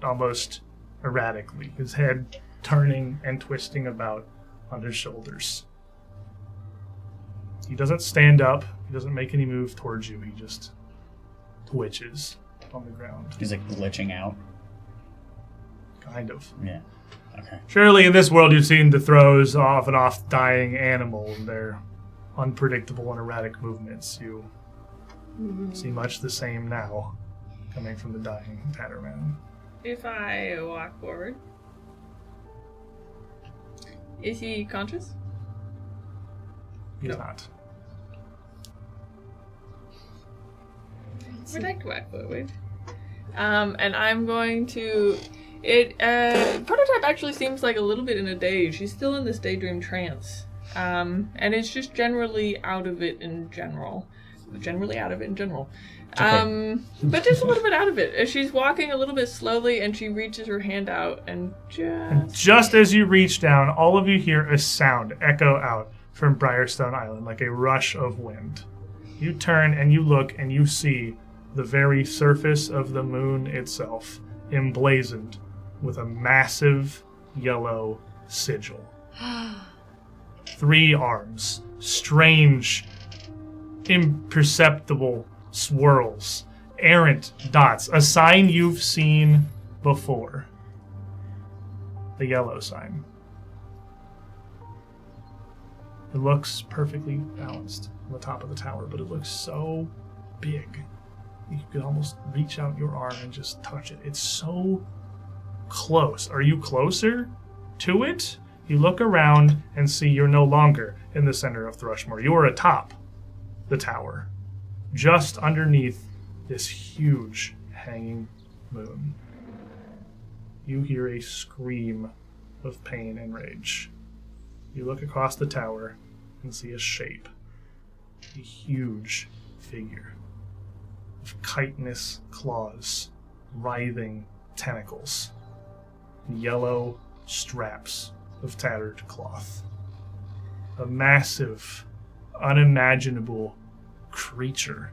almost erratically, his head turning and twisting about on his shoulders. He doesn't stand up, he doesn't make any move towards you, he just twitches on the ground. He's like glitching out. Kind of. Yeah. Okay. Surely in this world you've seen the throws off and off dying animal and their unpredictable and erratic movements. You see much the same now, coming from the dying Tatterman. If I walk forward, is he conscious? He's not. Would like to walk forward. And I'm going to. Prototype actually seems like a little bit in a daze. She's still in this daydream trance. And it's just generally out of it in general. Generally out of it in general. But just a little bit out of it. She's walking a little bit slowly and she reaches her hand out and just as you reach down, all of you hear a sound echo out from Briarstone Island, like a rush of wind. You turn and you look and you see the very surface of the moon itself emblazoned with a massive yellow sigil. 3 arms, strange, imperceptible swirls, errant dots, a sign you've seen before. The yellow sign. It looks perfectly balanced on the top of the tower, but it looks so big. You could almost reach out your arm and just touch it. It's so close. Are you closer to it? You look around and see you're no longer in the center of Thrushmore. You are atop the tower, just underneath this huge hanging moon. You hear a scream of pain and rage. You look across the tower and see a shape, a huge figure of chitinous claws, writhing tentacles, and yellow straps of tattered cloth. A massive, unimaginable creature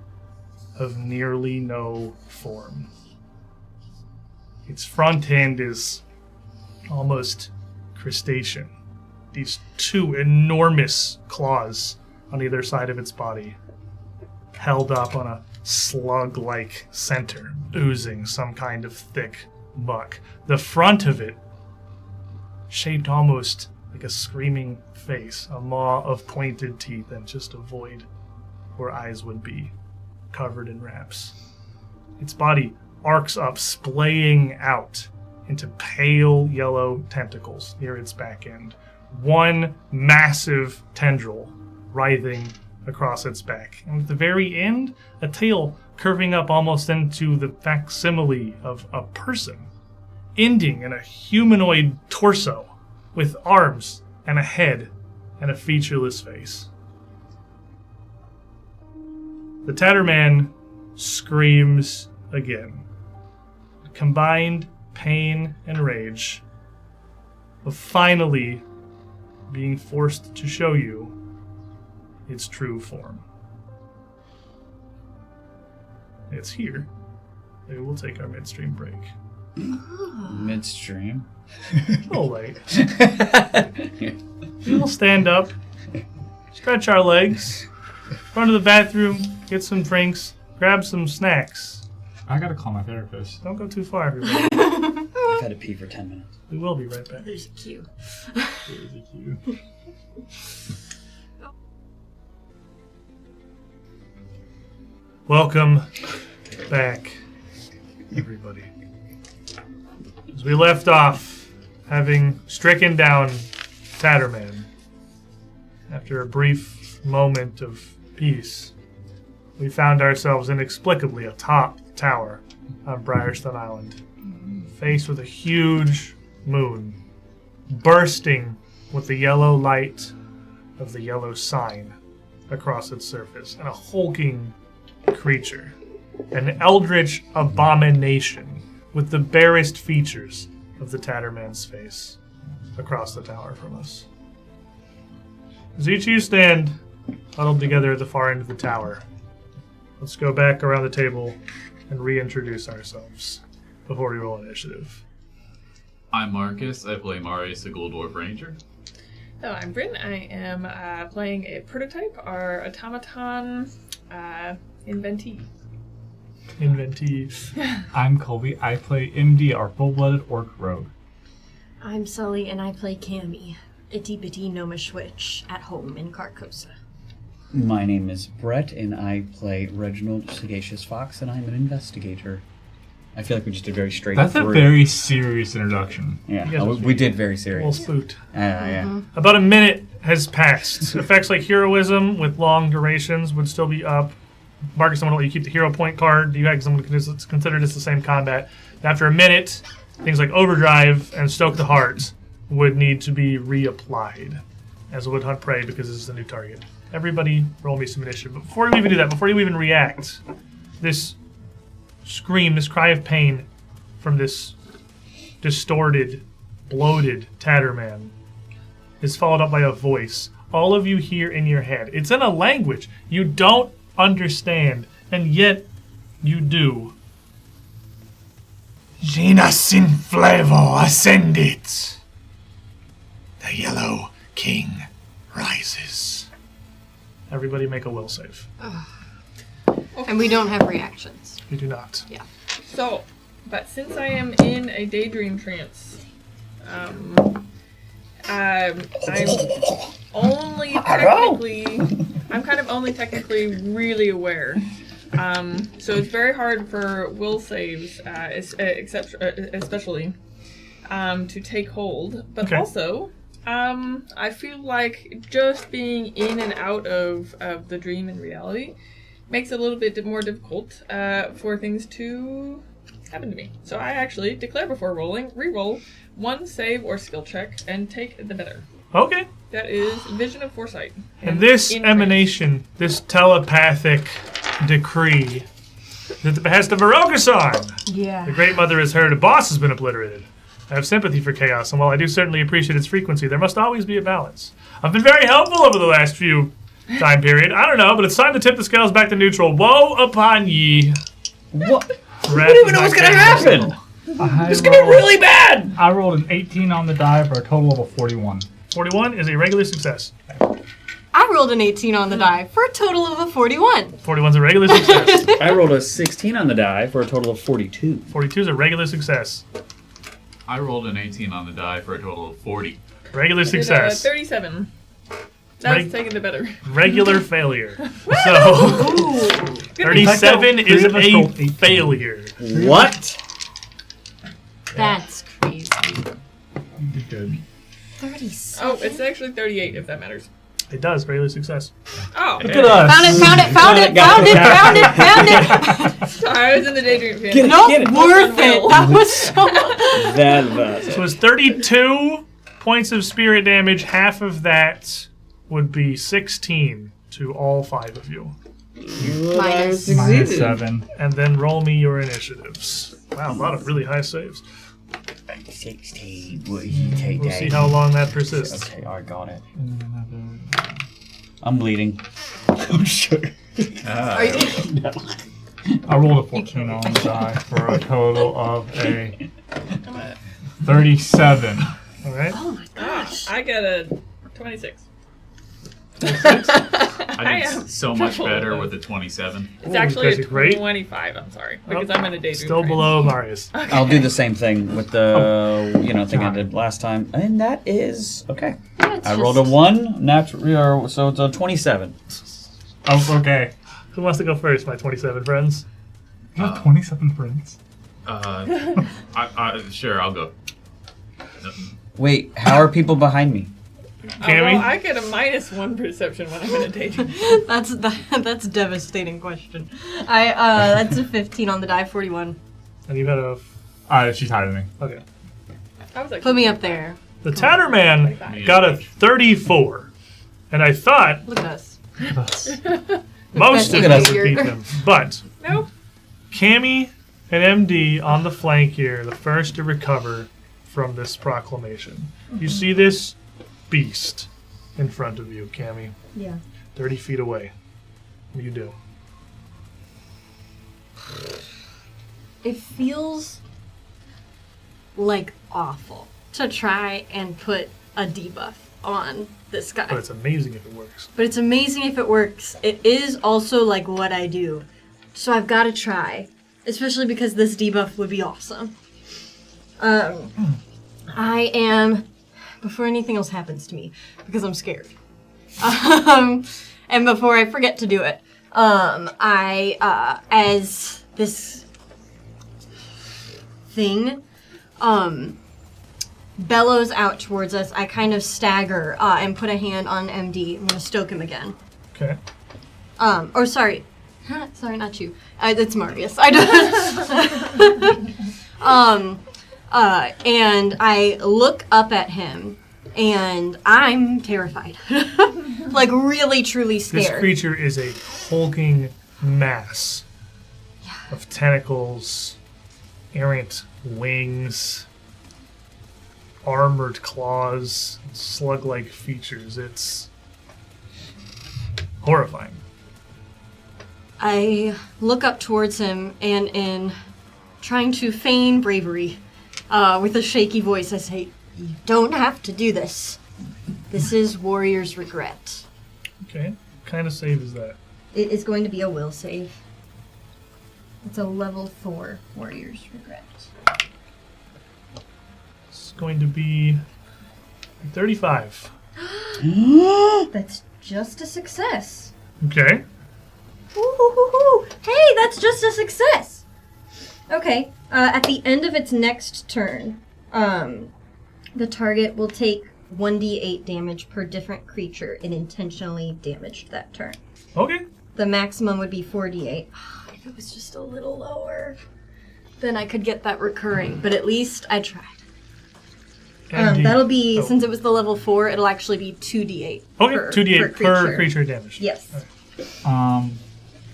of nearly no form. Its front end is almost crustacean. These 2 enormous claws on either side of its body, held up on a slug-like center, oozing some kind of thick muck. The front of it, shaped almost like a screaming face, a maw of pointed teeth, and just a void where eyes would be, covered in wraps. Its body arcs up, splaying out into pale yellow tentacles near its back end. One massive tendril writhing across its back. And at the very end, a tail curving up almost into the facsimile of a person, ending in a humanoid torso with arms and a head and a featureless face. The Tatterman screams again. Combined pain and rage of finally being forced to show you its true form. It's here. Maybe we'll take our midstream break. Midstream? Oh, late. We'll stand up, stretch our legs, run to the bathroom, get some drinks, grab some snacks. I gotta call my therapist. Don't go too far, everybody. I've had to pee for 10 minutes. We will be right back. There's a cue. There's a cue. Welcome back, everybody. As we left off, having stricken down Tatterman, after a brief moment of peace, we found ourselves inexplicably atop the tower on Briarstone Island, faced with a huge moon, bursting with the yellow light of the yellow sign across its surface, and a hulking creature, an eldritch abomination with the barest features of the Tatterman's face across the tower from us. As each of you stand huddled together at the far end of the tower, let's go back around the table and reintroduce ourselves before we roll initiative. I'm Marcus. I play Marius, the Gold Dwarf Ranger. Hello, I'm Bryn. I am playing a prototype, our automaton inventee. I'm Colby. I play MD, our full-blooded orc rogue. I'm Sully, and I play Cammy, itty bitty gnomish witch at home in Carcosa. My name is Brett, and I play Reginald Sagacious Fox, and I'm an investigator. I feel like we just did very straight. That's a very serious introduction. Yeah, we did very A serious. little spooked. Yeah. About a minute has passed. Effects like heroism with long durations would still be up. Marcus, I'm going to let you keep the hero point card. You guys, I'm going to consider this the same combat. After a minute, things like overdrive and stoke the heart would need to be reapplied, as would hunt prey, because this is a new target. Everybody roll me some initiative. But before you even do that, before you even react, this scream, this cry of pain from this distorted, bloated Tatterman is followed up by a voice. All of you hear in your head. It's in a language you don't understand, and yet you do. Genus in flavor ascendit. The Yellow King rises. Everybody make a will save. And we don't have reactions. You do not. Yeah. So, but since I am in a daydream trance, I'm kind of only technically really aware. So it's very hard for will saves, especially, to take hold. But Okay. also, I feel like just being in and out of the dream and reality makes it a little bit more difficult for things to happen to me. So I actually declare before rolling, re-roll one save or skill check, and take the better. Okay. That is Vision of Foresight. And this in emanation, this telepathic decree, is at the behest of Arogasan. Yeah. The Great Mother has heard a boss has been obliterated. I have sympathy for chaos, and while I do certainly appreciate its frequency, there must always be a balance. I've been very helpful over the last few time period. I don't know, but it's time to tip the scales back to neutral. Woe upon ye. What? I don't even know what's gonna happen. It's gonna be really bad. I rolled an 18 on the die for a total of a 41. 41 is a regular success. I rolled an 18 on the die for a total of a 41. 41 is a regular success. I rolled a 16 on the die for a total of 42. 42 is a regular success. I rolled an 18 on the die for a total of 40. Regular success. 37. That's taking the better. Regular failure. So 37 is a failure. What? That's crazy. You did good. 37. Oh, it's actually 38 if that matters. It does. Regular success. Oh. Look at us. Found it. Sorry, I was in the daydream fan. Get it, Nope, get it. worth it. That was so So it's 32 points of spirit damage. Half of that would be 16 to all 5 of you. minus. -7. And then roll me your initiatives. Wow, a lot of really high saves. 16. What did you take We'll that? see how long that persists. Okay, I got it. I'm bleeding. I'm sure. Are you? I rolled a 14 on the die for a total of a 37. All right. Oh my gosh. I got a 26. I did so much triple better those. with the 27. It's actually that's a great. 25, I'm sorry. Because I'm in a daydream Still trance. below Marius. I'll do the same thing with the thing I did last time, and that is okay. I rolled a 1 natural, so it's a 27. Oh, okay. Who wants to go first, my 27 friends? You have 27 friends. Sure, I'll go. Wait, how are people behind me? Cammy? Well, I get a -1 perception when I'm in a daydream. That's a devastating question. That's a 15 on the die, 41. And you had a... She's higher than me. Okay. I was like, Put me up there. The Tatterman got a 34. And I thought Look at us. most of Look at you would us. beat them. But nope. Cammy and MD on the flank here, the first to recover from this proclamation. You see this beast in front of you, Cammy. Yeah. 30 feet away. What do you do? It feels like awful to try and put a debuff on this guy. But it's amazing if it works. But it's amazing if it works. It is also like what I do. So I've got to try. Especially because this debuff would be awesome. I am... Before anything else happens to me, because I'm scared. And before I forget to do it, as this thing bellows out towards us, I kind of stagger and put a hand on MD. I'm going to stoke him again. Okay. Or sorry. Sorry, not you. It's Marius. I don't. And I look up at him, and I'm terrified. Like, really, truly scared. This creature is a hulking mass of tentacles, errant wings, armored claws, slug-like features. It's horrifying. I look up towards him, and in trying to feign bravery, with a shaky voice, I say, "You don't have to do this. This is warrior's regret." Okay. What kind of save is that? It is going to be a will save. It's a level 4 warrior's regret. It's going to be 35. That's just a success. Okay. Ooh, hey, that's just a success. Okay, at the end of its next turn, the target will take 1d8 damage per different creature it intentionally damaged that turn. Okay. The maximum would be 4d8. If it was just a little lower, then I could get that recurring, but at least I tried. That'll be, since it was the level 4, it'll actually be 2d8. Okay, 2d8 per creature damage. Yes.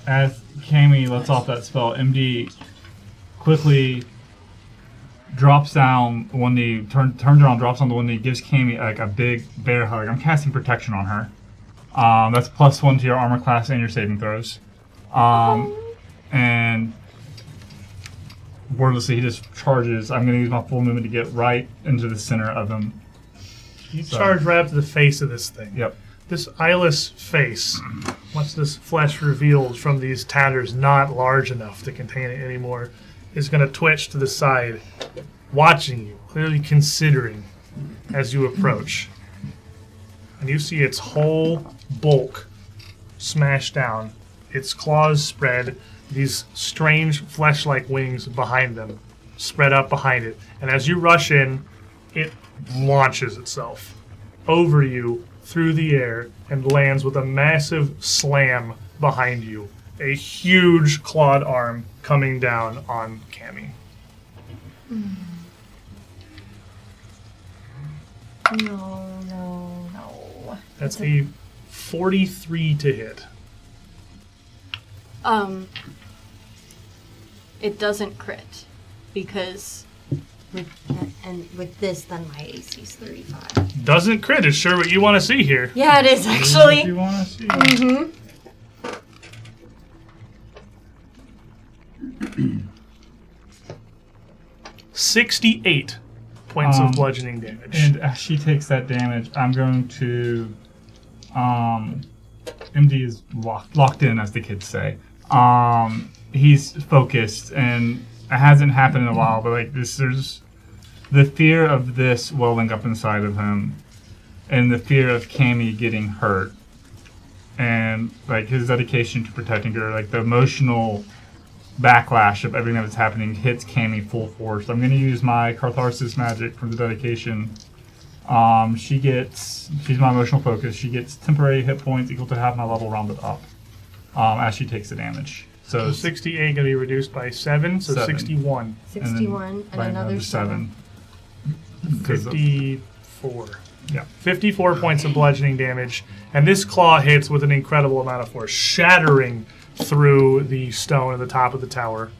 As Cammy lets off that spell, MD quickly drops down one knee, turns around, drops on the one knee, gives Cammy like a big bear hug. I'm casting protection on her. That's +1 to your armor class and your saving throws. And wordlessly, he just charges. I'm going to use my full movement to get right into the center of him. You charge right up to the face of this thing. Yep. This eyeless face, once this flesh revealed from these tatters not large enough to contain it anymore, is going to twitch to the side, watching you, clearly considering as you approach. and you see its whole bulk smash down. Its claws spread, these strange flesh-like wings behind them spread up behind it. And as you rush in, it launches itself over you through the air and lands with a massive slam behind you. A huge clawed arm coming down on Cammy. No. That's a 43 to hit. It doesn't crit because with this, then my AC is 35. Doesn't crit is sure what you want to see here. Yeah, it is actually. You want to see? Mm-hmm. 68 points of bludgeoning damage. And as she takes that damage, I'm going to. MD is locked in, as the kids say. He's focused, and it hasn't happened in a while. But like this, there's the fear of this welling up inside of him, and the fear of Cammy getting hurt, and like his dedication to protecting her, like the emotional backlash of everything that's happening hits Cammy full force. I'm going to use my catharsis magic from the dedication. She's my emotional focus. She gets temporary hit points equal to half my level rounded up as she takes the damage. So 68 going to be reduced by 7, so 7. 61. 61 and by another 7. 54. Yeah. 54 points of bludgeoning damage, and this claw hits with an incredible amount of force, shattering through the stone at the top of the tower,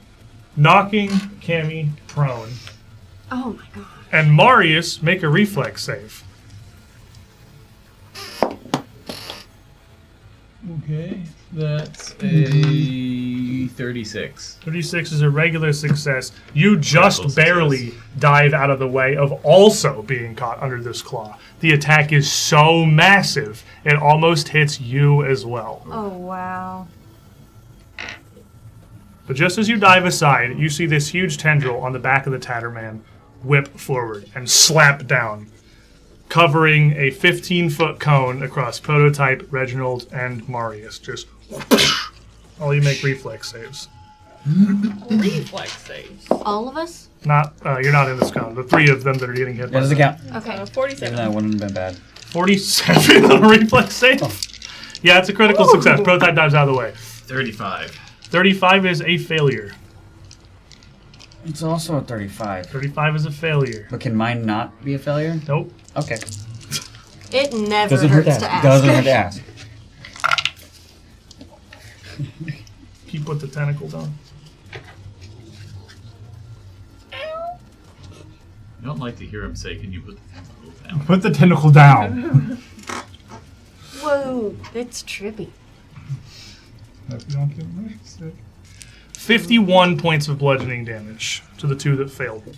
knocking Cammy prone. Oh my god. And Marius, make a reflex save. Okay, that's a 36. 36 is a regular success. You just Critical barely success. dive out of the way of also being caught under this claw. The attack is so massive, it almost hits you as well. Oh wow. But just as you dive aside, you see this huge tendril on the back of the Tatterman whip forward and slap down, covering a 15-foot cone across Prototype, Reginald, and Marius. Just all you make reflex saves. Reflex saves. All of us? Not you're not in this cone. The three of them that are getting hit. That doesn't count. Okay. 47. That wouldn't have been bad. 47 on a reflex save. Yeah, it's a critical success. Prototype dives out of the way. 35. 35 is a failure. It's also a 35. 35 is a failure. But can mine not be a failure? Nope. Okay. It never Doesn't hurt hurts to to ask. ask. Doesn't hurt to ask. Can you put the tentacles on? You don't like to hear him say, "Can you put the tentacle down?" Put the tentacle down. Whoa, that's trippy. Hope you don't get me sick. 51 points of bludgeoning damage to the two that failed.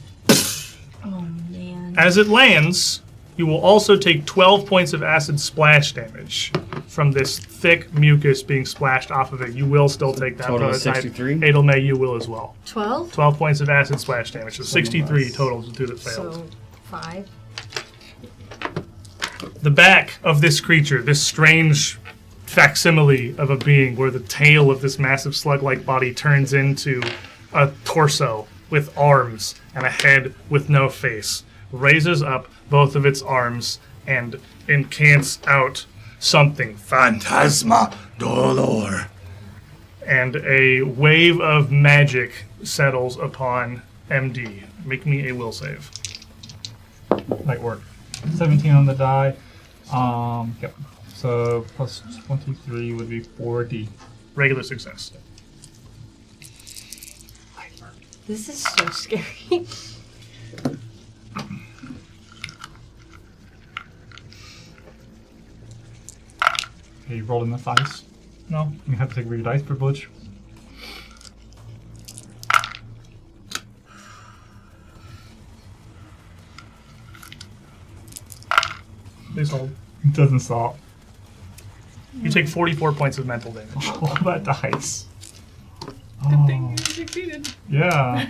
Oh man. As it lands, you will also take 12 points of acid splash damage from this thick mucus being splashed off of it. You will still take that. Total of Prototype. 63? Adelmay, you will as well. 12? 12 points of acid splash damage. So 63 total to the two that failed. So 5. The back of this creature, this strange facsimile of a being where the tail of this massive slug-like body turns into a torso with arms and a head with no face, raises up both of its arms and incants out something, Phantasma Dolor. And a wave of magic settles upon MD. Make me a will save. Light work. 17 on the die. Yep. So plus 23 would be 40. Regular success. This is so scary. Okay, you rolled enough dice. No. You have to take your dice privilege. Please hold. It doesn't stop. You take 44 points of mental damage. All that dice. Good thing you succeeded. Yeah.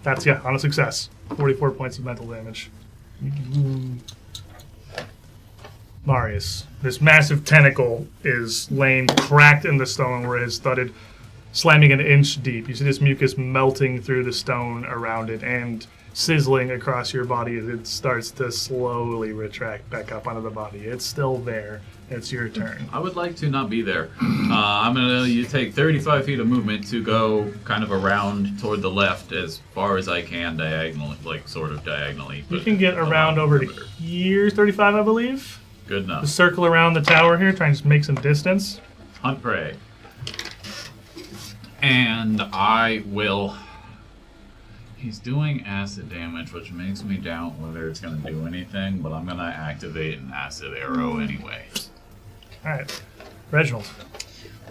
That's, yeah, on a success. 44 points of mental damage. Marius. This massive tentacle is laying cracked in the stone where it has thudded, slamming an inch deep. You see this mucus melting through the stone around it and sizzling across your body as it starts to slowly retract back up onto the body. It's still there. It's your turn. I would like to not be there. I'm gonna you take 35 feet of movement to go kind of around toward the left as far as I can diagonally, like sort of diagonally. You can get around over to here, 35, I believe. Good enough. Just circle around the tower here, try and just make some distance. Hunt prey. And I will... He's doing acid damage, which makes me doubt whether it's going to do anything, but I'm going to activate an acid arrow anyway. Alright. Reginald.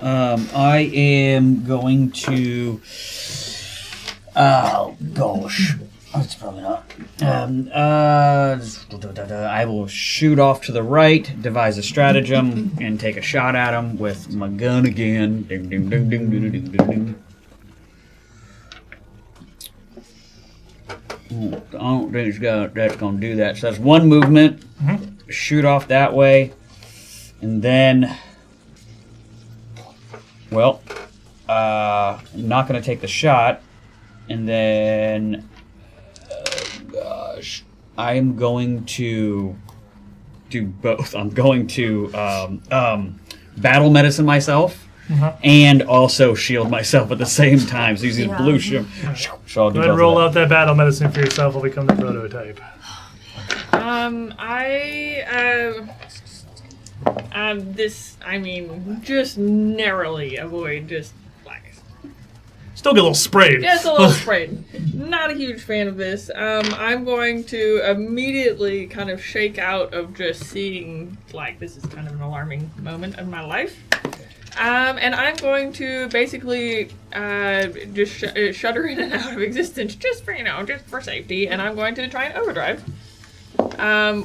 I am going to... Oh, gosh. That's probably not. I will shoot off to the right, devise a stratagem, and take a shot at him with my gun again. Ding, ding, ding, ding, ding, ding, ding, ding. I don't think that's going to do that. So that's one movement. Mm-hmm. Shoot off that way. And then... Well, I'm not going to take the shot. And then... gosh. I'm going to do both. I'm going to battle medicine myself. And also shield myself at the same time. So use these blue shim. So I'll go ahead and roll out that battle medicine for yourself. Will become the prototype. Just narrowly avoid just like. Still get a little sprayed. Just a little sprayed. Not a huge fan of this. I'm going to immediately kind of shake out of just seeing like this is kind of an alarming moment of my life. And I'm going to basically just shudder in and out of existence just for safety. And I'm going to try and overdrive,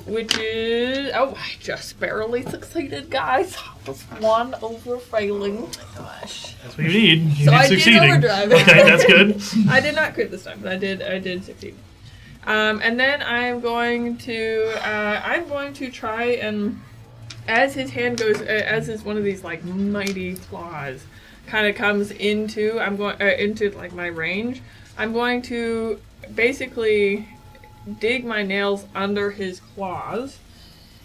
which is I just barely succeeded, guys. Just one over failing. Oh my gosh, that's what you need. You so need I succeeding. did overdrive. Okay, that's good. I did not crit this time, but I did succeed. And then I'm going to try and. As his hand goes, as is one of these like mighty claws, kind of comes into like my range. I'm going to basically dig my nails under his claws,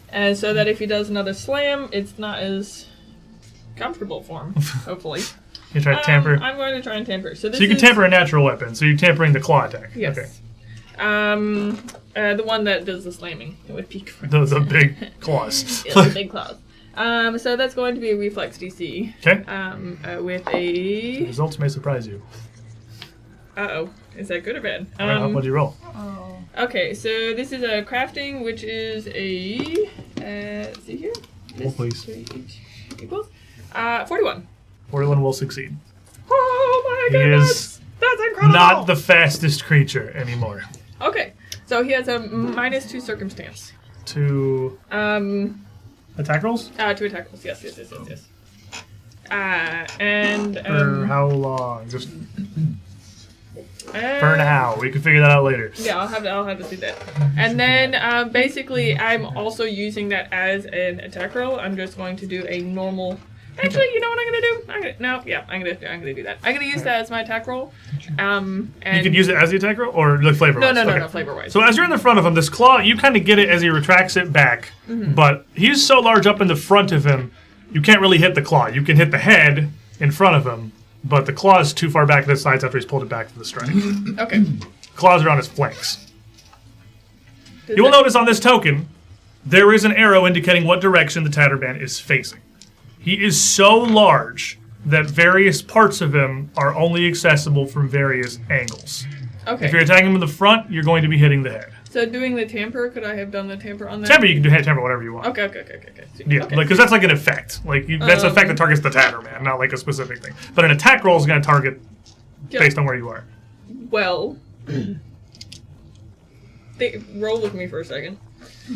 and so that if he does another slam, it's not as comfortable for him. Hopefully, you try to tamper. I'm going to try and tamper. So you can tamper a natural weapon. So you're tampering the claw attack. Yes. Okay. The one that does the slamming with peak. Those are big claws. Yeah, the big claws. So that's going to be a reflex DC. Okay. With a... The results may surprise you. Uh-oh. Is that good or bad? What do you roll? Oh. Okay, so this is a crafting, which is a... let's see here. Roll, please. Equals? 41. 41 will succeed. Oh my goodness! That's incredible! Not the fastest creature anymore. Okay, so he has a -2 circumstance. To attack rolls? To attack rolls, yes. And for how long? Just for now. We can figure that out later. Yeah, I'll have to see that. And then basically, I'm also using that as an attack roll. I'm just going to do a normal. Actually, you know what I'm gonna do? I'm gonna do that. I'm gonna use that as my attack roll. And you can use it as the attack roll, or like flavor wise? No, flavor wise. So as you're in the front of him, this claw, you kind of get it as he retracts it back, but he's so large up in the front of him, you can't really hit the claw. You can hit the head in front of him, but the claw is too far back to the sides after he's pulled it back to the strike. Okay. Claws are on his flanks. You will notice on this token, there is an arrow indicating what direction the Tatterman is facing. He is so large that various parts of him are only accessible from various angles. Okay. If you're attacking him in the front, you're going to be hitting the head. So doing the tamper, could I have done the tamper on that? Tamper, you can do tamper whatever you want. Okay. Yeah, okay. because that's like an effect. Like that's an effect that targets the Tatterman, not like a specific thing. But an attack roll is going to target based on where you are. Well, roll with me for a second.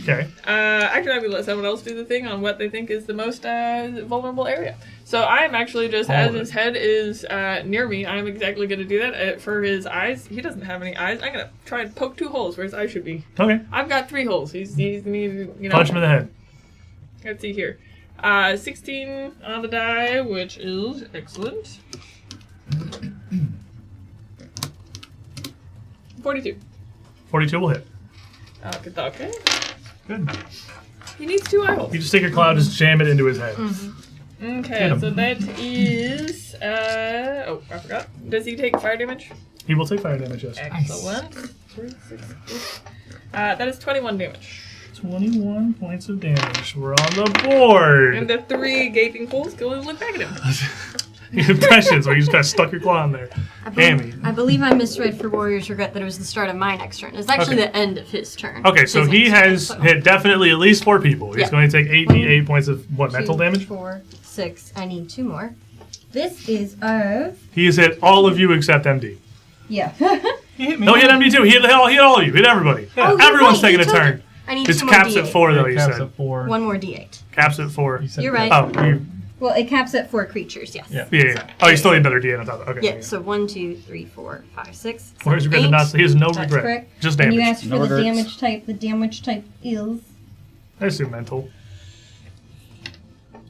Okay. Actually, I'm going to let someone else do the thing on what they think is the most vulnerable area. So I am actually just, as his head is near me, I'm exactly going to do that. For his eyes, he doesn't have any eyes. I'm going to try and poke 2 holes where his eyes should be. Okay. I've got 3 holes. He's punch him in the head. Let's see here. 16 on the die, which is excellent. 42. 42 will hit. Okay. Good. He needs 2 eye holes. You just take your cloud, just jam it into his head. Okay, so that is... I forgot. Does he take fire damage? He will take fire damage, yes. Excellent. 3, 6, 8. That is 21 damage. 21 points of damage. We're on the board. And the 3 gaping holes go and look back at him. Impressions, where you just kind of stuck your claw in there. I believe I misread for Warrior's Regret that it was the start of my next turn. It's actually the end of his turn. Okay, so he has hit definitely at least 4 people. He's going to take 8d8 points of mental damage? 4, 6. I need 2 more. This is of... He has hit all of you except MD. Yeah. He hit me. No, he hit MD too. He hit all of you. Hit everybody. Oh, Everyone's right, taking a turn. I need It's 2 more caps D8. at 4, though, you Caps said. at 4. 1 more D8. Caps at 4. You're right. Oh, Well, it caps at 4 creatures, yes. yeah. Oh, you still need another D8 on top of it. Okay. Yeah, so 1, 2, 3, 4, 5, 6. Where's 7, regret? 8. He has no That's regret. correct. Just And damage. you asked for No the regrets. damage type. The damage type is... I assume mental.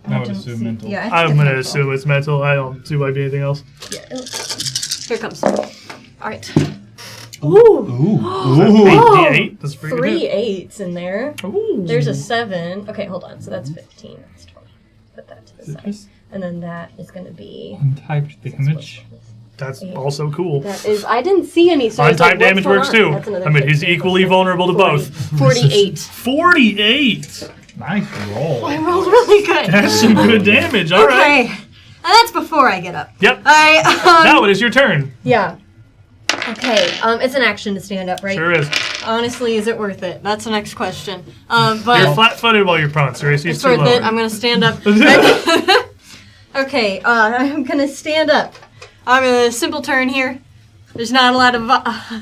I would assume mental. Yeah, I'm it's going to mental. assume it's mental. I don't see why it'd be anything else. Yeah, here it comes. All right. Ooh. 8d8. That's a pretty good 3 hit. 8s in there. Ooh. There's a 7. Okay, hold on. So that's 15. That's 20. Put that to the side. This And then that is going to be... untyped damage. That's also cool. That is... I didn't see any, so it's Untyped like, damage what's works going on? too. That's another I mean, he's 15. equally vulnerable to both. 48. 48! Nice roll. I rolled really good. That's some good damage. All right. Okay. And that's before I get up. Yep. I, Now it is your turn. Yeah. Okay, it's an action to stand up, right? Sure is. Honestly, is it worth it? That's the next question. But You're flat-footed while you're prone, so your AC's it's too worth low. it. I'm gonna stand up. Okay, I'm gonna stand up. I'm a simple turn here. There's not a lot of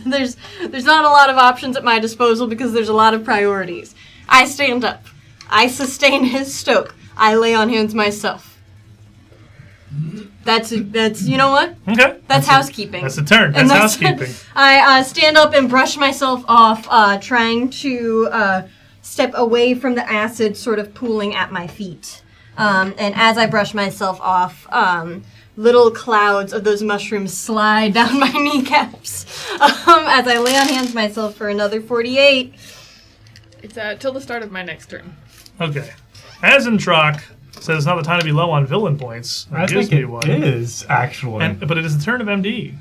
there's not a lot of options at my disposal because there's a lot of priorities. I stand up. I sustain his stoke. I lay on hands myself. That's you know what? Okay. That's housekeeping. That's a turn. And That's housekeeping. I stand up and brush myself off, trying to step away from the acid sort of pooling at my feet. And as I brush myself off, little clouds of those mushrooms slide down my kneecaps as I lay on hands myself for another 48. It's till the start of my next turn. Okay. Azentrock says it's not the time to be low on villain points. I Gives think me it one. is, actually. But it is the turn of MD.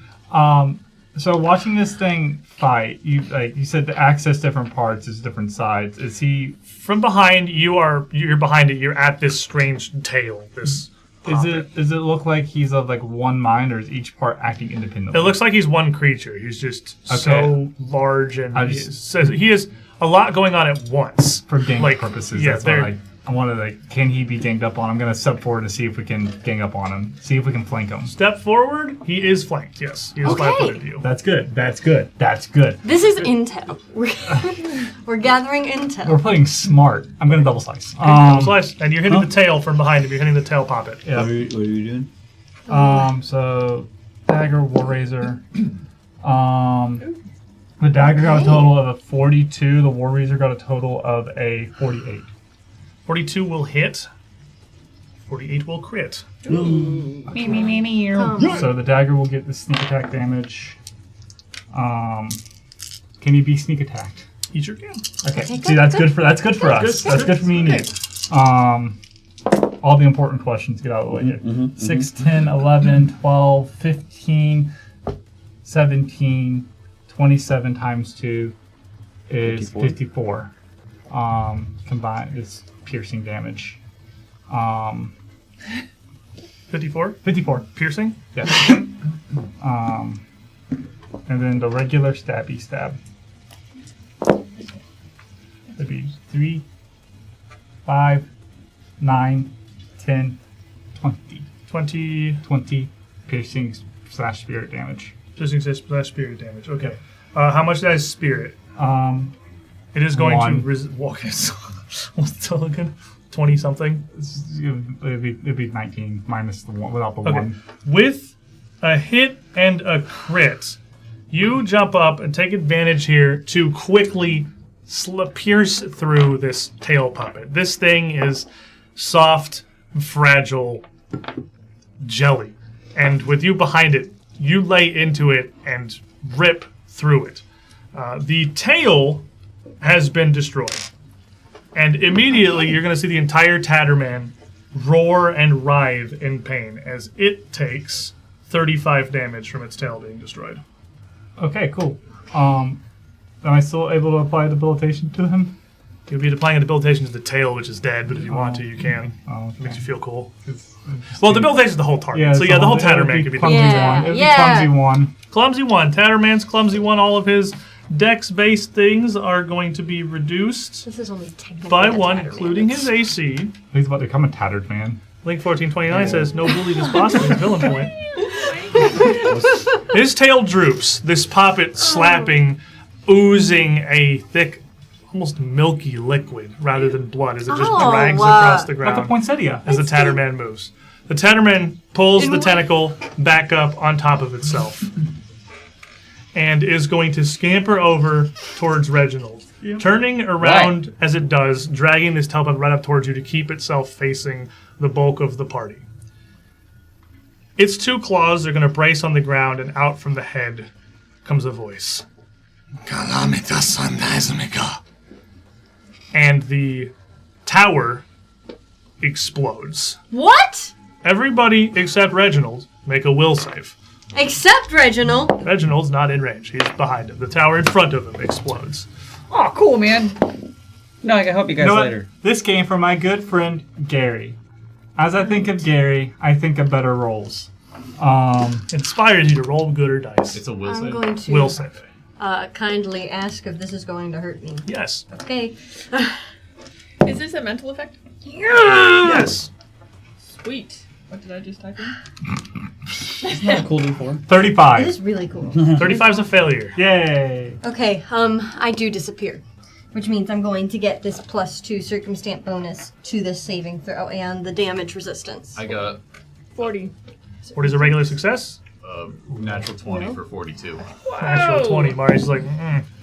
So watching this thing fight, you said to access different parts is different sides. Is he? From behind, you're behind it. You're at this strange tail. Does it look like he's of like one mind, or is each part acting independently? It looks like he's one creature. He's just so large, and he has a lot going on at once. For gang purposes, yeah, that's what I wanted. Like, can he be ganged up on? I'm gonna step forward to see if we can gang up on him. See if we can flank him. Step forward. He is flanked. Yes, he is flat-footed to you. That's good. That's good. That's good. This is intel. We're gathering intel. We're playing smart. I'm gonna double slice. Double slice, and you're hitting the tail from behind him. You're hitting the tail poppet. Yeah. What are you doing? So dagger, war razor. The dagger got a total of a 42. The war razor got a total of a 48. 42 will hit. 48 will crit. So the dagger will get the sneak attack damage. Can you be sneak attacked? You sure can. Okay. See, that's good for us. That's good for me and you. All the important questions get out of the way here. 6, 10, 11, 12, 15, 17, 27 times 2 is 54. Combined is piercing damage. 54? 54. Piercing? Yes. And then the regular stabby stab. That'd be 3, 5, 9, 10, 20. 20 piercing / spirit damage. Piercing / spirit damage. Okay. How much that is spirit? It is going to walk it. What's the again? 20 something. It'd be 19 minus the one without the Okay. 1. With a hit and a crit, you jump up and take advantage here to quickly pierce through this tail puppet. This thing is soft, fragile jelly. And with you behind it, you lay into it and rip through it. The tail has been destroyed. And immediately you're going to see the entire Tatterman roar and writhe in pain as it takes 35 damage from its tail being destroyed. Okay, cool. Am I still able to apply debilitation to him? You'll be applying a debilitation to the tail, which is dead, but if you want to, you can. Oh, okay. Makes you feel cool. Well, debilitation is the whole target. Yeah, so yeah, the whole Tatterman could be clumsy debilitation. one. It'd be clumsy one. Clumsy one. Tatterman's clumsy one. All of his dex-based things are going to be reduced This is only technically by a one, Tatterman. including his AC. He's about to become a tattered man. Link 1429 says, no bully this boss with his villain point. His tail droops, this poppet slapping, oozing a thick, almost milky liquid rather than blood as it just drags across the ground Like a poinsettia. as the Tatterman moves. The Tatterman pulls the tentacle back up on top of itself and is going to scamper over towards Reginald. Turning around as it does, dragging this tail right up towards you to keep itself facing the bulk of the party. Its two claws are going to brace on the ground, and out from the head comes a voice. And the tower explodes. What? Everybody except Reginald make a will save. Except Reginald. Reginald's not in range. He's behind him. The tower in front of him explodes. Oh, cool, man. No, I can help you guys later. This came from my good friend Gary. As I think of Gary, I think of better rolls. Inspires you to roll good or dice. It's a will I'm save. going to Will save. kindly ask if this is going to hurt me. Yes. Okay. Is this a mental effect? Yes. Sweet. What did I just type in? It's not a cool D4. 35. It is really cool. 35's a failure. Yay. Okay, I do disappear. Which means I'm going to get this +2 circumstance bonus to this saving throw and the damage resistance. I got 40. 40 is a regular success. natural 20 for 42. Natural 20. Mari's like,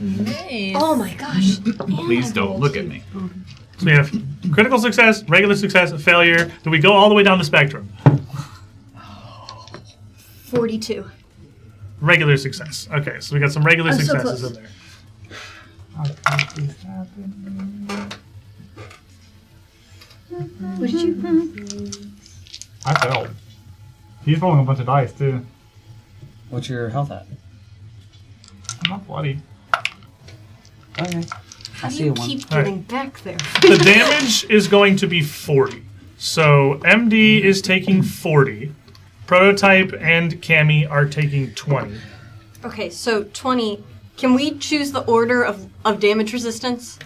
Nice. Oh my gosh. Please don't look at me. So we have critical success, regular success, failure. Do we go all the way down the spectrum? 42. Regular success. Okay, so we got some regular I'm so successes close. in there. What did you? I failed. He's rolling a bunch of dice, too. What's your health at? I'm not bloody. Okay. How I do see you one. keep All right. getting back there? The damage is going to be 40. So MD is taking 40. Prototype and Cammy are taking 20. Okay, so 20. Can we choose the order of damage resistance?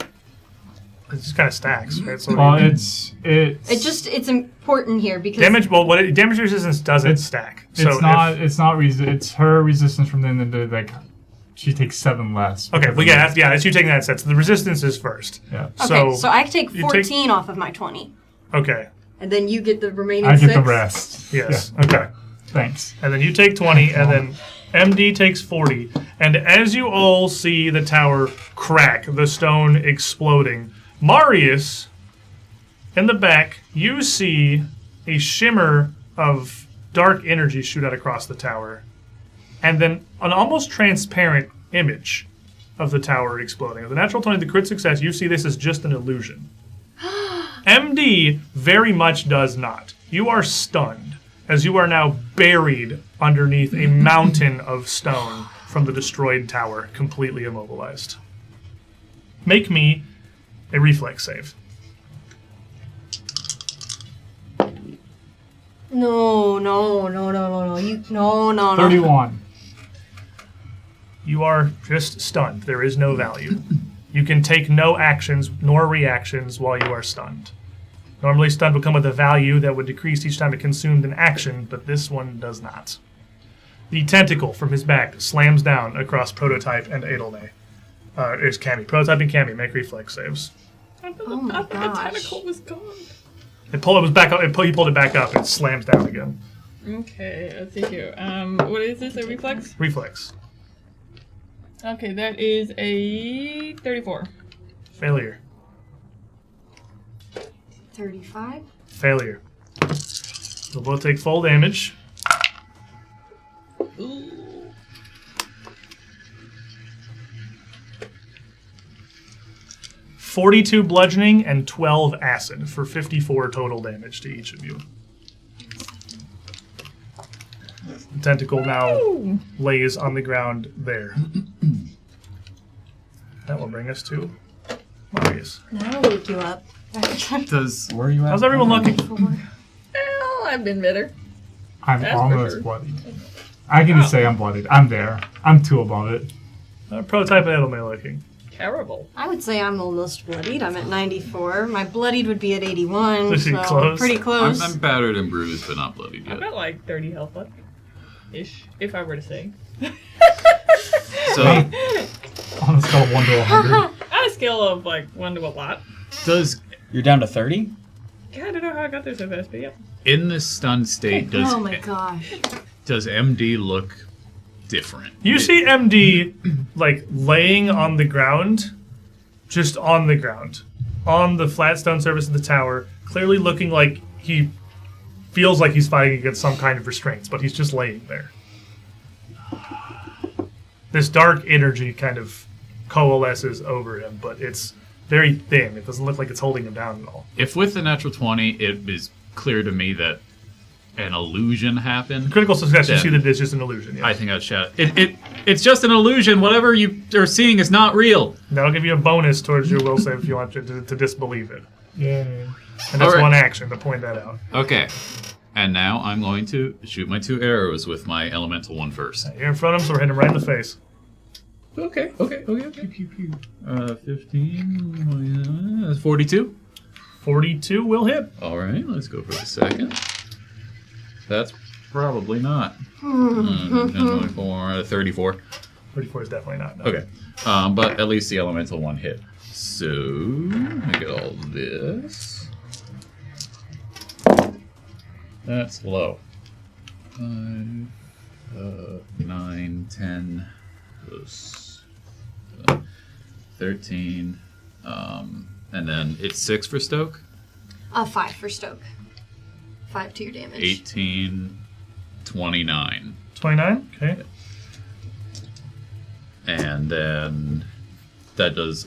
It just kind of stacks, right? So Well, it's important here because damage. Well, damage resistance doesn't stack. So it's her resistance from the end of the like she takes 7 less. Okay, well, yeah, that's you taking that set. So the resistance is first. Yeah. Okay, so I take you 14 off of my 20. Okay. And then you get the remaining I 6? get the rest. Yes. Yeah. Okay. Thanks. And then you take 20, and then MD takes 40. And as you all see the tower crack, the stone exploding, Marius, in the back, you see a shimmer of dark energy shoot out across the tower. And then an almost transparent image of the tower exploding. With the natural 20, the crit success, you see this as just an illusion. MD very much does not. You are stunned, as you are now buried underneath a mountain of stone from the destroyed tower, completely immobilized. Make me a reflex save. No. No. 31. You are just stunned. There is no value. You can take no actions nor reactions while you are stunned. Normally, stunned would come with a value that would decrease each time it consumed an action, but this one does not. The tentacle from his back slams down across Prototype and Edelne. Is Cammy. Prototype and Cammy make reflex saves. Oh my The gosh. tentacle was gone. He pulled it back up. He pulled it back up and it slams down again. Okay, let's see here. What is this? A reflex? Reflex. Okay, that is a 34. Failure. 35. Failure. They'll both take full damage. Ooh. 42 bludgeoning and 12 acid for 54 total damage to each of you. The tentacle now lays on the ground there. That will bring us to Marius. Now I'll wake you up. Does Where are you at? How's everyone looking? Well, I've been better. I'm That's for almost sure. bloodied. I can just say I'm bloodied. I'm there. I'm 2 above it. Prototype and Edelman looking. Terrible. I would say I'm almost bloodied. I'm at 94. My bloodied would be at 81. Is he So close? pretty close. I'm battered and bruised, but not bloodied I've yet. got like 30 health left. Ish, if I were to say. So On a scale of 1 to 100. On a scale of like 1 to a lot. does You're down to 30? Yeah, I don't know how I got there so fast, but yep. in this stunned state Oh my gosh. does MD look different? You see MD like laying on the ground, just on the ground, on the flat stone surface of the tower, clearly looking like he feels like he's fighting against some kind of restraints, but he's just laying there. This dark energy kind of coalesces over him, but it's very thin. It doesn't look like it's holding him down at all. If with the natural 20, it is clear to me that an illusion happened. Critical success, you Then see that it's just an illusion. Yeah. I think I'd shout, it's just an illusion. Whatever you are seeing is not real. That'll give you a bonus towards your will save if you want to disbelieve it. Yay. And that's All right. one action to point that out. Okay. And now I'm going to shoot my 2 arrows with my elemental one first. You're in front of him, so we're hitting him right in the face. Okay. 15, 42. 42 will hit. All right, let's go for the second. That's probably not. 24, 34. 34 is definitely not. No. Okay, but at least the elemental one hit. So I get all this. That's low. 5, 9, 10, plus 13, and then it's 6 for Stoke. 5 for Stoke. 5 to your damage. 18, 29. 29? Okay. And then that does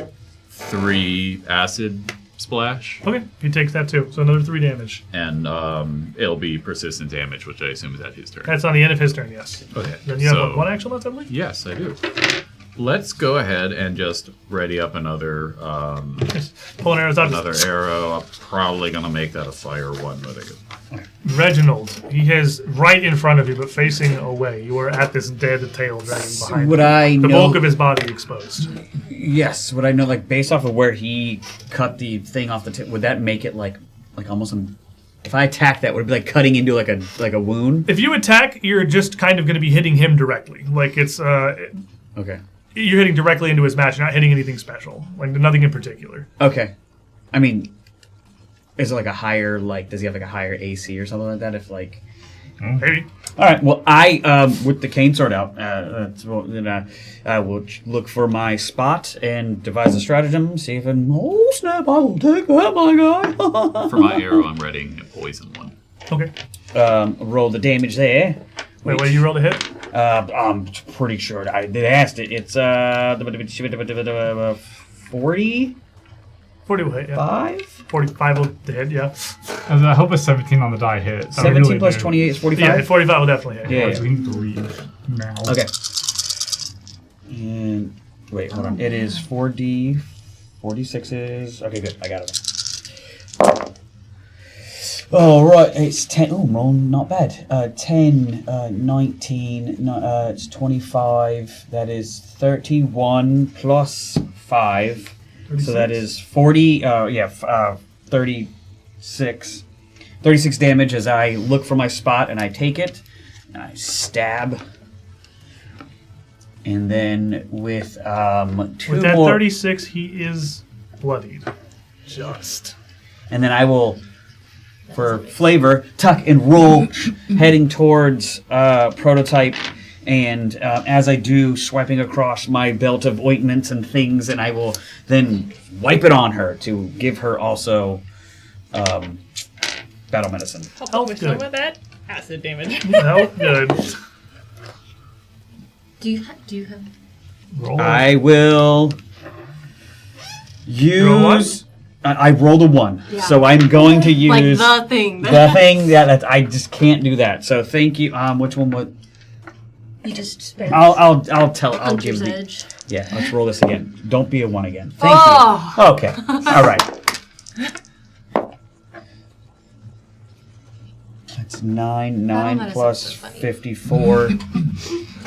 3 acid splash. Okay, he takes that too. So another 3 damage. And it'll be persistent damage, which I assume is at his turn. That's on the end of his turn, yes. Okay. Then you have so- one action left, I believe? Yes, I do. Let's go ahead and just ready up another Pulling arrows out. another arrow. I'm probably gonna make that a fire one, but Reginald, he is right in front of you, but facing away. You are at this dead tail dragging behind Would him. I The know? bulk of his body exposed. Yes. Would I know, like, based off of where he cut the thing off the tip? Would that make it like almost? If I attack that, would it be like cutting into like a wound? If you attack, you're just kind of going to be hitting him directly. Like it's Okay. you're hitting directly into his match. You're not hitting anything special. Like nothing in particular. Okay. I mean, is it like a higher, like, does he have like a higher AC or something like that? If like, Maybe. all right. Well, I with the cane sword out, then I will look for my spot and devise a stratagem. See if oh snap! I will take that, my guy. for my arrow, I'm readying a poison one. Okay. Roll the damage there. Wait, what do you roll to hit? I'm pretty sure I did ask it. It's 40. 40 will hit, yeah. 5? 45 will hit, yeah. As I hope a 17 on the die hit. I 17 really plus do. 28 is 45? Yeah, 45 will definitely hit. Yeah, So we need to leave now. Okay. And wait, hold on. It is 4D. 46s. Okay, good. I got it. All right. It's 10. Oh, I'm rolling not bad. 10, 19. It's 25. That is 31 plus 5. 36? So that is 40. 36. 36 damage as I look for my spot and I take it. And I stab. And then with 2 With that more. 36, he is bloodied. Just. And then I will, for flavor, tuck and roll, heading towards Prototype And as I do, swiping across my belt of ointments and things, and I will then wipe it on her to give her also battle medicine. Help with some of that acid damage. Health good. Do you have? Roll. I will use. Roll one? I rolled a 1, Yeah. so I'm going to use Like the thing. the thing that I just can't do that. So thank you. Which one would? You just spent. I'll tell. I'll give Hunter's the. Edge. Yeah, let's roll this again. Don't be a 1 again. Thank Oh. you. Okay. All right. That's 9 medicine plus is so funny. 54.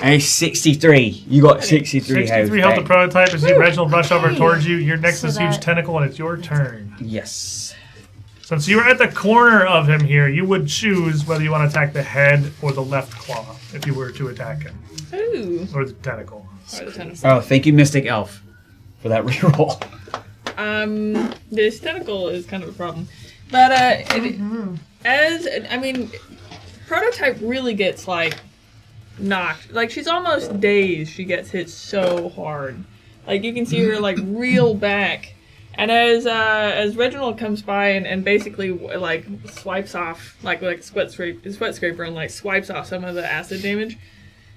Hey, 63. You got 63 health. 63 health. The back. prototype as you Reginald rush over towards you. Your next So is huge that- tentacle, and it's your turn. Yes. Since you are at the corner of him here, you would choose whether you want to attack the head or the left claw if you were to attack him, Ooh. or the tentacle. Or the tentacle. Oh, thank you, Mystic Elf, for that reroll. This tentacle is kind of a problem. But, prototype really gets, like, knocked. Like, she's almost dazed. She gets hit so hard. Like, you can see her, like, reel back. And as Reginald comes by and basically, like, swipes off, like sweat scraper and, like, swipes off some of the acid damage,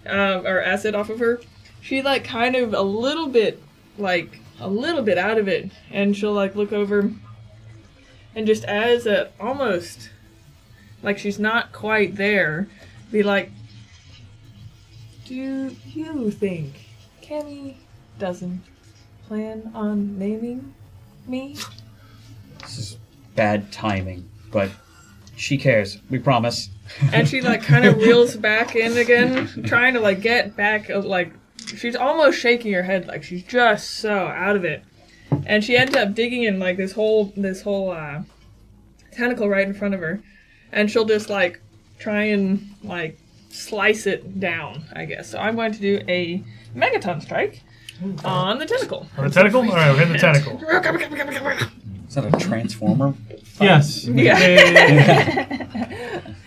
or acid off of her, she, like, kind of a little bit out of it. And she'll, like, look over and just as almost, like, she's not quite there, be like, do you think Cammy doesn't plan on naming me? This is bad timing, but she cares. We promise. And she, like, kind of reels back in again, trying to, like, get back, like, she's almost shaking her head, like, she's just so out of it. And she ends up digging in, like, this whole tentacle right in front of her. And she'll just, like, try and, like, slice it down, I guess. So I'm going to do a megaton strike on the tentacle. On the tentacle? Alright, we're hitting the tentacle. Is that a transformer? Yes. Yeah.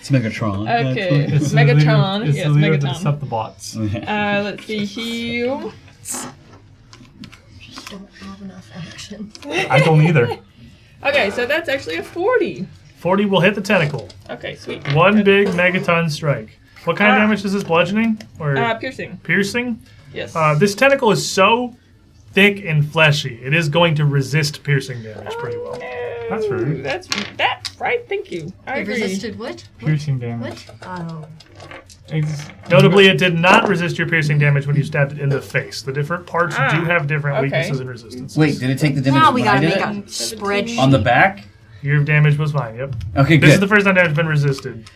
It's Megatron. Okay. It's the Megatron. leader- It's Yes, the leader of the Megaton. Deceptibots. Let's see, heal. Don't have enough action. I don't either. Okay, so that's actually a 40. 40 will hit the tentacle. Okay, sweet. One big megaton strike. What kind of damage is this? Bludgeoning? Or Piercing. piercing? Yes. This tentacle is so thick and fleshy, it is going to resist piercing damage pretty well. That's rude. That's that, right? Thank you. I It agree. resisted what? Piercing damage. What? Oh. Notably, it did not resist your piercing damage when you stabbed it in the face. The different parts do have different okay. weaknesses and resistances. Wait, did it take the damage Now we when I gotta did make it? a spreadsheet. On the back? Your damage was fine, yep. Okay, This is good. the first time damage has been resisted.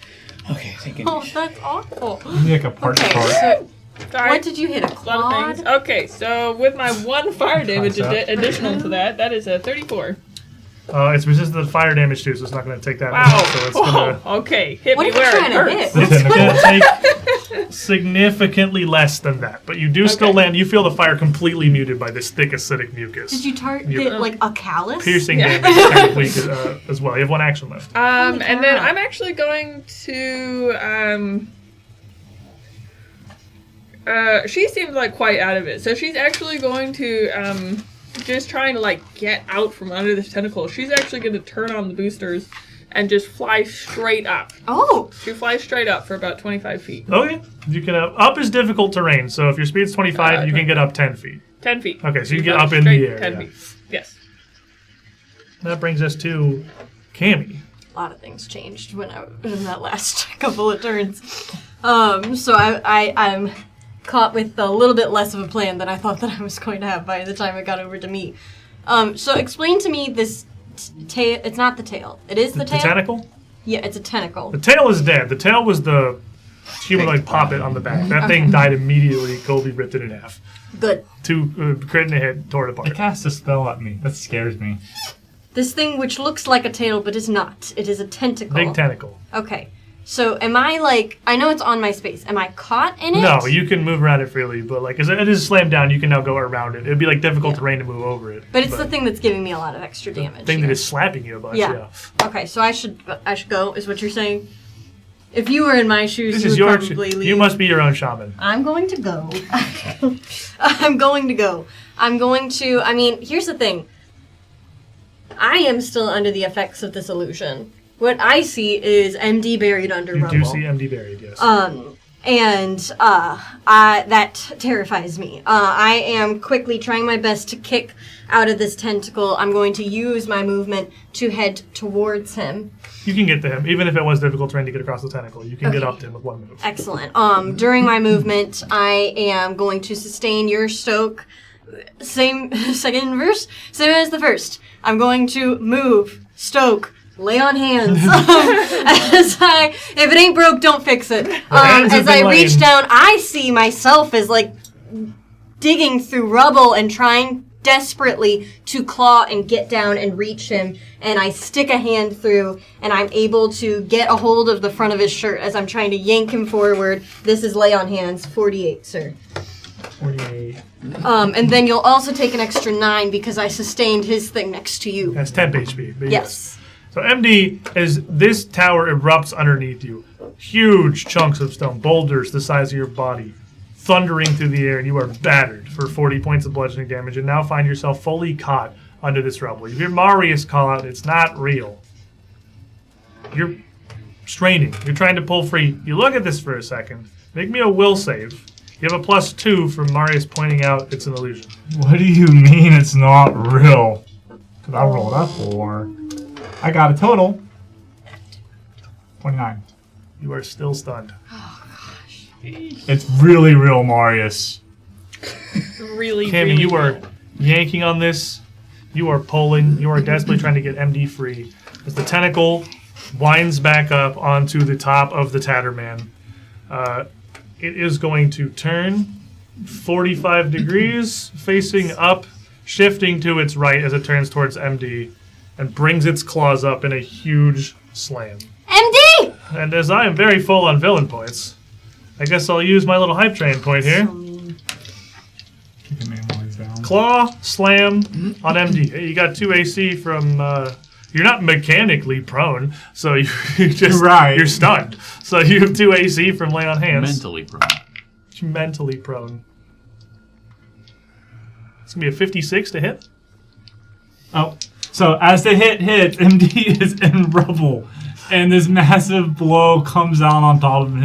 Okay, thank you. Oh, that's awful. Like a part Okay, part. so Sorry. what did you hit? A A lot of quad? things. Okay, so with my 1 fire damage Concept. additional to that is a 34. It's resistant to fire damage too, so it's not going to take that Wow. much. So it's gonna, Whoa. Okay, hit What me are you where trying it to hurts. hit? it's going to take significantly less than that. But you do still Okay. land. You feel the fire completely muted by this thick acidic mucus. Did you target Yeah. like a callus? Piercing Yeah. damage is kind of weak as well. You have 1 action left. And then cow. I'm actually going to she seems like quite out of it. So she's actually going to just trying to like get out from under this tentacle. She's actually going to turn on the boosters and just fly straight up. Oh, She flies straight up for about 25 feet. Okay. You can up is difficult terrain. So if your speed's 25, you can get up 10 feet. 10 feet. Okay, so you She get flies up in the straight air. 10 yeah. feet. Yes. That brings us to Cammy. a lot of things changed when I in that last couple of turns. So I'm caught with a little bit less of a plan than I thought that I was going to have by the time it got over to me. So explain to me this tail. It's not the tail. It is the tail. The tentacle? Yeah, it's a tentacle. The tail is dead. The tail was the humanoid puppet on the back. That thing died immediately. Colby ripped it in half. Good. 2 crit in the head, tore it It apart. casts a spell at me. That scares me. This thing which looks like a tail but is not. It is a tentacle. Big tentacle. Okay. So am I like, I know it's on my space. Am I caught in it? No, you can move around it freely, but like as it is slammed down, you can now go around it. It'd be like difficult terrain to move over it. But it's the thing that's giving me a lot of extra damage. thing here. that is slapping you a bunch. Yeah. Yeah. Okay, so I should go, is what you're saying? If you were in my shoes, This you is would your. probably leave. You must be your own shaman. I'm going to go. I'm going to go. I mean, here's the thing. I am still under the effects of this illusion. What I see is MD buried under rubble. You do see MD buried, yes. That terrifies me. I am quickly trying my best to kick out of this tentacle. I'm going to use my movement to head towards him. You can get to him, even if it was difficult terrain to get across the tentacle. You can get up to him with one move. Excellent. During my movement, I am going to sustain your stoke. Same second verse, same as the first. I'm going to move, stoke, lay on hands. If it ain't broke, don't fix it. As I reach down, I see myself as like digging through rubble and trying desperately to claw and get down and reach him, and I stick a hand through and I'm able to get a hold of the front of his shirt as I'm trying to yank him forward. This is lay on hands, 48, sir. 48. And then you'll also take an extra 9 because I sustained his thing next to you. That's 10 HP. But Yes. So MD, as this tower erupts underneath you, huge chunks of stone, boulders the size of your body, thundering through the air, and you are battered for 40 points of bludgeoning damage, and now find yourself fully caught under this rubble. You hear Marius call out, "It's not real." You're straining. You're trying to pull free. You look at this for a second. Make me a will save. You have a +2 from Marius pointing out it's an illusion. What do you mean it's not real? Because I rolled a 4. I got a total 29. You are still stunned. It's really real, Marius. Really, Cammy, really you are cool. yanking on this. You are pulling. You are desperately trying to get MD free. As the tentacle winds back up onto the top of the Tatterman, it is going to turn 45 degrees, facing up, shifting to its right as it turns towards MD, and brings its claws up in a huge slam. MD! And as I am very full on villain points, I guess I'll use my little hype train point here. Keep your name always down. Claw, slam on MD. Hey, you got 2 AC from, you're not mechanically prone, so you just, you're stunned. So you have 2 AC from lay on hands. Mentally prone. Mentally prone. It's going to be a 56 to hit. Oh, so as the hit hits, MD is in rubble, and this massive blow comes down on top of him.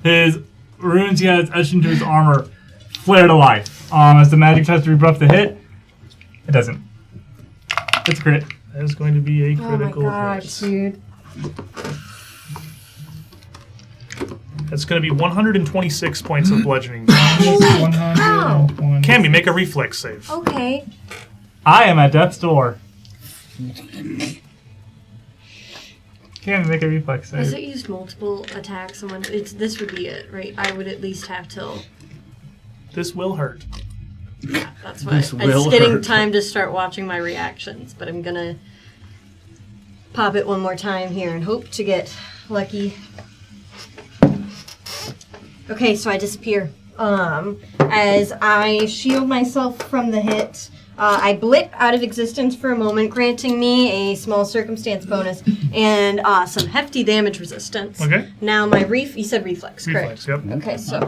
His runes he has etched into his armor flare to life. As the magic tries to rebuff the hit, it doesn't. It's a crit. That is going to be a Oh my critical gosh, hit. dude. That's going to be 126 points of bludgeoning damage. Ow! Cammy, make a reflex save. Okay. I am at death's door. Can make a reflex Has save. it used multiple attacks? This would be it, right? I would at least have till. This will hurt. Yeah, that's why. This It's will getting hurt. time to start watching my reactions, but I'm gonna pop it one more time here and hope to get lucky. Okay, so I disappear. As I shield myself from the hit, I blip out of existence for a moment, granting me a small circumstance bonus and some hefty damage resistance. Okay. Now my you said reflex, Reflex, correct? yep. Okay, so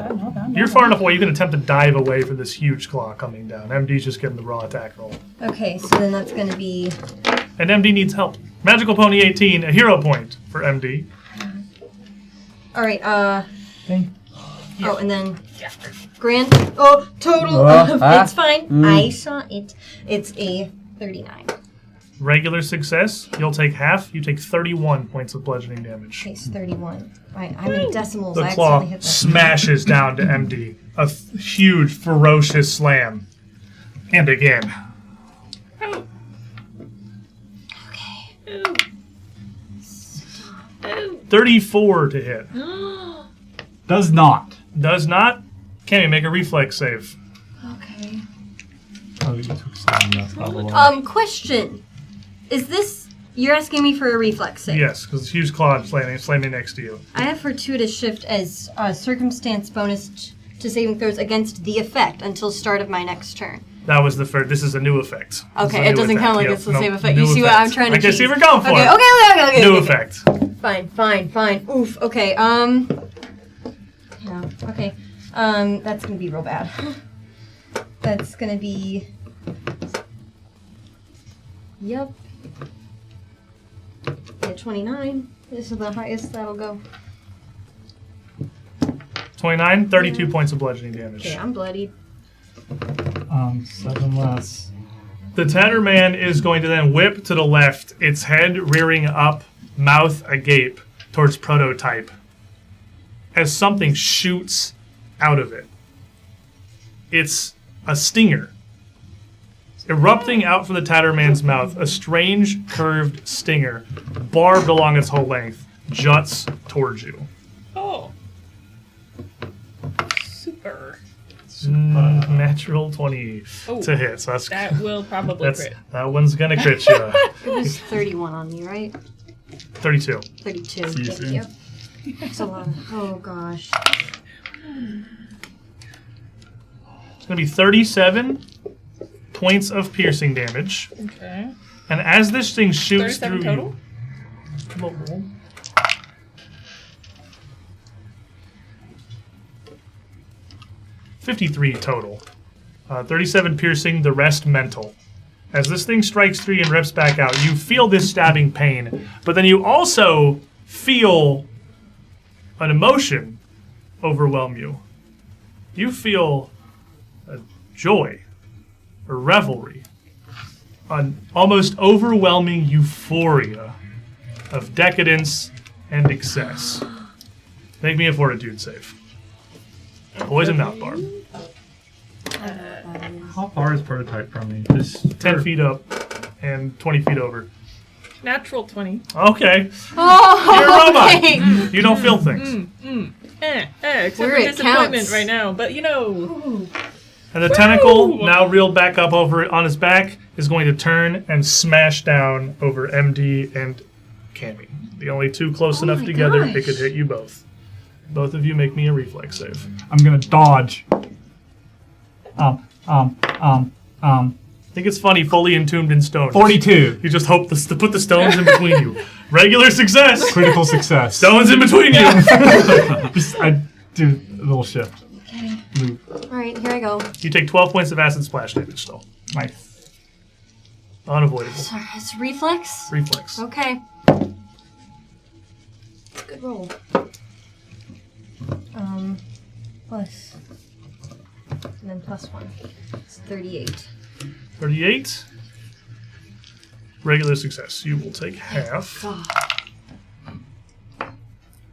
You're far enough away, you can attempt to dive away from this huge claw coming down. MD's just getting the raw attack roll. okay, so then that's gonna be And MD needs help. Magical Pony 18, a hero point for MD. all right. Thank Oh, and then grand. Oh, total. It's fine. I saw it. It's a 39. Regular success, you'll take half. You take 31 points of bludgeoning damage. Okay, so 31. Right, I'm in decimals. The I claw accidentally hit that. smashes down to MD. A huge, ferocious slam. And again. Okay. 34 to hit. Does not. Does not. Cammy, make a reflex save. Okay. Oh, you took some, that's probably. Question. Is this... You're asking me for a reflex save? Yes, because it's huge claw slamming next to you. I have fortuitous shift as a circumstance bonus to saving throws against the effect until start of my next turn. That was the first. This is a new effect. This is Okay, a it new doesn't effect. count like Yep, it's the nope, same effect. new You see what effect. I'm trying to I can see cheat. we're going for Okay, it. okay. New Okay. effect. Fine. Oof. Okay. Yeah. Okay. That's gonna be real bad. That's gonna be. Yep. Yeah, 29. This is the highest that'll go. 29, 32 points of bludgeoning damage. Okay, I'm bloodied. 7 less. The Tatterman is going to then whip to the left, its head rearing up, mouth agape, towards Prototype, as something shoots out of it. It's a stinger. Erupting out from the Tatterman's mouth, a strange curved stinger, barbed along its whole length, juts towards you. Oh. Super. Natural 20 to hit. So that will probably crit. That one's gonna crit you. It was 31 on me, right? 32. 32. Yep. That's a lot. Oh gosh. It's gonna be 37 points of piercing damage. Okay. And as this thing shoots 37 through total? you. 53 total. 37 piercing, the rest mental. As this thing strikes through you and rips back out, you feel this stabbing pain, but then you also feel an emotion overwhelm you. You feel a joy, a revelry, an almost overwhelming euphoria of decadence and excess. Make me a fortitude save. Poison mouth barb. How far is Prototype from me? Just 10 feet up and 20 feet over. Natural 20. Okay. Oh, You're a robot. okay. You don't feel things. Except Where for it disappointment counts. right now. But you know. And the tentacle, now reeled back up over on his back, is going to turn and smash down over MD and Cammy. The only two close enough my together, gosh. it could hit you both. Both of you make me a reflex save. I'm gonna dodge. I think it's funny, fully entombed in stone. 42. You just hope to put the stones in between you. Regular success. Critical success. Stones in between you. I do a little shift. Okay. Move. Alright, here I go. You take 12 points of acid splash damage still. Nice. Unavoidable. Sorry, it's reflex? Reflex. Okay. Good roll. Plus. And then plus 1. It's 38. 38. Regular success. You will take half.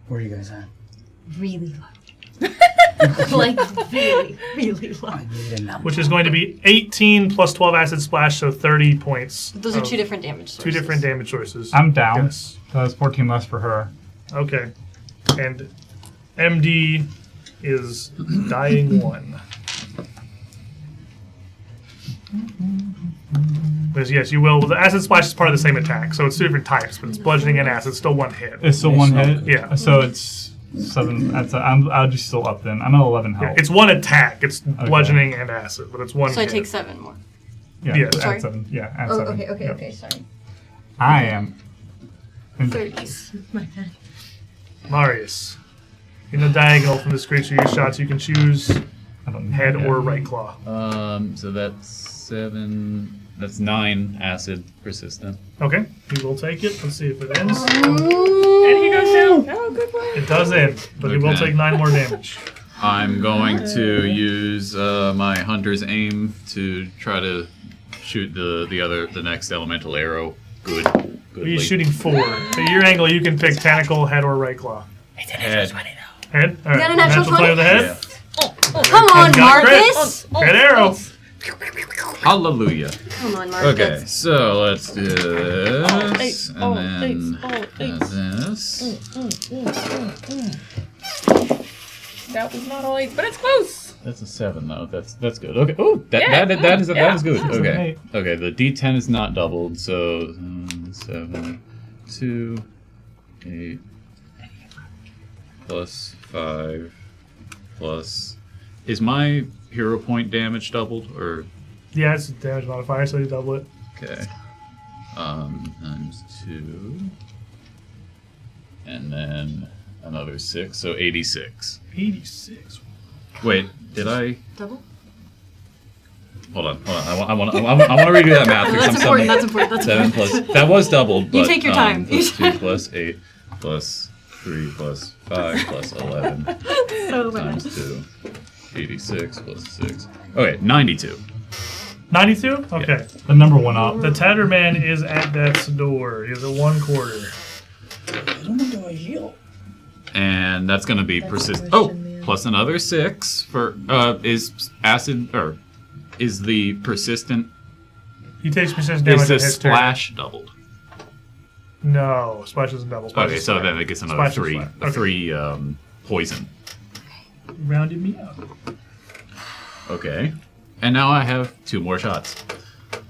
Where are you guys at? Really low. Like, really, really low. I need a number. Which is going to be 18 plus 12 acid splash, so 30 points. Those are of- two different damage sources. Two different damage sources. I'm down. Yes. So that's 14 less for her. Okay. And MD is dying 1. Because yes, you will. The acid splash is part of the same attack, so it's two different types, but it's bludgeoning and acid. Still one hit. It's still one hit? Yeah. So it's 7. I'll just still up then. I'm at 11 health. Yeah, it's one attack. It's bludgeoning and acid, but it's one So I hit. take 7 more. Yeah, Yes. add Sorry? 7. Yeah, add Oh, 7. okay, Yep. sorry. I am. 30s. My bad. Marius. In the diagonal from this creature you shot, you can choose I don't know. head or right claw. So that's 7. That's 9 acid persistent. Okay, he will take it. Let's see if it ends. And he goes down. Oh, good one. It does end, but he will Okay. take 9 more damage. I'm going to use my hunter's aim to try to shoot the next elemental arrow. Good. Who are you shooting for? At your angle, you can pick tentacle, head, or right claw. Head. Head? All right. got a natural 20? of the head? Come on, Got a crit. Marcus! Good arrow. Hallelujah. Come on, Marcus. Okay, so let's do this, all and eights. this. That was not all 8, but it's close. That's a 7 though. That's good. Okay. Oh, that is good. That's an Okay. 8. Okay. The D10 is not doubled, so 7, 2, 8, plus 5, plus. Is my hero point damage doubled or? Yeah, it's a damage modifier, so you double it. Okay. Times 2. And then another 6, so 86. 86. Wait, did I? Double? Hold on. I want to redo that math. That's important. That's important. That's 7 important. plus. That was doubled. But, You take your time. Plus 2 plus 8 plus 3 plus 5 plus 11 So bad. times 2. 86 plus 6. Okay, 92. 92? Okay. The number one up. The Tatterman is at death's door. He has a 1 quarter. And that's going to be persistent. Oh, plus another 6 for is acid or is the persistent? He takes persistent damage Is the on his turn. splash doubled? No, splash isn't double. Splash Okay, is so flat. then it gets another Splash is 3. flat. A 3 poison. Rounded me up. Okay, and now I have 2 more shots.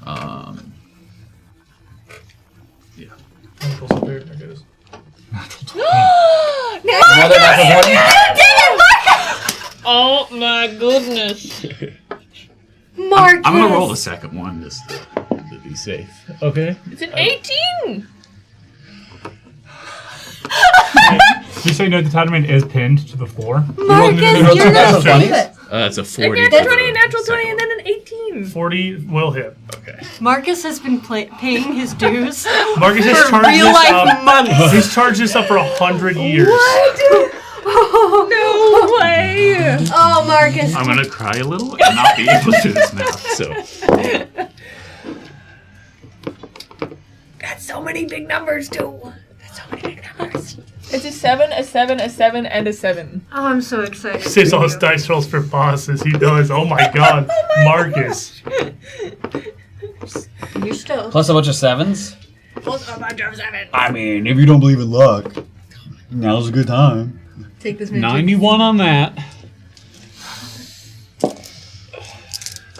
Yeah. Chemicals up there. There it is. Another natural 20? Oh my goodness. Marcus! I'm gonna roll the second one just to be safe. Okay. It's an 18! You say no, the Tatterman is pinned to the floor. Marcus, rolled you're two not natural safe. 20s? That's a A 40. natural for 20, a the natural 20, second and then an 18. 40 will hit. Okay. Marcus has been paying his dues Marcus has for charged real this life up. months. He's charged this up for 100 years. No way! Oh, Marcus. I'm gonna cry a little and not be able to do this math. So That's so many big numbers, too. That's so many big numbers. It's a 7, a 7, a 7, and a 7. Oh, I'm so excited. Saves for all his you. dice rolls for bosses. He does. Oh my god. Marcus. You're still. Plus a bunch of 7s? Plus a bunch of 7. I mean, if you don't believe in luck, now's a good time. Take this man. 91 on that.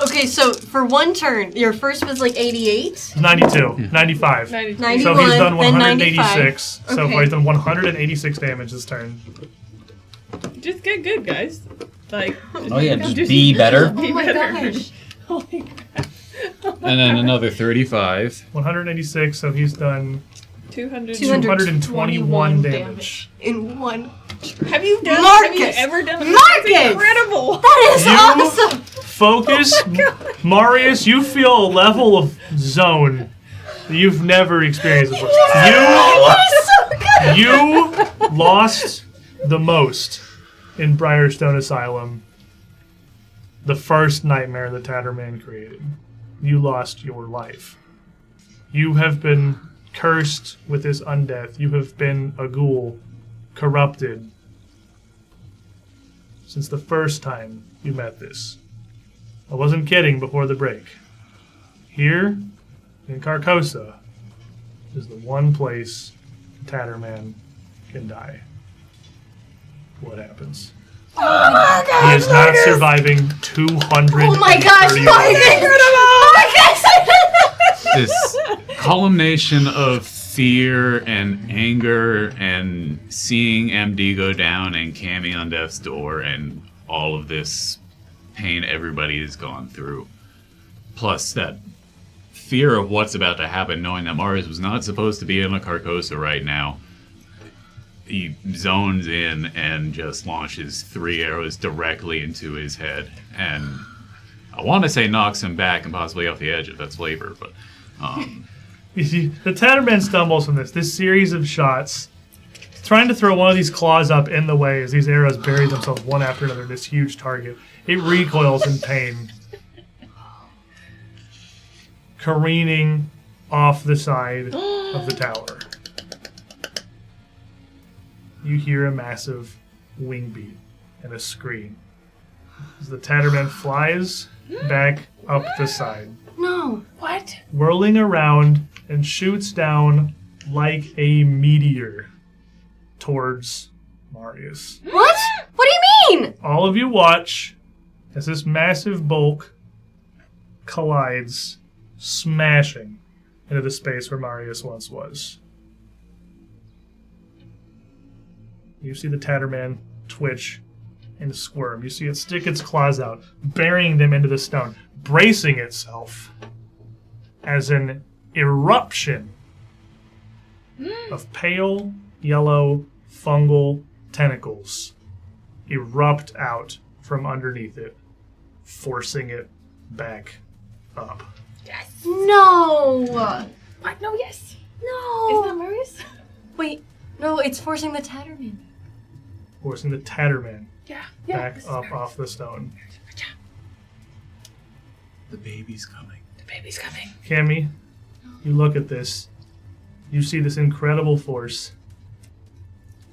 Okay, so for 1 turn, your first was like 88. 92. 95. 92. 91, So he's done then 186. 95. So Okay. far he's done 186 damage this turn. Just get good, guys. Like, Oh yeah, just be better. Oh my gosh. Holy crap. And then another 35. 186, so he's done 200. 221 damage. In 1. Have you done Marcus! Have you ever done that? Marcus! That's incredible! That is You- awesome! Focus. Marius, you feel a level of zone that you've never experienced before. That is so good! You lost the most in Briarstone Asylum. The first nightmare the Tatterman created. You lost your life. You have been cursed with this undeath. You have been a ghoul, corrupted, since the first time you met this. I wasn't kidding before the break. Here, in Carcosa, is the one place Tatterman can die. What happens? He is not surviving 200. Oh my gosh, Marcus! This culmination of fear and anger and seeing MD go down and Cammy on death's door and all of this pain everybody has gone through. Plus that fear of what's about to happen, knowing that Marius was not supposed to be in a Carcosa right now. He zones in and just launches 3 arrows directly into his head. And I want to say knocks him back and possibly off the edge if that's flavor, but... You see, the Tatterman stumbles from this series of shots, trying to throw one of these claws up in the way as these arrows bury themselves one after another in this huge target. It recoils in pain, careening off the side of the tower. You hear a massive wing beat and a scream as the Tatterman flies back up the side, No. What? whirling around and shoots down like a meteor towards Marius. What? What do you mean? All of you watch as this massive bulk collides, smashing into the space where Marius once was. You see the Tatterman twitch and squirm. You see it stick its claws out, burying them into the stone, bracing itself as an eruption of pale yellow fungal tentacles erupt out from underneath it, forcing it back up. Yes. No! What? No, yes. No! Isn't that Marius? Wait, no, it's forcing the Tatterman. Forcing the Tatterman Yeah. back this is up Marius. off the stone. The baby's coming. The baby's coming. Cammy, you look at this. You see this incredible force.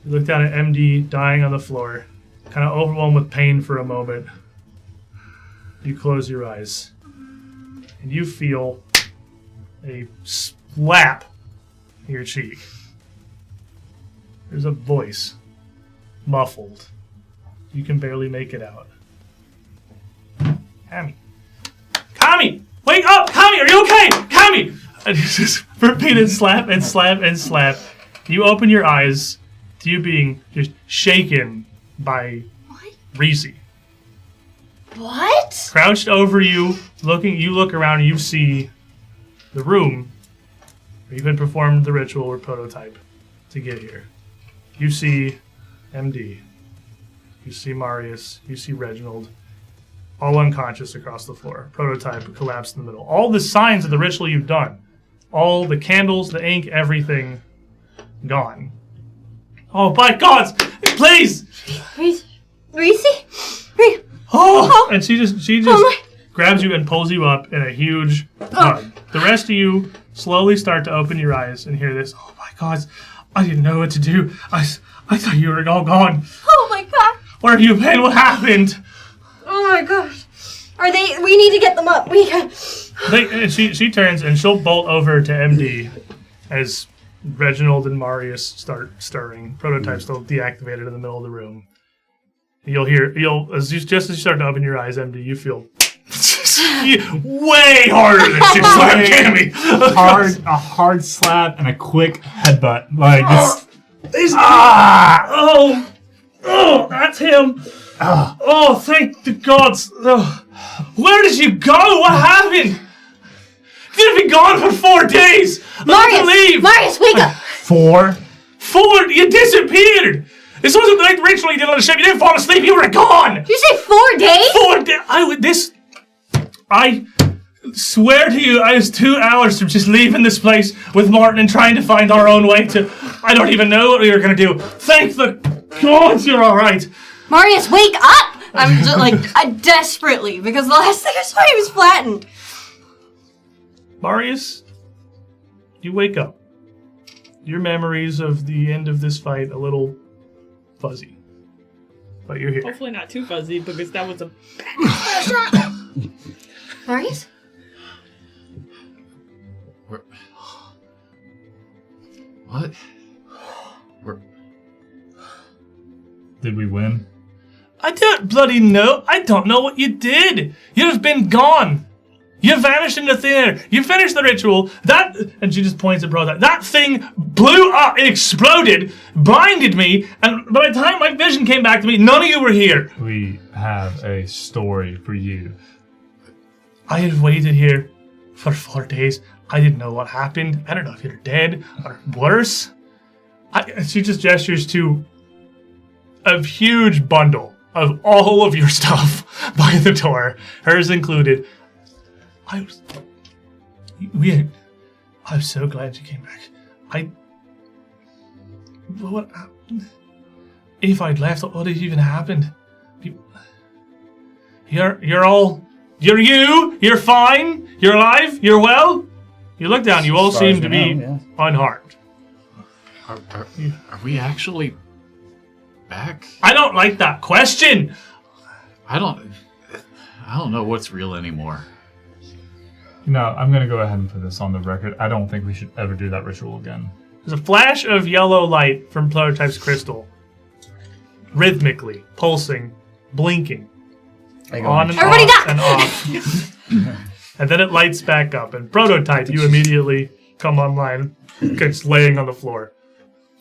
You look down at MD dying on the floor, kind of overwhelmed with pain for a moment. You close your eyes, and you feel a slap in your cheek. There's a voice, muffled. You can barely make it out. Cammy. Cammy! Wake up! Cammy, are you okay? Cammy! And you just repeated slap and slap and slap. You open your eyes to you being just shaken by Reese. What? Crouched over you, you look around and you see the room where you had performed the ritual or prototype to get here. You see MD. You see Marius. You see Reginald. All unconscious across the floor. Prototype collapsed in the middle. All the signs of the ritual you've done. All the candles, the ink, everything gone. Oh my God! Please! Reese? Oh! And she just grabs you and pulls you up in a huge hug. The rest of you slowly start to open your eyes and hear this. Oh my God! I didn't know what to do. I thought you were all gone. Oh my God! Where have you been? What happened? Oh my gosh. Are they? We need to get them up. She turns and she'll bolt over to MD as Reginald and Marius start stirring. Prototype still deactivated in the middle of the room. Just as you start to open your eyes, MD, you feel way harder than she slapped Cammy. A hard slap and a quick headbutt. Like just Oh, that's him. Oh, thank the gods. Oh. Where did you go? What happened? You've been gone for 4 days. Marius, leave. Marius, wake up. 4? 4? You disappeared. This wasn't like the ritual you did on the ship. You didn't fall asleep. You were gone. Did you say 4 days? 4 days. I swear to you, I was 2 hours from just leaving this place with Martin and trying to find our own way to. I don't even know what we were gonna do. Thank the gods you're all right. Marius, wake up! I'm just desperately, because the last thing I saw he was flattened. Marius, you wake up. Your memories of the end of this fight a little fuzzy. But you're here. Hopefully not too fuzzy, because that was a Marius? What? Did we win? I don't bloody know. I don't know what you did. You've been gone. You vanished into thin air. You finished the ritual. And she just points at Bro. That thing blew up. It exploded, blinded me, and by the time my vision came back to me, none of you were here. We have a story for you. I had waited here for 4 days. I didn't know what happened. I don't know if you're dead or worse. She just gestures to a huge bundle of all of your stuff by the door, hers included. I'm so glad you came back. What happened? If I'd left, what had even happened? You're fine, you're alive, you're well. You look down, you all seem to be unharmed. Are we actually back? I don't like that question. I don't know what's real anymore. No, I'm going to go ahead and put this on the record. I don't think we should ever do that ritual again. There's a flash of yellow light from Prototype's crystal. Rhythmically, pulsing, blinking. On and Everybody off duck! and off. And then it lights back up. And Prototype, you immediately come online, just laying on the floor.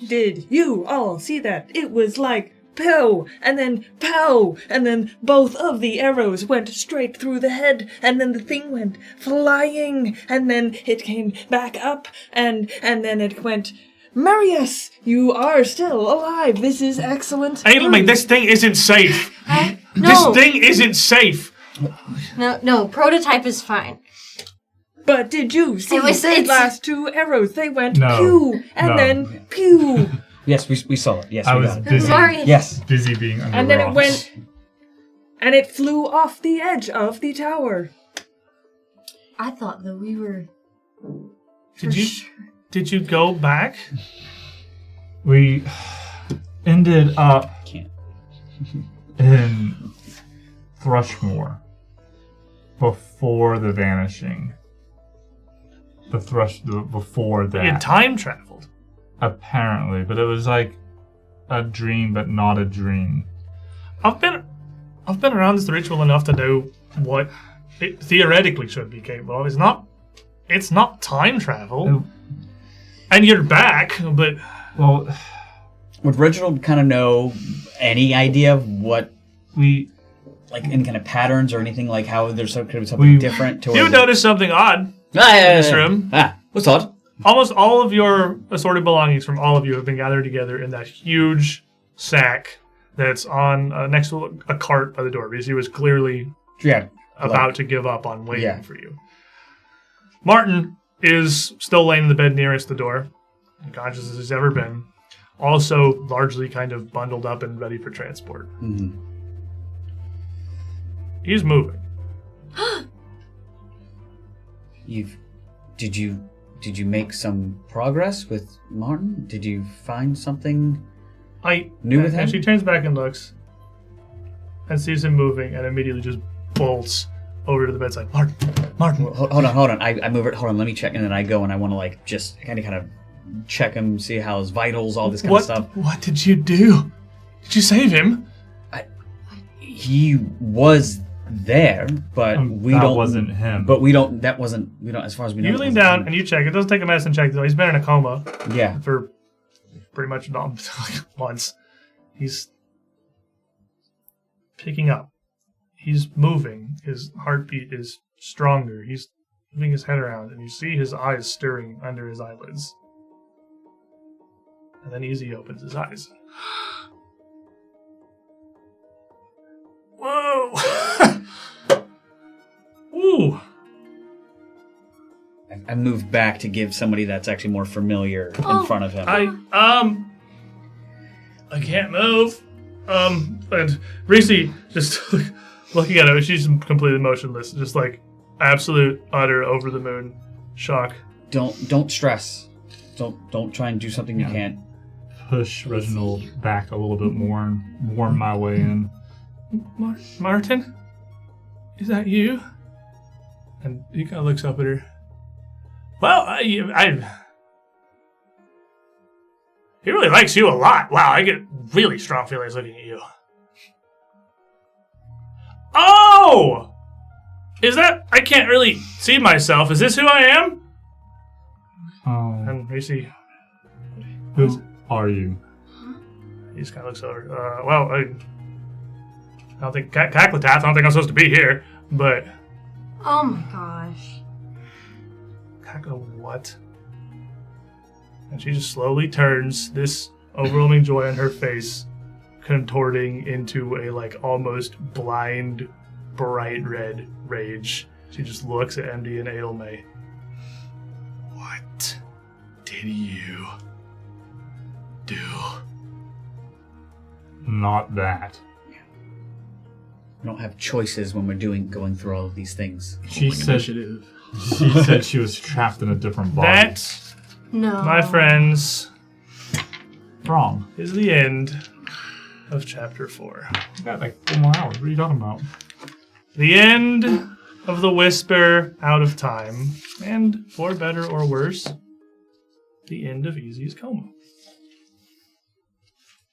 Did you all see that? It was like pow, and then pow, and then both of the arrows went straight through the head, and then the thing went flying, and then it came back up, and then it went Marius, you are still alive. This is excellent. Adelman, this thing isn't safe. No. This thing isn't safe. No, prototype is fine. But did you see the last 2 arrows? They went No. pew and then pew. Yes, we saw it. Yes, I we was got it. busy. Marius. Yes. Busy being under And then it rocks. went and it flew off the edge of the tower. I thought that we were. Did you go back? We ended up in Thrushmore before the vanishing. Before that. You time traveled. Apparently, but it was like a dream, but not a dream. I've been around this ritual enough to know what it theoretically should be capable of. It's not time travel. And you're back, but Well, Would Reginald kind of know any idea of what like any kind of patterns or anything, like how there's something different to you noticed something odd in this room. What's odd? Almost all of your assorted belongings from all of you have been gathered together in that huge sack that's on next to a cart by the door, because he was clearly about to give up on waiting for you. Martin is still laying in the bed nearest the door, unconscious as he's ever been, also largely kind of bundled up and ready for transport. Mm-hmm. He's moving. Did you make some progress with Martin? Did you find something new with him? And she turns back and looks and sees him moving and immediately just bolts over to the bedside. Martin. Hold on. I move it. Hold on, let me check. And then I go and I want to like just kind of check him, see how his vitals, all this kind of stuff. What did you do? Did you save him? He was there, but that wasn't him. But we don't, as far as we know. You lean down and you check. It doesn't take a medicine check though. He's been in a coma. Yeah. For pretty much months. He's picking up. He's moving. His heartbeat is stronger. He's moving his head around, and you see his eyes stirring under his eyelids. And then Easy opens his eyes. Whoa! Ooh! I moved back to give somebody that's actually more familiar in front of him. I can't move. And Reese just looking at her, she's completely motionless, just like absolute, utter, over the moon shock. Don't stress. Don't try and do something you can't. Push Reginald back a little bit more and worm my way in. Martin? Is that you? And he kind of looks up at her. Well, he really likes you a lot. Wow, I get really strong feelings looking at you. Oh! Is that... I can't really see myself. Is this who I am? And Reese... Who are you? He just kind of looks over. I don't think... Cackletath, I don't think I'm supposed to be here, but... Oh my gosh. What? And she just slowly turns, this overwhelming joy on her face contorting into a like almost blind, bright red rage. She just looks at MD and Adelmay. What did you do? Not that. We don't have choices when we're going through all of these things. She said she was trapped in a different body. That, my friends, wrong. Is the end of chapter 4. We got like 4 more hours. What are you talking about? The end of the Whisper Out of Time, and for better or worse, the end of Easy's coma.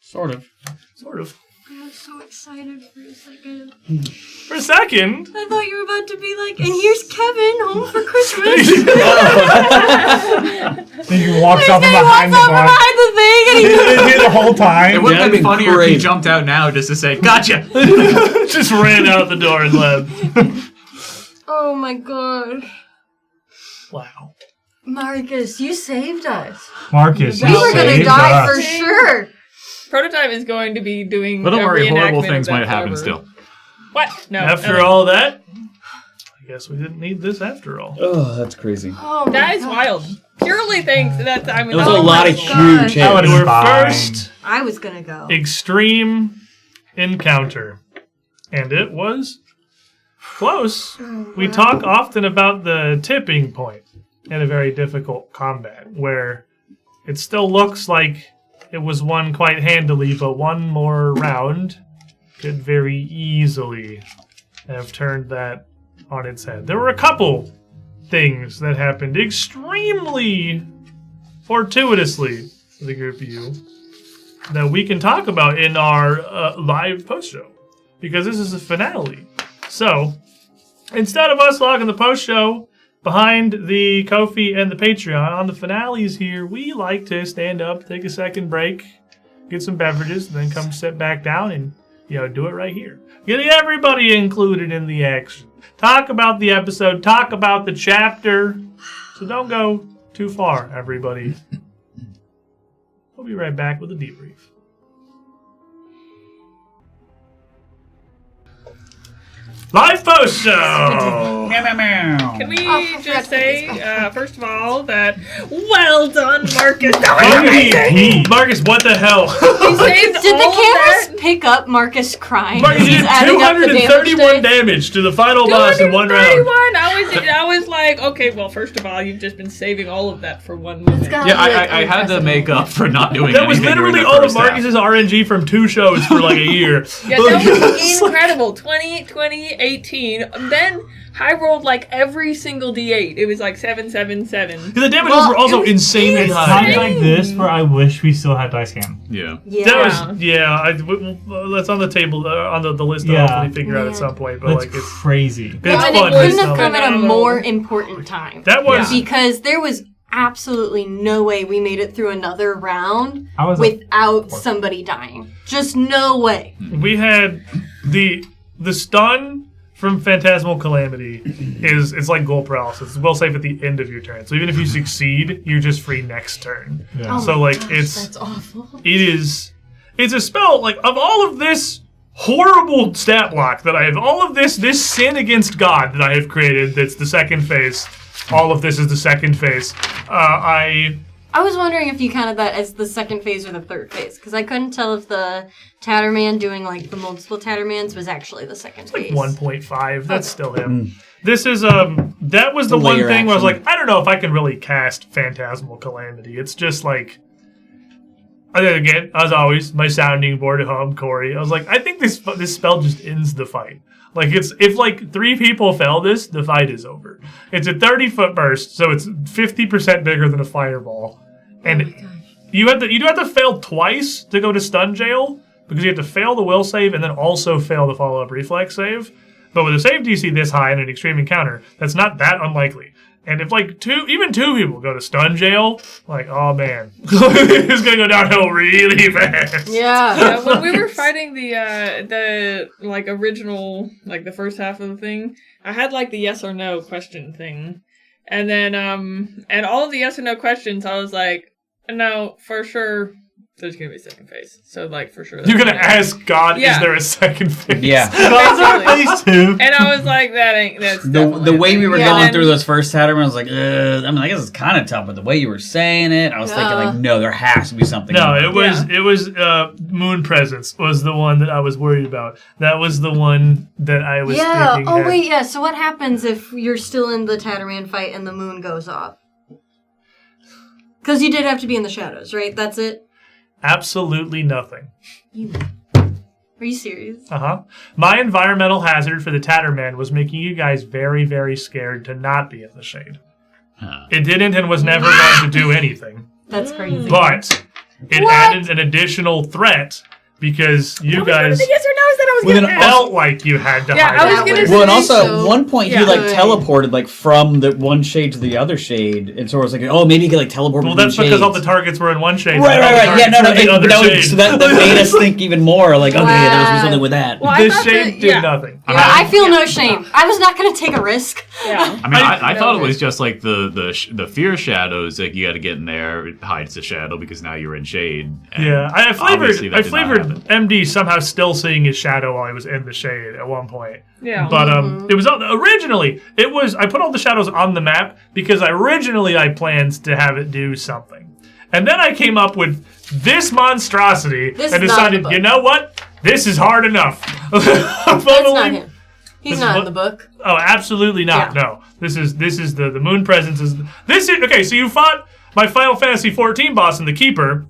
Sort of. I was so excited for a second. For a second? I thought you were about to be like, and here's Kevin home for Christmas. Then he walks up from behind the thing and he did the whole time. It would have been funnier if he jumped out now just to say, gotcha! Just ran out the door and left. Oh my god. Wow. Marcus, you saved us. Marcus, We you were gonna saved die us. for sure. Prototype is going to be doing. But don't a worry, horrible reenactment things of might that happen forever. still. What? No. After nothing. all that, I guess we didn't need this after all. Oh, that's crazy. Oh my That is gosh. wild. Purely thanks. That's. I mean, It was that's a lot of gosh. huge That hits. was our fine. first I was gonna go. extreme encounter, and it was close. We talk often about the tipping point in a very difficult combat, where it still looks like it was won quite handily, but one more round could very easily have turned that on its head. There were a couple things that happened extremely fortuitously for the group of you that we can talk about in our live post show, because this is the finale. So instead of us logging the post show behind the Ko-fi and the Patreon, on the finales here, we like to stand up, take a second break, get some beverages, and then come sit back down and do it right here. Getting everybody included in the action. Talk about the episode, talk about the chapter. So don't go too far, everybody. We'll be right back with a debrief. Live post show! Can we Oh, I forgot just to say, put these back. first of all, that well done, Marcus. MVP! Marcus, what the hell? You saved Did the all cameras that. pick up Marcus crying? Marcus He's did adding up the 231 damage. damage to the final boss in one round. 231. I was like, okay, well, first of all, you've just been saving all of that for 1 minute. gotta Yeah, be, like, I had to make up for not doing That was anything during literally the all of first half. Marcus's RNG from 2 shows for like a year. Yeah, that was incredible. 20, 20, 18. Then I rolled like every single D8. It was like 7, 7, 7. The damage rolls were also it was insanely It's high. times like this where I wish we still had dice cam. Yeah. Yeah. That was that's on the table on the list. Yeah. I'll hopefully figure out at Yeah. some point. But That's like it's crazy. it's and fun. it couldn't It's have come at a phenomenal. more important time. That was Because there was absolutely no way we made it through another round I was without somebody dying. Just no way. we had the stun from Phantasmal Calamity is it's like goal paralysis. It's well safe at the end of your turn. So even if you succeed, you're just free next turn. Yeah. So like That's awful. it's a spell like of all of this horrible stat block that I have, all of this sin against God that I have created. That's the second phase. All of this is the second phase. I was wondering if you counted that as the second phase or the third phase, because I couldn't tell if the Tatterman doing like the multiple Tattermans was actually the second like phase. 1.5. That's still him. This is that was the one layer thing where I was action. like, I don't know if I can really cast Phantasmal Calamity. It's just like, again, as always, my sounding board at home, Corey. I was like, I think this spell just ends the fight. Like it's if like 3 people fail this, the fight is over. It's a 30-foot burst, so it's 50% bigger than a fireball, and you do have to fail twice to go to stun jail, because you have to fail the will save and then also fail the follow-up reflex save. But with a save DC this high in an extreme encounter, that's not that unlikely. And if like even two people go to stun jail, like, oh man, it's gonna go downhill really fast. Yeah. Yeah, when we were fighting the like original, like the first half of the thing, I had like the yes or no question thing. And then and all of the yes or no questions, I was like, no, for sure there's gonna be a second phase. So like for sure You're gonna ask God, Yeah. is there a second phase? Yeah. Basically. Phase 2. And I was like, that's The definitely way a we thing. were Yeah, going then- through those first Tatterman, I was like, I mean, I guess it's kind of tough, but the way you were saying it, I was thinking like, no, there has to be something. No, in it was Moon Presence was the one that I was worried about. That was the one that I was Yeah. thinking. Oh had- wait, yeah. So what happens if you're still in the Tatterman fight and the moon goes off? Because you did have to be in the shadows, right? That's it. Absolutely nothing. Are you serious? My environmental hazard for the Tatterman was making you guys very, very scared to not be in the shade. It didn't and was never going to do anything. That's crazy. But it added an additional threat because you That was one of guys the yes or no's that I was Well, gonna then ask. felt like you had to Yeah, hide. I was That gonna was- say. Well, and also So- at one point yeah. he like teleported like from the one shade to the other shade, and so I was like, oh, maybe he could like teleport. Well, between that's because all the shades. targets were in one shade. Right. and all the Yeah, no, targets were in the but other that, shade. so that made us think even more. Like, okay, there must be Wow. something with that. Well, I This thought shade that- did yeah. nothing. Yeah, I feel no shame. I was not going to take a risk. Yeah. I mean, I No, thought it okay. was just like the fear shadows. Like you got to get in there, it hides the shadow because now you're in shade. And Yeah, I obviously that did not flavored happen. MD somehow still seeing his shadow while he was in the shade at one point. Yeah. But it was originally I put all the shadows on the map because originally I planned to have it do something, and then I came up with this monstrosity This and is not in the decided, book. you know what, this is hard enough. That's not him. He's This not is in the book. Oh, absolutely not. Yeah. No, this is the moon presence is this is okay. So you fought my Final Fantasy 14 boss in the Keeper.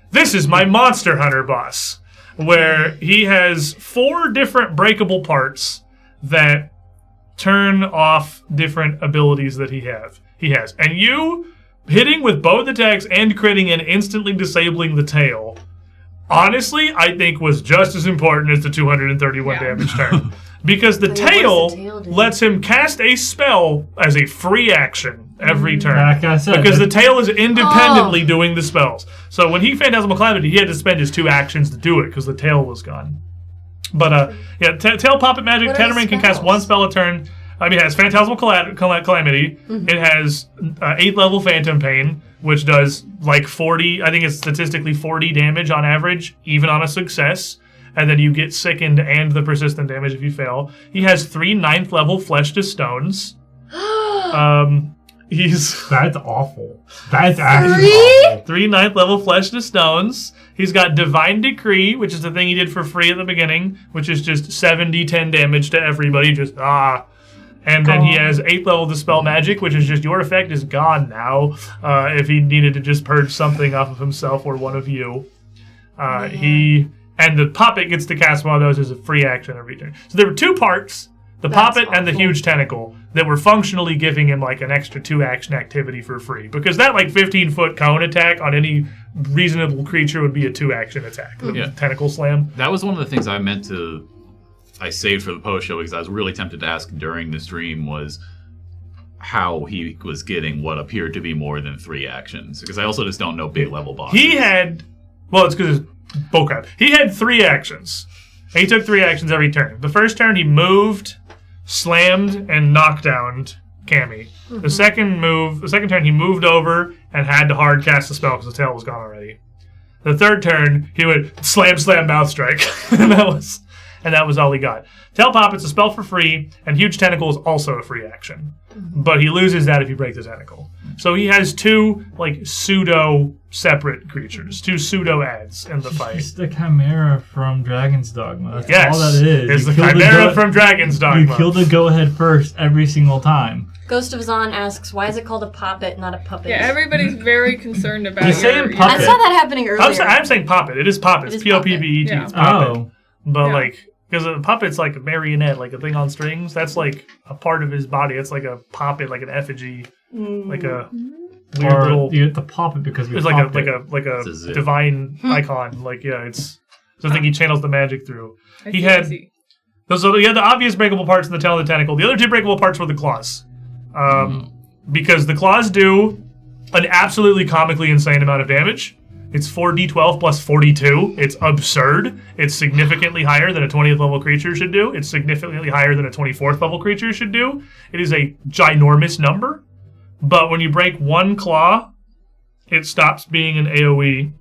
This is my Monster Hunter boss, where he has 4 different breakable parts that turn off different abilities that he has, and you hitting with both attacks and critting and instantly disabling the tail. Honestly, I think was just as important as the 231 damage turn. Because the Wait, what does tail the tail do? lets him cast a spell as a free action every turn. Like I said, Because the tail is independently doing the spells. So when he Phantasmal Calamity, he had to spend his 2 actions to do it because the tail was gone. But tail poppet magic. What are the Tatterman can cast spells? 1 spell a turn. I mean, it has Phantasmal Calamity. Mm-hmm. It has 8th level Phantom Pain, which does like 40. I think it's statistically 40 damage on average, even on a success. And then you get sickened and the persistent damage if you fail. He has 3 9th level Flesh to Stones. He's that's awful. That's actually 3? awful. 3 9th level Flesh to Stones. He's got Divine Decree, which is the thing he did for free at the beginning, which is just 7d10 damage to everybody. And then he has 8th level Dispel Magic, which is just your effect is gone now. If he needed to just purge something off of himself or one of you. And the Puppet gets to cast one of those as a free action every turn. So there were 2 parts, the That's Puppet and the awful. Huge Tentacle, that were functionally giving him like an extra 2 action activity for free. Because that like 15-foot cone attack on any reasonable creature would be a 2 action attack. The Yeah. Tentacle Slam. That was one of the things I saved for the post show because I was really tempted to ask during the stream was how he was getting what appeared to be more than 3 actions. Because I also just don't know big level bosses. He had, well, it's because it's bullcrap. He had 3 actions. And he took 3 actions every turn. The first turn he moved, slammed, and knocked down Cammy. The second turn he moved over and had to hard cast the spell because the tail was gone already. The third turn he went slam, mouth strike, and that was all he got. Tail Poppet's a spell for free, and Huge Tentacle is also a free action. But he loses that if you break the tentacle. So he has 2 like pseudo separate creatures, 2 pseudo ads in the fight. It's the Chimera from Dragon's Dogma. That's Yes, all that is. it's You the kill Chimera from Dragon's Dogma. You kill the go-ahead first every single time. Ghost of Zon asks, why is it called a poppet, not a puppet? Yeah, everybody's very concerned about You're saying your- puppet. I saw that happening earlier. I'm saying puppet. It is puppet. It It's is puppet. P-O-P-B-E-T. Yeah. It's puppet. Oh. But Yeah. like, because a puppet's like a marionette, like a thing on strings. That's like a part of his body. It's like a puppet, like an effigy, like a weird Or little. you have to pop it because we It's popped like it. a It's a zip. divine icon. Like it's the thing he channels the magic through. I He see, had- I see. So he had the obvious breakable parts in the tail and the tentacle. The other 2 breakable parts were the claws. Because the claws do an absolutely comically insane amount of damage. It's 4d12 plus 42. It's absurd. It's significantly higher than a 20th level creature should do. It's significantly higher than a 24th level creature should do. It is a ginormous number. But when you break 1 claw, it stops being an AoE,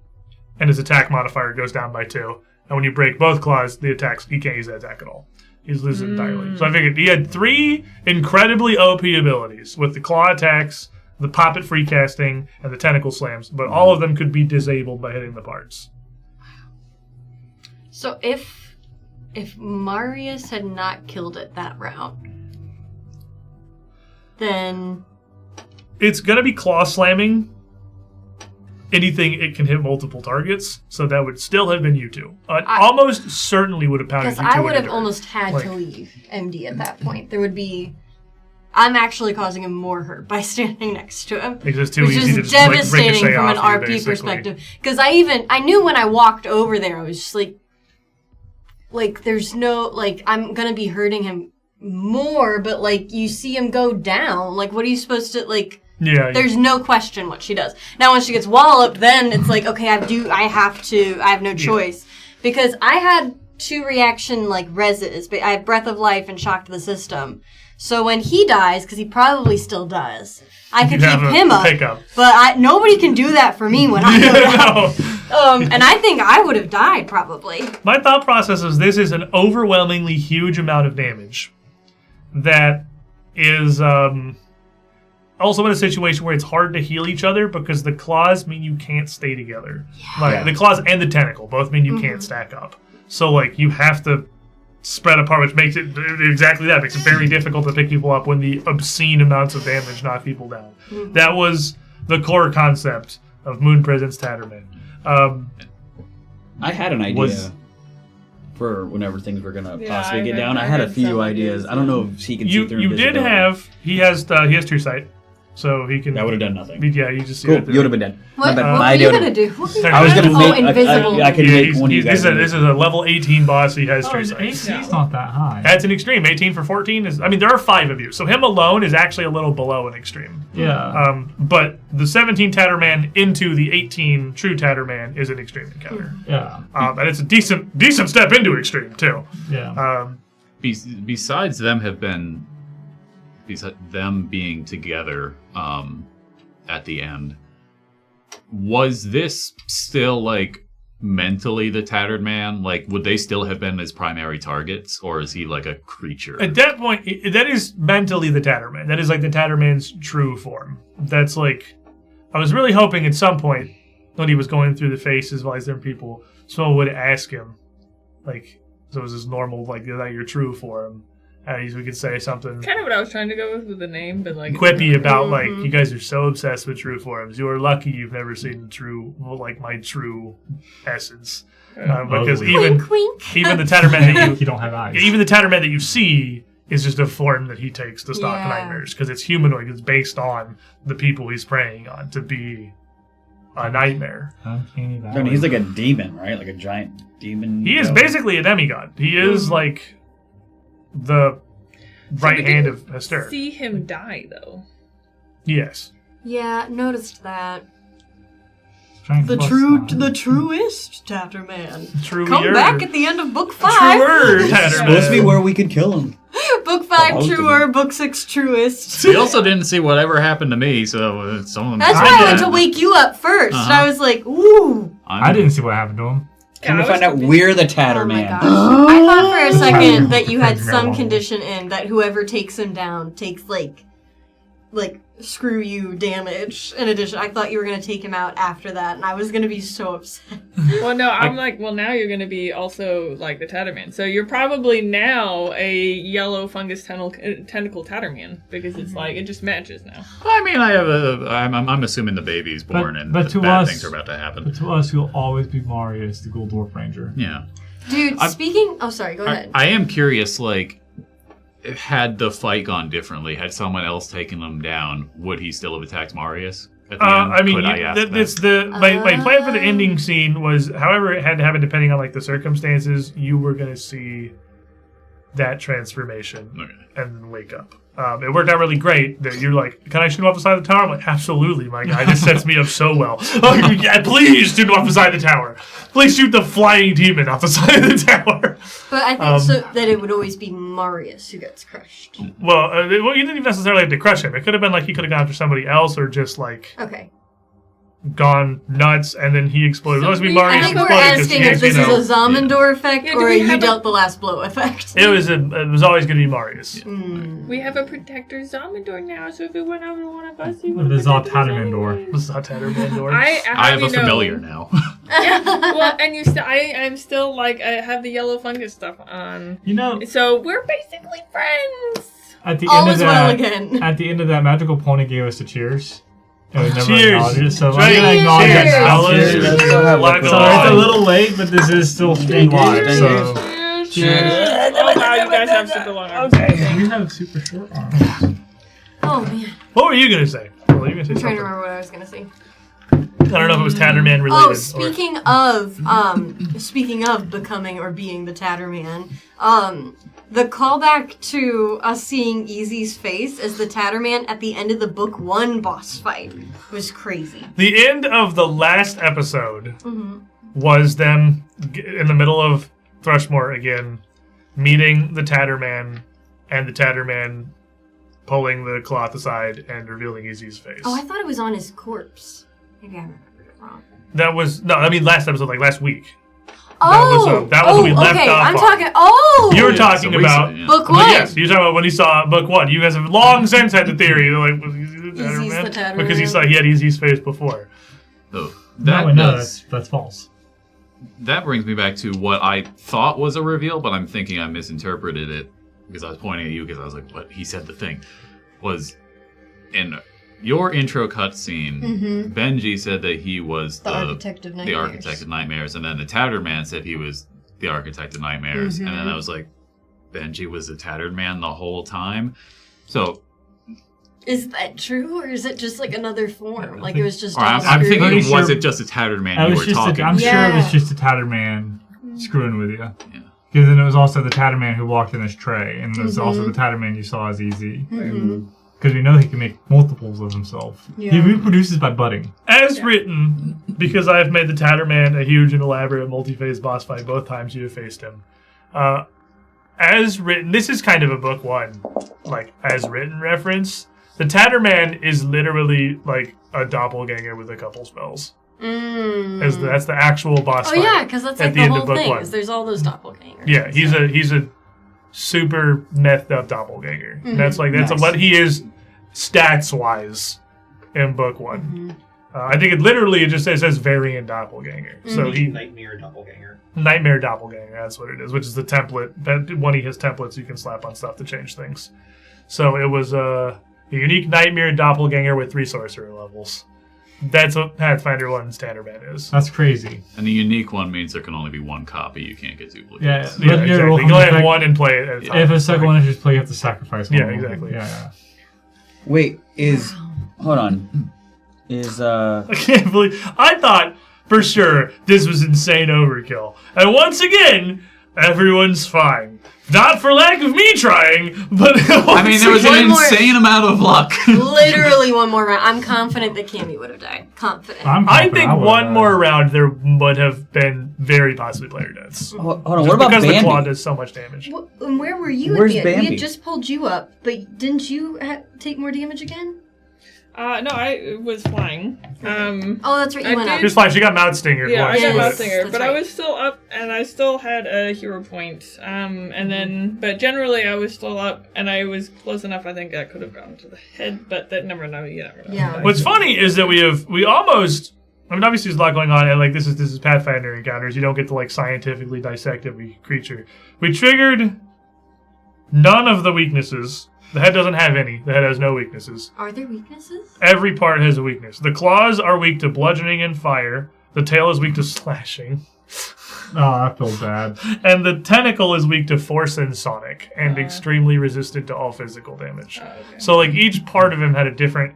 and his attack modifier goes down by 2. And when you break both claws, he can't use that attack at all. He's losing entirely. So I figured he had 3 incredibly OP abilities with the claw attacks, the poppet free casting, and the tentacle slams, but all of them could be disabled by hitting the parts. So if Marius had not killed it that round, then It's going to be claw slamming anything it can hit multiple targets, so that would still have been you 2. Almost certainly would have pounded because you 2 I would have into almost had Like- to leave MD at that point. There would be, I'm actually causing him more hurt by standing next to him. Because it's too Which easy is to just like devastating ricochet from an off you, RP basically. perspective. Because I knew when I walked over there, I was just like, like, there's no, like, I'm gonna be hurting him more, but, like, you see him go down. Like, what are you supposed to, like... Yeah. There's no question what she does. Now, when she gets walloped, then it's like, okay, I have no choice. Because I had 2 reaction, like, reses. I have Breath of Life and Shock to the System. So when he dies, because he probably still does, I could keep him up. But nobody can do that for me when I go down. And I think I would have died, probably. My thought process is this is an overwhelmingly huge amount of damage that is... also in a situation where it's hard to heal each other because the claws mean you can't stay together. The claws and the tentacle both mean you can't stack up. So, like, you have to spread apart, which makes it exactly that. Makes it very difficult to pick people up when the obscene amounts of damage knock people down. That was the core concept of Moon Prison's Tatterman. I had an idea for whenever things were gonna possibly get down. I had a few ideas. I don't know if he can see through invisibility. He has true sight. So he can... That would have done nothing. Yeah, you just see cool. it. You would have been dead. What were you going to do? I was going to make... invisible. I could make one of you guys. This is a level 18 boss. He has true sight. He's not that high. That's an extreme. 18 for 14 is... I mean, there are 5 of you. So him alone is actually a little below an extreme. Yeah. But the 17 Tatterman into the 18 true Tatterman is an extreme encounter. Yeah. And it's a decent step into extreme, too. Yeah. Besides them being together at the end, was this still, like, mentally the Tattered Man? Like, would they still have been his primary targets, or is he, like, a creature? At that point, that is mentally the Tatterman. That is, like, the Tatterman's true form. That's, like... I was really hoping at some point, when he was going through the faces of all these different people, someone would ask him, like, so it was this normal, like, is that your true form? At least we could say something kind of what I was trying to go with the name, but like quippy about like, you guys are so obsessed with true forms. You are lucky you've never seen my true essence. Because even the Tatterman that you don't have eyes. Even the Tatterman that you see is just a form that he takes to stop nightmares because it's humanoid. It's based on the people he's preying on to be a nightmare. He's like a demon, right? Like a giant demon. He is basically a demigod. He is like the right hand of Hester. See him die though. Yes. Yeah, noticed that. The truest Tatterman. Truer. Come back at the end of book 5. Truer Tatterman. It's supposed to be where we could kill him. Book 5 truer, book 6 truest. We also didn't see whatever happened to me, so some of them. That's why I went to wake you up first. And I was like, ooh. I didn't see what happened to him. Come to find out we're the Tatterman. Oh I thought for a second that you had some condition in that whoever takes him down takes like screw you damage. In addition, I thought you were going to take him out after that, and I was going to be so upset. Well, no, I'm like, well, now you're going to be also like the Tatterman. So you're probably now a yellow fungus tentacle Tatterman because it's like, it just matches now. I mean, I'm assuming the baby's born and but to bad us, things are about to happen. But to us, you'll always be Marius, the Gold Dwarf Ranger. Yeah. Dude, speaking... Oh, sorry, go ahead. I am curious, like, had the fight gone differently, had someone else taken him down, would he still have attacked Marius at the end? I mean, my plan for the Oh. ending scene was, however it had to happen depending on like the circumstances, you were going to see that transformation and then wake up. It worked out really great that you're like, can I shoot him off the side of the tower? I'm like, absolutely, my guy. This sets me up so well. Oh, yeah, please shoot him off the side of the tower. Please shoot the flying demon off the side of the tower. But I think so that it would always be Marius who gets crushed. Well, you didn't even necessarily have to crush him. It could have been like he could have gone after somebody else or just like gone nuts and then he exploded. So be Marius I think we're asking if this is a Zamindor effect or a you dealt the last blow effect. It was always going to be Marius. We have a protector Zamindor now, so if it went over one of us, he would have been Tatterman. I have a familiar now. Yeah, well, and I'm still like, I have the yellow fungus stuff on. You know, so we're basically friends. At the All end is of well that, again. At the end of that, Magical Pony gave us the cheers. And we never Cheers. acknowledged it, so I'm Right. gonna acknowledge Cheers. it now. Cheers. Cheers. Cheers. So it's a little late, but this is still streamed live. So Cheers. Oh wow, you guys have super long arms. we have super short arms. Oh man. What were you going to say? Well, you gonna say I'm trying something. to remember what I was going to say. I don't know if it was Tatterman related. Oh, speaking of becoming or being the Tatterman, the callback to us seeing Easy's face as the Tatterman at the end of the book 1 boss fight was crazy. The end of the last episode was them in the middle of Thrushmore again, meeting the Tatterman, and the Tatterman pulling the cloth aside and revealing Easy's face. Oh, I thought it was on his corpse. Maybe I remembered it wrong. That was last episode, like last week. Oh, that was when we left okay. off. I'm talking. Oh, You were talking about book but 1. yes, you were talking about when he saw book 1. You guys have long since had the theory, like, was Easy the Easy's the Tatterman. Because he had Easy's face before. So No, that's false. That brings me back to what I thought was a reveal, but I'm thinking I misinterpreted it because I was pointing at you because I was like, "What?" He said the thing was in your intro cutscene. Benji said that he was the architect of nightmares. The architect of nightmares, and then the Tatterman said he was the architect of nightmares, and then I was like, Benji was the Tattered Man the whole time. So, is that true, or is it just like another form? Like it was just. I'm thinking, sure, was it just a Tattered Man you were talking? I'm sure it was just a Tattered Man screwing with you. Yeah. Because then it was also the Tatterman who walked in his tray, and there's also the Tatterman you saw as Easy. Because we know he can make multiples of himself. Yeah. He reproduces by budding. As written, because I have made the Tatterman a huge and elaborate multi-phase boss fight both times you have faced him. As written, this is kind of a book 1, like, as written reference. The Tatterman is literally like a doppelganger with a couple spells. That's the actual boss fight. Oh yeah, because that's like the whole thing. Is there's all those doppelgangers. Yeah, he's a super methed up doppelganger. That's what he is stats wise in book 1. I think it just says variant doppelganger. So Nightmare doppelganger. Nightmare doppelganger, that's what it is, which is the template. That one of his templates you can slap on stuff to change things. So it was a unique nightmare doppelganger with 3 sorcerer levels. That's what Pathfinder 1's Tatterman is. That's crazy. And the unique one means there can only be 1 copy. You can't get duplicates. Yeah, exactly. You can only have 1 and play it at a time. If a second one is just play, you have to sacrifice one. Yeah, exactly. Yeah. Wait, hold on. I can't believe... I thought for sure this was insane overkill. And once again, everyone's fine. Not for lack of me trying, but I mean, there was an insane amount of luck. Literally one more round. I'm confident that Cammy would have died. Confident. I think one more round there would have been very possibly player deaths. Hold on, what about because Bambi? the claw does so much damage. And where were you Where's at the end? Bambi? We had just pulled you up, but didn't you take more damage again? No, I was flying. Oh, that's right, you went up. She was fine. She got Mouth Stinger. Yeah, I got Mouth Yes, Stinger, that's but I right. was still up, and I still had a hero point. And then, but generally, I was still up, and I was close enough. I think I could have gone to the head, but that never know. You never know. Yeah. What's funny is that we almost. I mean, obviously, there's a lot going on, and like this is Pathfinder encounters. You don't get to like scientifically dissect every creature. We triggered none of the weaknesses. The head doesn't have any. The head has no weaknesses. Are there weaknesses? Every part has a weakness. The claws are weak to bludgeoning and fire. The tail is weak to slashing. Oh, I feel bad. And the tentacle is weak to force and sonic, and extremely resistant to all physical damage. Okay. So, like, each part of him had a different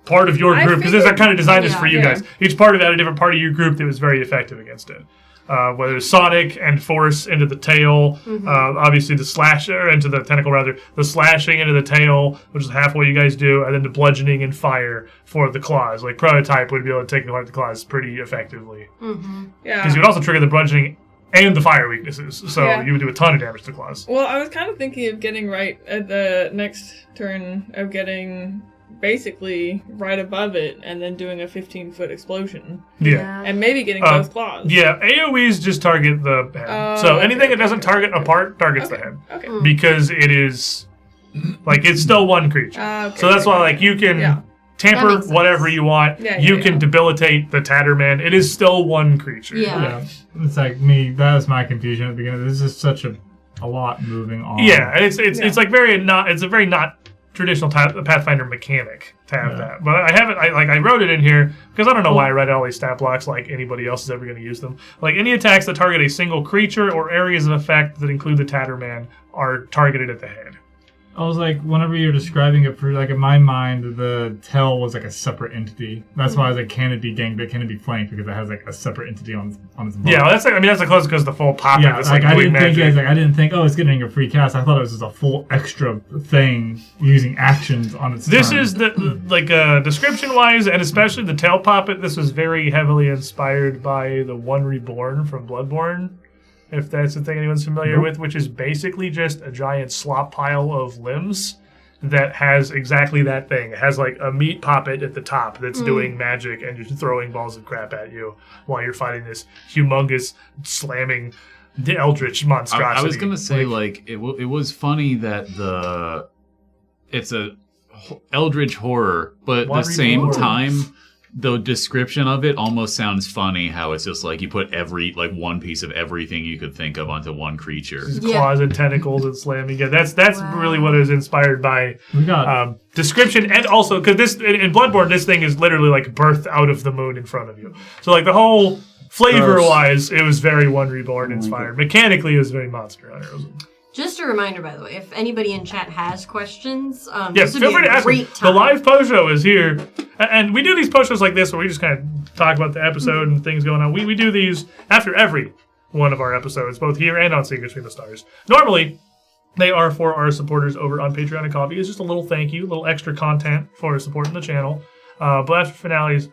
part of your group, because I kind of designed this for you guys. Each part of it had a different part of your group that was very effective against it. Whether it's sonic and force into the tail, obviously the slasher into the tentacle rather, the slashing into the tail, which is half what you guys do, and then the bludgeoning and fire for the claws. Like Prototype would be able to take apart the claws pretty effectively. Yeah. Because you would also trigger the bludgeoning and the fire weaknesses, so you would do a ton of damage to claws. Well, I was kind of thinking of getting right at the next turn of getting basically right above it and then doing a 15-foot explosion. Yeah. And maybe getting both claws. Yeah, AoEs just target the head. So anything that doesn't target a part targets the head. Okay. Because it is, like, it's still one creature. Okay. So that's why, like, you can tamper whatever you want. You can debilitate the Tatterman. It is still one creature. Yeah. It's like me, that was my confusion at the beginning. This is such a lot moving on. Yeah, and it's like it's a very not traditional Pathfinder mechanic to have that. But I wrote it in here because I don't know why I read all these stat blocks like anybody else is ever going to use them. Like, any attacks that target a single creature or areas of effect that include the Tatterman are targeted at the head. I was like, whenever you're describing it, for like in my mind, the tail was like a separate entity. That's why I was like, can it be gang, but can it be flank because it has like a separate entity on its body. Yeah, well, that's like, I mean, that's the closest because the full pop. Yeah, It's like I doing didn't think magic. I didn't think, oh, it's getting a free cast. I thought it was just a full extra thing using actions on its. This turn. is the like description wise, and especially the tail poppet. This was very heavily inspired by the One Reborn from Bloodborne, if that's the thing anyone's familiar with, which is basically just a giant slop pile of limbs that has exactly that thing. It has like a meat poppet at the top that's doing magic and just throwing balls of crap at you while you're fighting this humongous slamming the eldritch monstrosity. I was gonna say it was funny that it's a eldritch horror, but at the same time, the description of it almost sounds funny. How it's just like you put one piece of everything you could think of onto one creature. Claws and tentacles and slamming. Yeah, that's really what it was inspired by. We got description, and also because this in Bloodborne, this thing is literally like birthed out of the moon in front of you. So like the whole flavor-wise, it was very One Reborn inspired. Mechanically, it was very Monster Hunter. Just a reminder, by the way, if anybody in chat has questions, yes, feel free to ask them. The live post show is here. And we do these post shows like this where we just kind of talk about the episode and things going on. We do these after every one of our episodes, both here and on Secrets Between the Stars. Normally, they are for our supporters over on Patreon and Coffee. It's just a little thank you, a little extra content for supporting the channel. But after finales,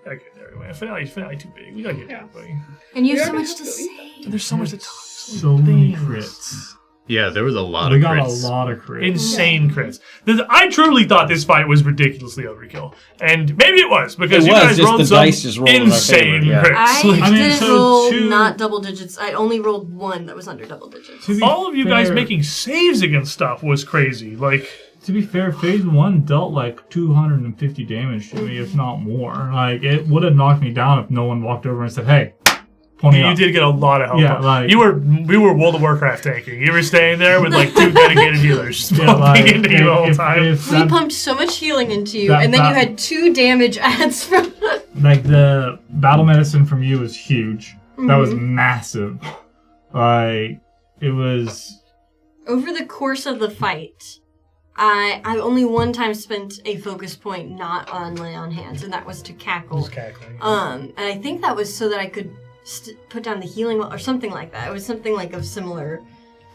finale too big. We gotta get everybody. And you have so much to say. There's so much to talk. So many crits. Yeah, there was a lot we of got crits. a lot of crits. Insane crits. I truly thought this fight was ridiculously overkill. And maybe it was, because you guys rolled some insane crits. I didn't roll not double digits. I only rolled one that was under double digits. All of you guys making saves against stuff was crazy. Like, to be fair, phase 1 dealt like 250 damage to me, if not more. Like, it would have knocked me down if no one walked over and said, hey, you did get a lot of help. Yeah, like, we were World of Warcraft tanking. You were staying there with like 2 dedicated healers pumping into you the whole time. We pumped so much healing into you, and then you had 2 damage adds from like, the battle medicine from you was huge. That was massive. Like, it was... Over the course of the fight, I only one time spent a focus point not on lay on hands, and that was to cackle. Just cackling. And I think that was so that I could put down the healing or something like that. It was something like of similar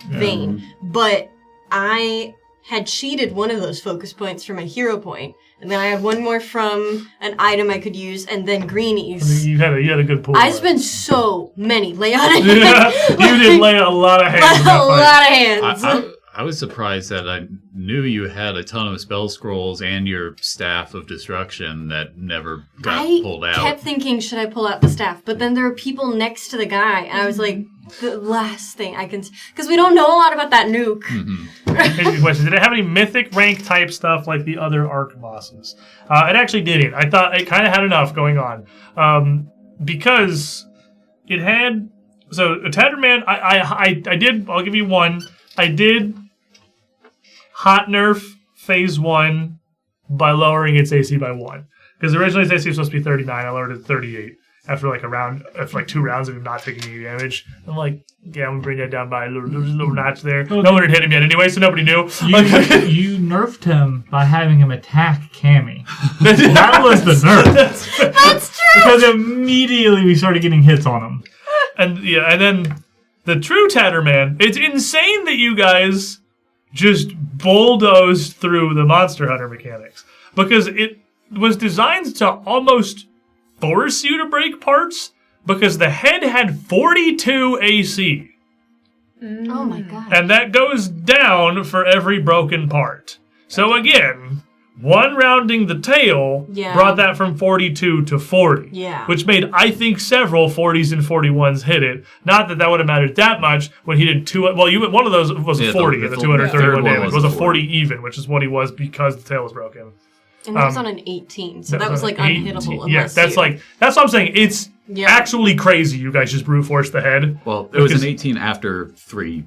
vein. But I had cheated one of those focus points from a hero point, and then I had one more from an item I could use, and then greenies. You had a good pool. I spent so many lay on hands. You did lay a lot of hands. A lot of hands. I was surprised that I knew you had a ton of spell scrolls and your staff of destruction that never got pulled out. I kept thinking, should I pull out the staff? But then there are people next to the guy, and I was like, the last thing I can... Because we don't know a lot about that nuke. Here's the question. Did it have any mythic rank type stuff like the other Arc bosses? It actually didn't. I thought it kind of had enough going on. Because it had... So, a Tatterman, I did... I'll give you one. I did hot nerf phase 1 by lowering its AC by 1. Because originally its AC was supposed to be 39. I lowered it to 38 after like 2 rounds of him not taking any damage. I'm like, yeah, I'm going to bring that down by a little notch there. No one had hit him yet anyway, so nobody knew. You nerfed him by having him attack Cammy. That was the nerf. That's true! Because immediately we started getting hits on him. And then the true Tatterman, it's insane that you guys just bulldozed through the Monster Hunter mechanics. Because it was designed to almost force you to break parts, because the head had 42 AC. Oh my god. And that goes down for every broken part. So again, one rounding the tail brought that from 42 to 40. Yeah. Which made, I think, several 40s and 41s hit it. Not that that would have mattered that much when he did 2... Well, one of those was a 40 at the 231 damage. It was a 40 even, which is what he was because the tail was broken. And that was on an 18, so that was like unhittable. Yeah, that's what I'm saying. It's actually crazy you guys just brute force the head. Well, it was an 18 after 3.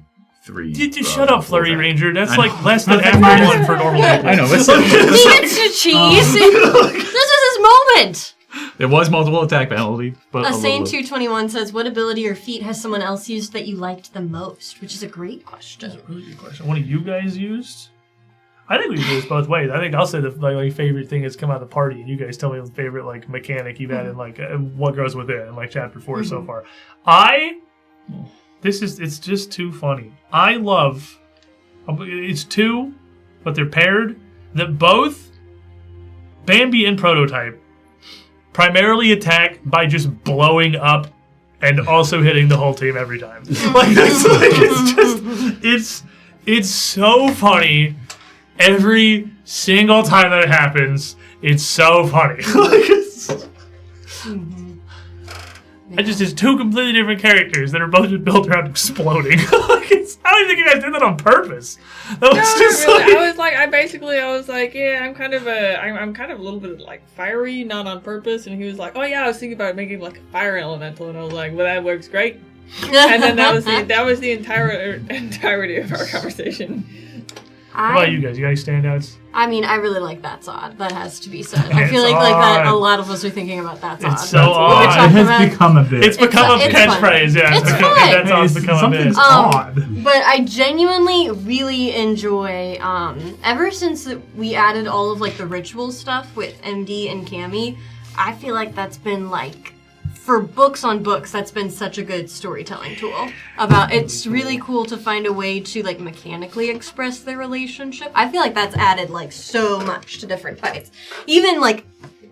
Shut up, Flurry Ranger. That's like less than F1 for normal people. I know. He gets to cheese. This is his moment. There was multiple attack penalty. But Sane 221 says, what ability or feat has someone else used that you liked the most? Which is a great question. That's a really good question. One of you guys used? I think we can do this both ways. I think I'll say the my favorite thing that's come out of the party, and you guys tell me the favorite like mechanic you've had in like what goes with it in like chapter 4 so far. It's just too funny. I love. It's two, but they're paired. That both Bambi and Prototype primarily attack by just blowing up and also hitting the whole team every time. It's so funny. Every single time that it happens, it's so funny. It's two completely different characters that are both just built around exploding. I don't even think you guys did that on purpose. That was just really. I was like, yeah, I'm kind of a little bit like fiery, not on purpose. And he was like, oh yeah, I was thinking about making like a fire elemental, and I was like, well, that works great. And then that was the entirety of our conversation. What about you guys? You got any standouts? I mean, I really like That's Odd. That has to be said. I feel like that a lot of us are thinking about That's Odd. It's so odd. It has become a bit. It's become a catchphrase. Yeah, That's Odd's become a bit. Odd. But I genuinely really enjoy. Ever since we added all of like the ritual stuff with MD and Cammy, I feel like that's been like. For books on books, that's been such a good storytelling tool. It's really cool to find a way to like mechanically express their relationship. I feel like that's added like so much to different fights. Even like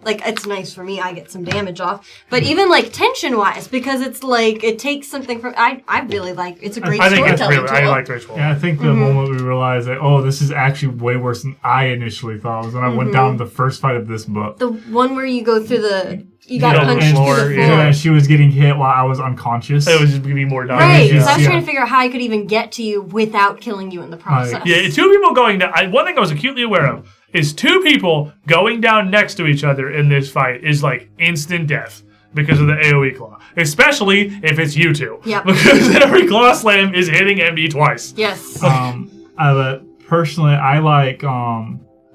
it's nice for me, I get some damage off. But even like tension wise, because it's like it takes something from I really like it's a great storytelling tool. I like ritual. Yeah, I think the moment we realized that this is actually way worse than I initially thought was when I went down the first fight of this book. The one where you go through you got punched through the floor. Yeah, she was getting hit while I was unconscious. It was just going to be more damage. Right, because I was trying to figure out how I could even get to you without killing you in the process. Two people going down. One thing I was acutely aware of is two people going down next to each other in this fight is like instant death because of the AoE claw. Especially if it's you two. Yep. Because every claw slam is hitting MD twice. Yes. Personally, I like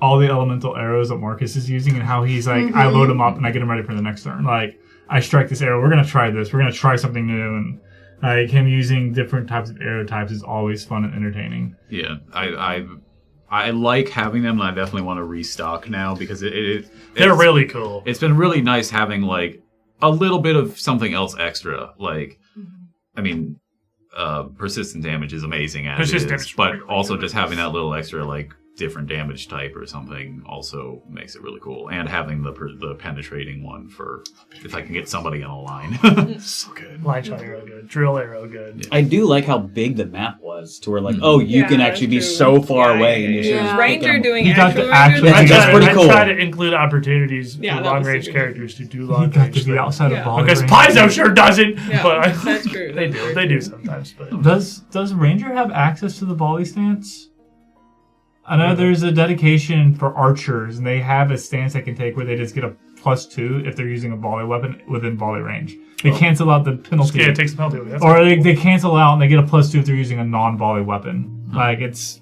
all the elemental arrows that Marcus is using and how he's like, I load them up and I get them ready for the next turn. Like, I strike this arrow, we're going to try this, we're going to try something new. And like him using different types of arrow types is always fun and entertaining. Yeah, I like having them, and I definitely want to restock now because they're really cool. It's been really nice having like a little bit of something else extra. Like, I mean, persistent damage is amazing as it is, but also just having that little extra like different damage type or something also makes it really cool. And having the penetrating one for if I can get somebody on a line. So good. Line shot arrow good. Drill arrow good. Yeah. I do like how big the map was to where like, you can actually be so far away. And Ranger doing actual That's pretty cool. I try to include opportunities for long-range characters to do long-range. To be outside of ball because Paizo sure doesn't. Yeah, but that's true. They do sometimes. But does Ranger have access to the volley stance? I know there's a dedication for archers, and they have a stance they can take where they just get a +2 if they're using a volley weapon within volley range. They cancel out the penalty. Yeah, it takes the penalty. Or they cancel out and they get a +2 if they're using a non-volley weapon. Like, it's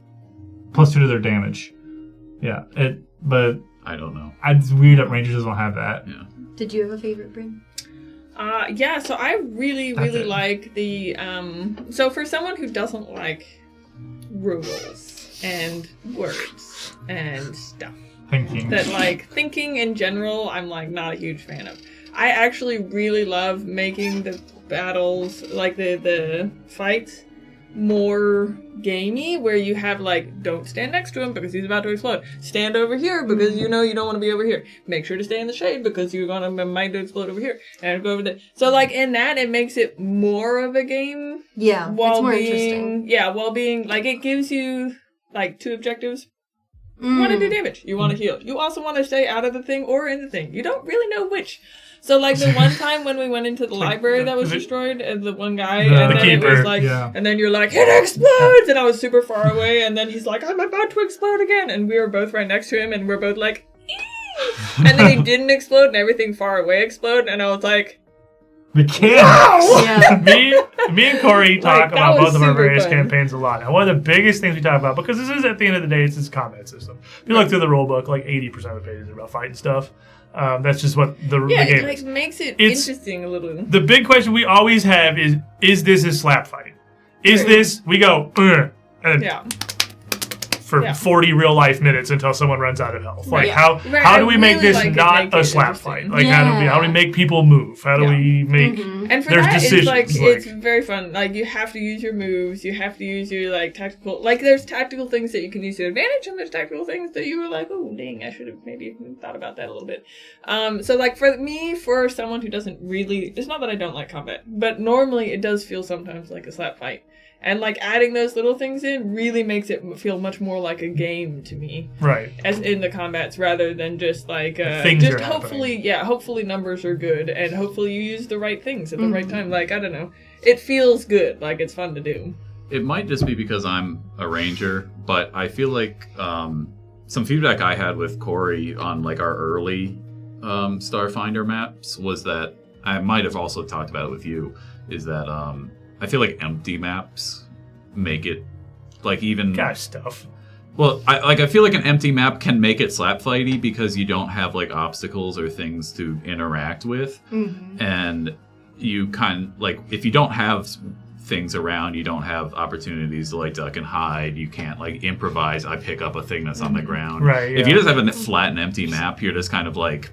+2 to their damage. Yeah, but... I don't know. It's weird that Rangers don't have that. Yeah. Did you have a favorite, Bryn? So I really like the... So for someone who doesn't like rules... and words and stuff. Thinking. That like thinking in general, I'm like not a huge fan of. I actually really love making the battles, like the fights, more gamey, where you have like, don't stand next to him because he's about to explode. Stand over here because you know you don't want to be over here. Make sure to stay in the shade because you're gonna might explode over here and go over there. So like in that, it makes it more of a game. Yeah, it's more interesting. Yeah, while being like it gives you. Like, two objectives. You want to do damage. You want to heal. You also want to stay out of the thing or in the thing. You don't really know which. So, like, the one time when we went into the library that was destroyed, and the one guy, and then keeper, it was like, and then you're like, it explodes! And I was super far away, and then he's like, I'm about to explode again! And we were both right next to him, and we're both like, and then he didn't explode, and everything far away exploded, and I was like, Wow! Me and Corey talk about both of our various campaigns a lot. And one of the biggest things we talk about, because this is at the end of the day, it's this combat system. If you look through the rule book, like 80% of the pages are about fighting stuff. That's just what the game is. It makes it interesting a little. The big question we always have is this a slap fight? Is this, we go, and for 40 real life minutes until someone runs out of health. Like how do we make really this like not make a it slap interesting. fight? Like how do we make people move? How do we make And for there's that, decisions? it's very fun. Like you have to use your moves. You have to use your like tactical. Like there's tactical things that you can use to advantage, and there's tactical things that you were like, oh dang, I should have maybe thought about that a little bit. So like for me, for someone who doesn't really, it's not that I don't like combat, but normally it does feel sometimes like a slap fight. And like adding those little things in really makes it feel much more like a game to me, right? As in the combats, rather than just like things just are hopefully, hopefully numbers are good, and hopefully you use the right things at the right time. Like I don't know, it feels good, like it's fun to do. It might just be because I'm a ranger, but I feel like some feedback I had with Corey on like our early Starfinder maps was that I might have also talked about it with you. Is that I feel like empty maps make it like even stuff. Well, I feel like an empty map can make it slap fighty because you don't have like obstacles or things to interact with, and you like if you don't have things around, you don't have opportunities to like duck and hide. You can't like improvise. I pick up a thing that's on the ground. Right. Yeah. If you just have a flat and empty map, you're just kind of like.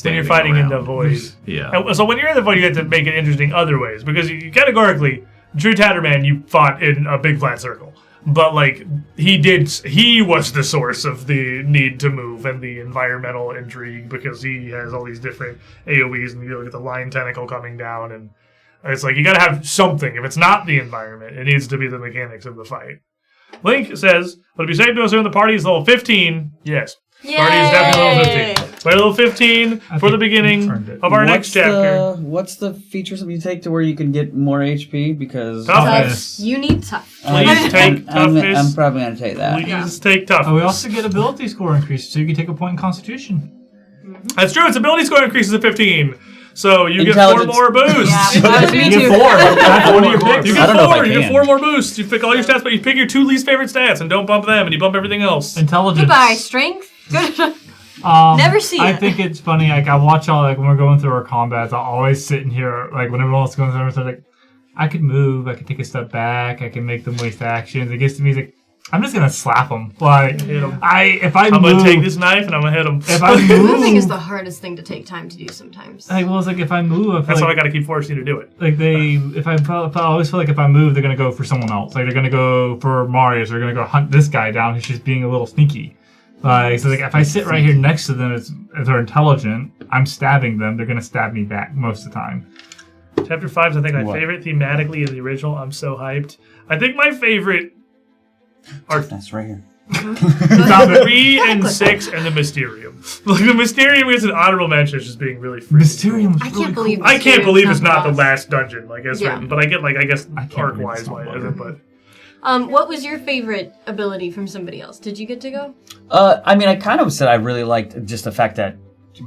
When you're fighting in the void. Yeah. And so when you're in the void, you have to make it interesting other ways. Because you categorically, Drew Tatterman, you fought in a big flat circle. But, like, he was the source of the need to move and the environmental intrigue because he has all these different AoEs and you look at the line tentacle coming down. And it's like, you gotta have something. If it's not the environment, it needs to be the mechanics of the fight. Link says, would it be safe to assume the party is level 15? Yes. Yay! Party is definitely level 15. Play level 15 for the beginning of our next chapter. What's the features that you take to where you can get more HP? Because toughness. You need tough. Please take toughness. I'm probably going to take that. Please take toughness. Oh, we also get ability score increase, so you can take a point in Constitution. That's true. Its ability score increases to 15. So you get 4 more boosts. Yeah, that was me You too. get 4. That's one of your picks. You get 4. You get 4 more boosts. You pick all your stats, but you pick your 2 least favorite stats and don't bump them, and you bump everything else. Intelligence. Goodbye, strength. Good. Never see I it. think it's funny. Like I watch all like when we're going through our combats, I'll always sit in here like when everyone else is going through. So like, I could move. I could take a step back. I can make them waste actions. It gets to me like I'm just gonna slap them. Like I'm gonna take this knife and I'm gonna hit them. If I move, moving is the hardest thing to take time to do sometimes. Like, well, it's like if I move, that's why I gotta keep forcing you to do it. Like if I always feel like if I move, they're gonna go for someone else. Like they're gonna go for Marius. They're gonna go hunt this guy down who's just being a little sneaky. So like if I sit right here next to them, if they're intelligent, I'm stabbing them. They're gonna stab me back most of the time. Chapter 5 is I think my favorite thematically in the original. I'm so hyped. I think my favorite are that's right here. 3 and 6 and the Mysterium. Like the Mysterium is an honorable mention as just being really free. Mysterium. I can't believe. I can't believe it's not the last dungeon, like as written. But I get I guess arc wise why it isn't. But what was your favorite ability from somebody else? Did you get to go? I mean, I kind of said I really liked just the fact that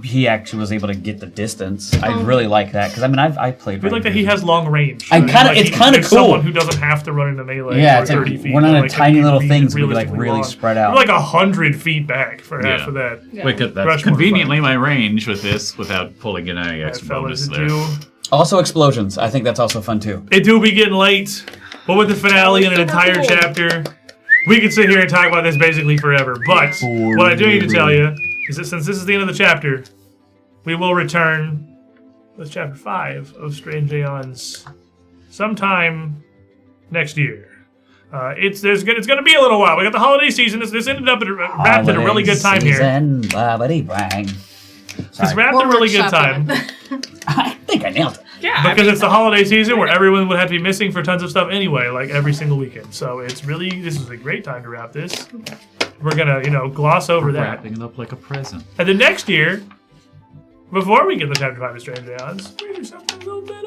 he actually was able to get the distance. I really like that because I mean I played. I feel like that he has long range. It's kind of cool. Someone who doesn't have to run into melee. Yeah, for it's 30 like feet. we're not like in tiny little things. We realistically really long. spread out. We're like 100 feet back for half of that. Yeah. Wait, that's conveniently my range with this without pulling in any extra bonus there. Also explosions. I think that's also fun too. It do be getting late, but with the finale and an entire chapter, we could sit here and talk about this basically forever. But what I do need to tell you is that since this is the end of the chapter, we will return with chapter 5 of Strange Aeons sometime next year. It's going to be a little while. We got the holiday season. This ended up wrapped at a really good time here. This wrapped at a really good time. I think I nailed it. Yeah, because it's the holiday season where everyone would have to be missing for tons of stuff anyway, like every single weekend. So this is a great time to wrap this. We're gonna, gloss over that. Wrapping it up like a present. And then next year, before we get to chapter 5 of Strange Aeons, we do something a little bit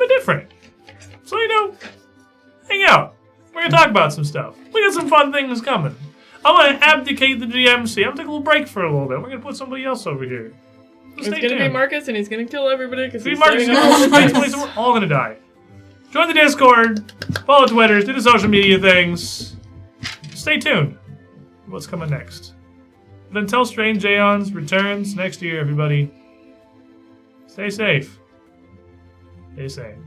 different. So hang out. We're gonna talk about some stuff. We got some fun things coming. I'm gonna abdicate the GMC. I'm gonna take a little break for a little bit. We're gonna put somebody else over here. It's gonna be Marcus, and he's gonna kill everybody because he's Marcus, we're all gonna die. Join the Discord, follow Twitter, do the social media things. Stay tuned. What's coming next? But until Strange Aeons returns next year, everybody, stay safe. Stay sane.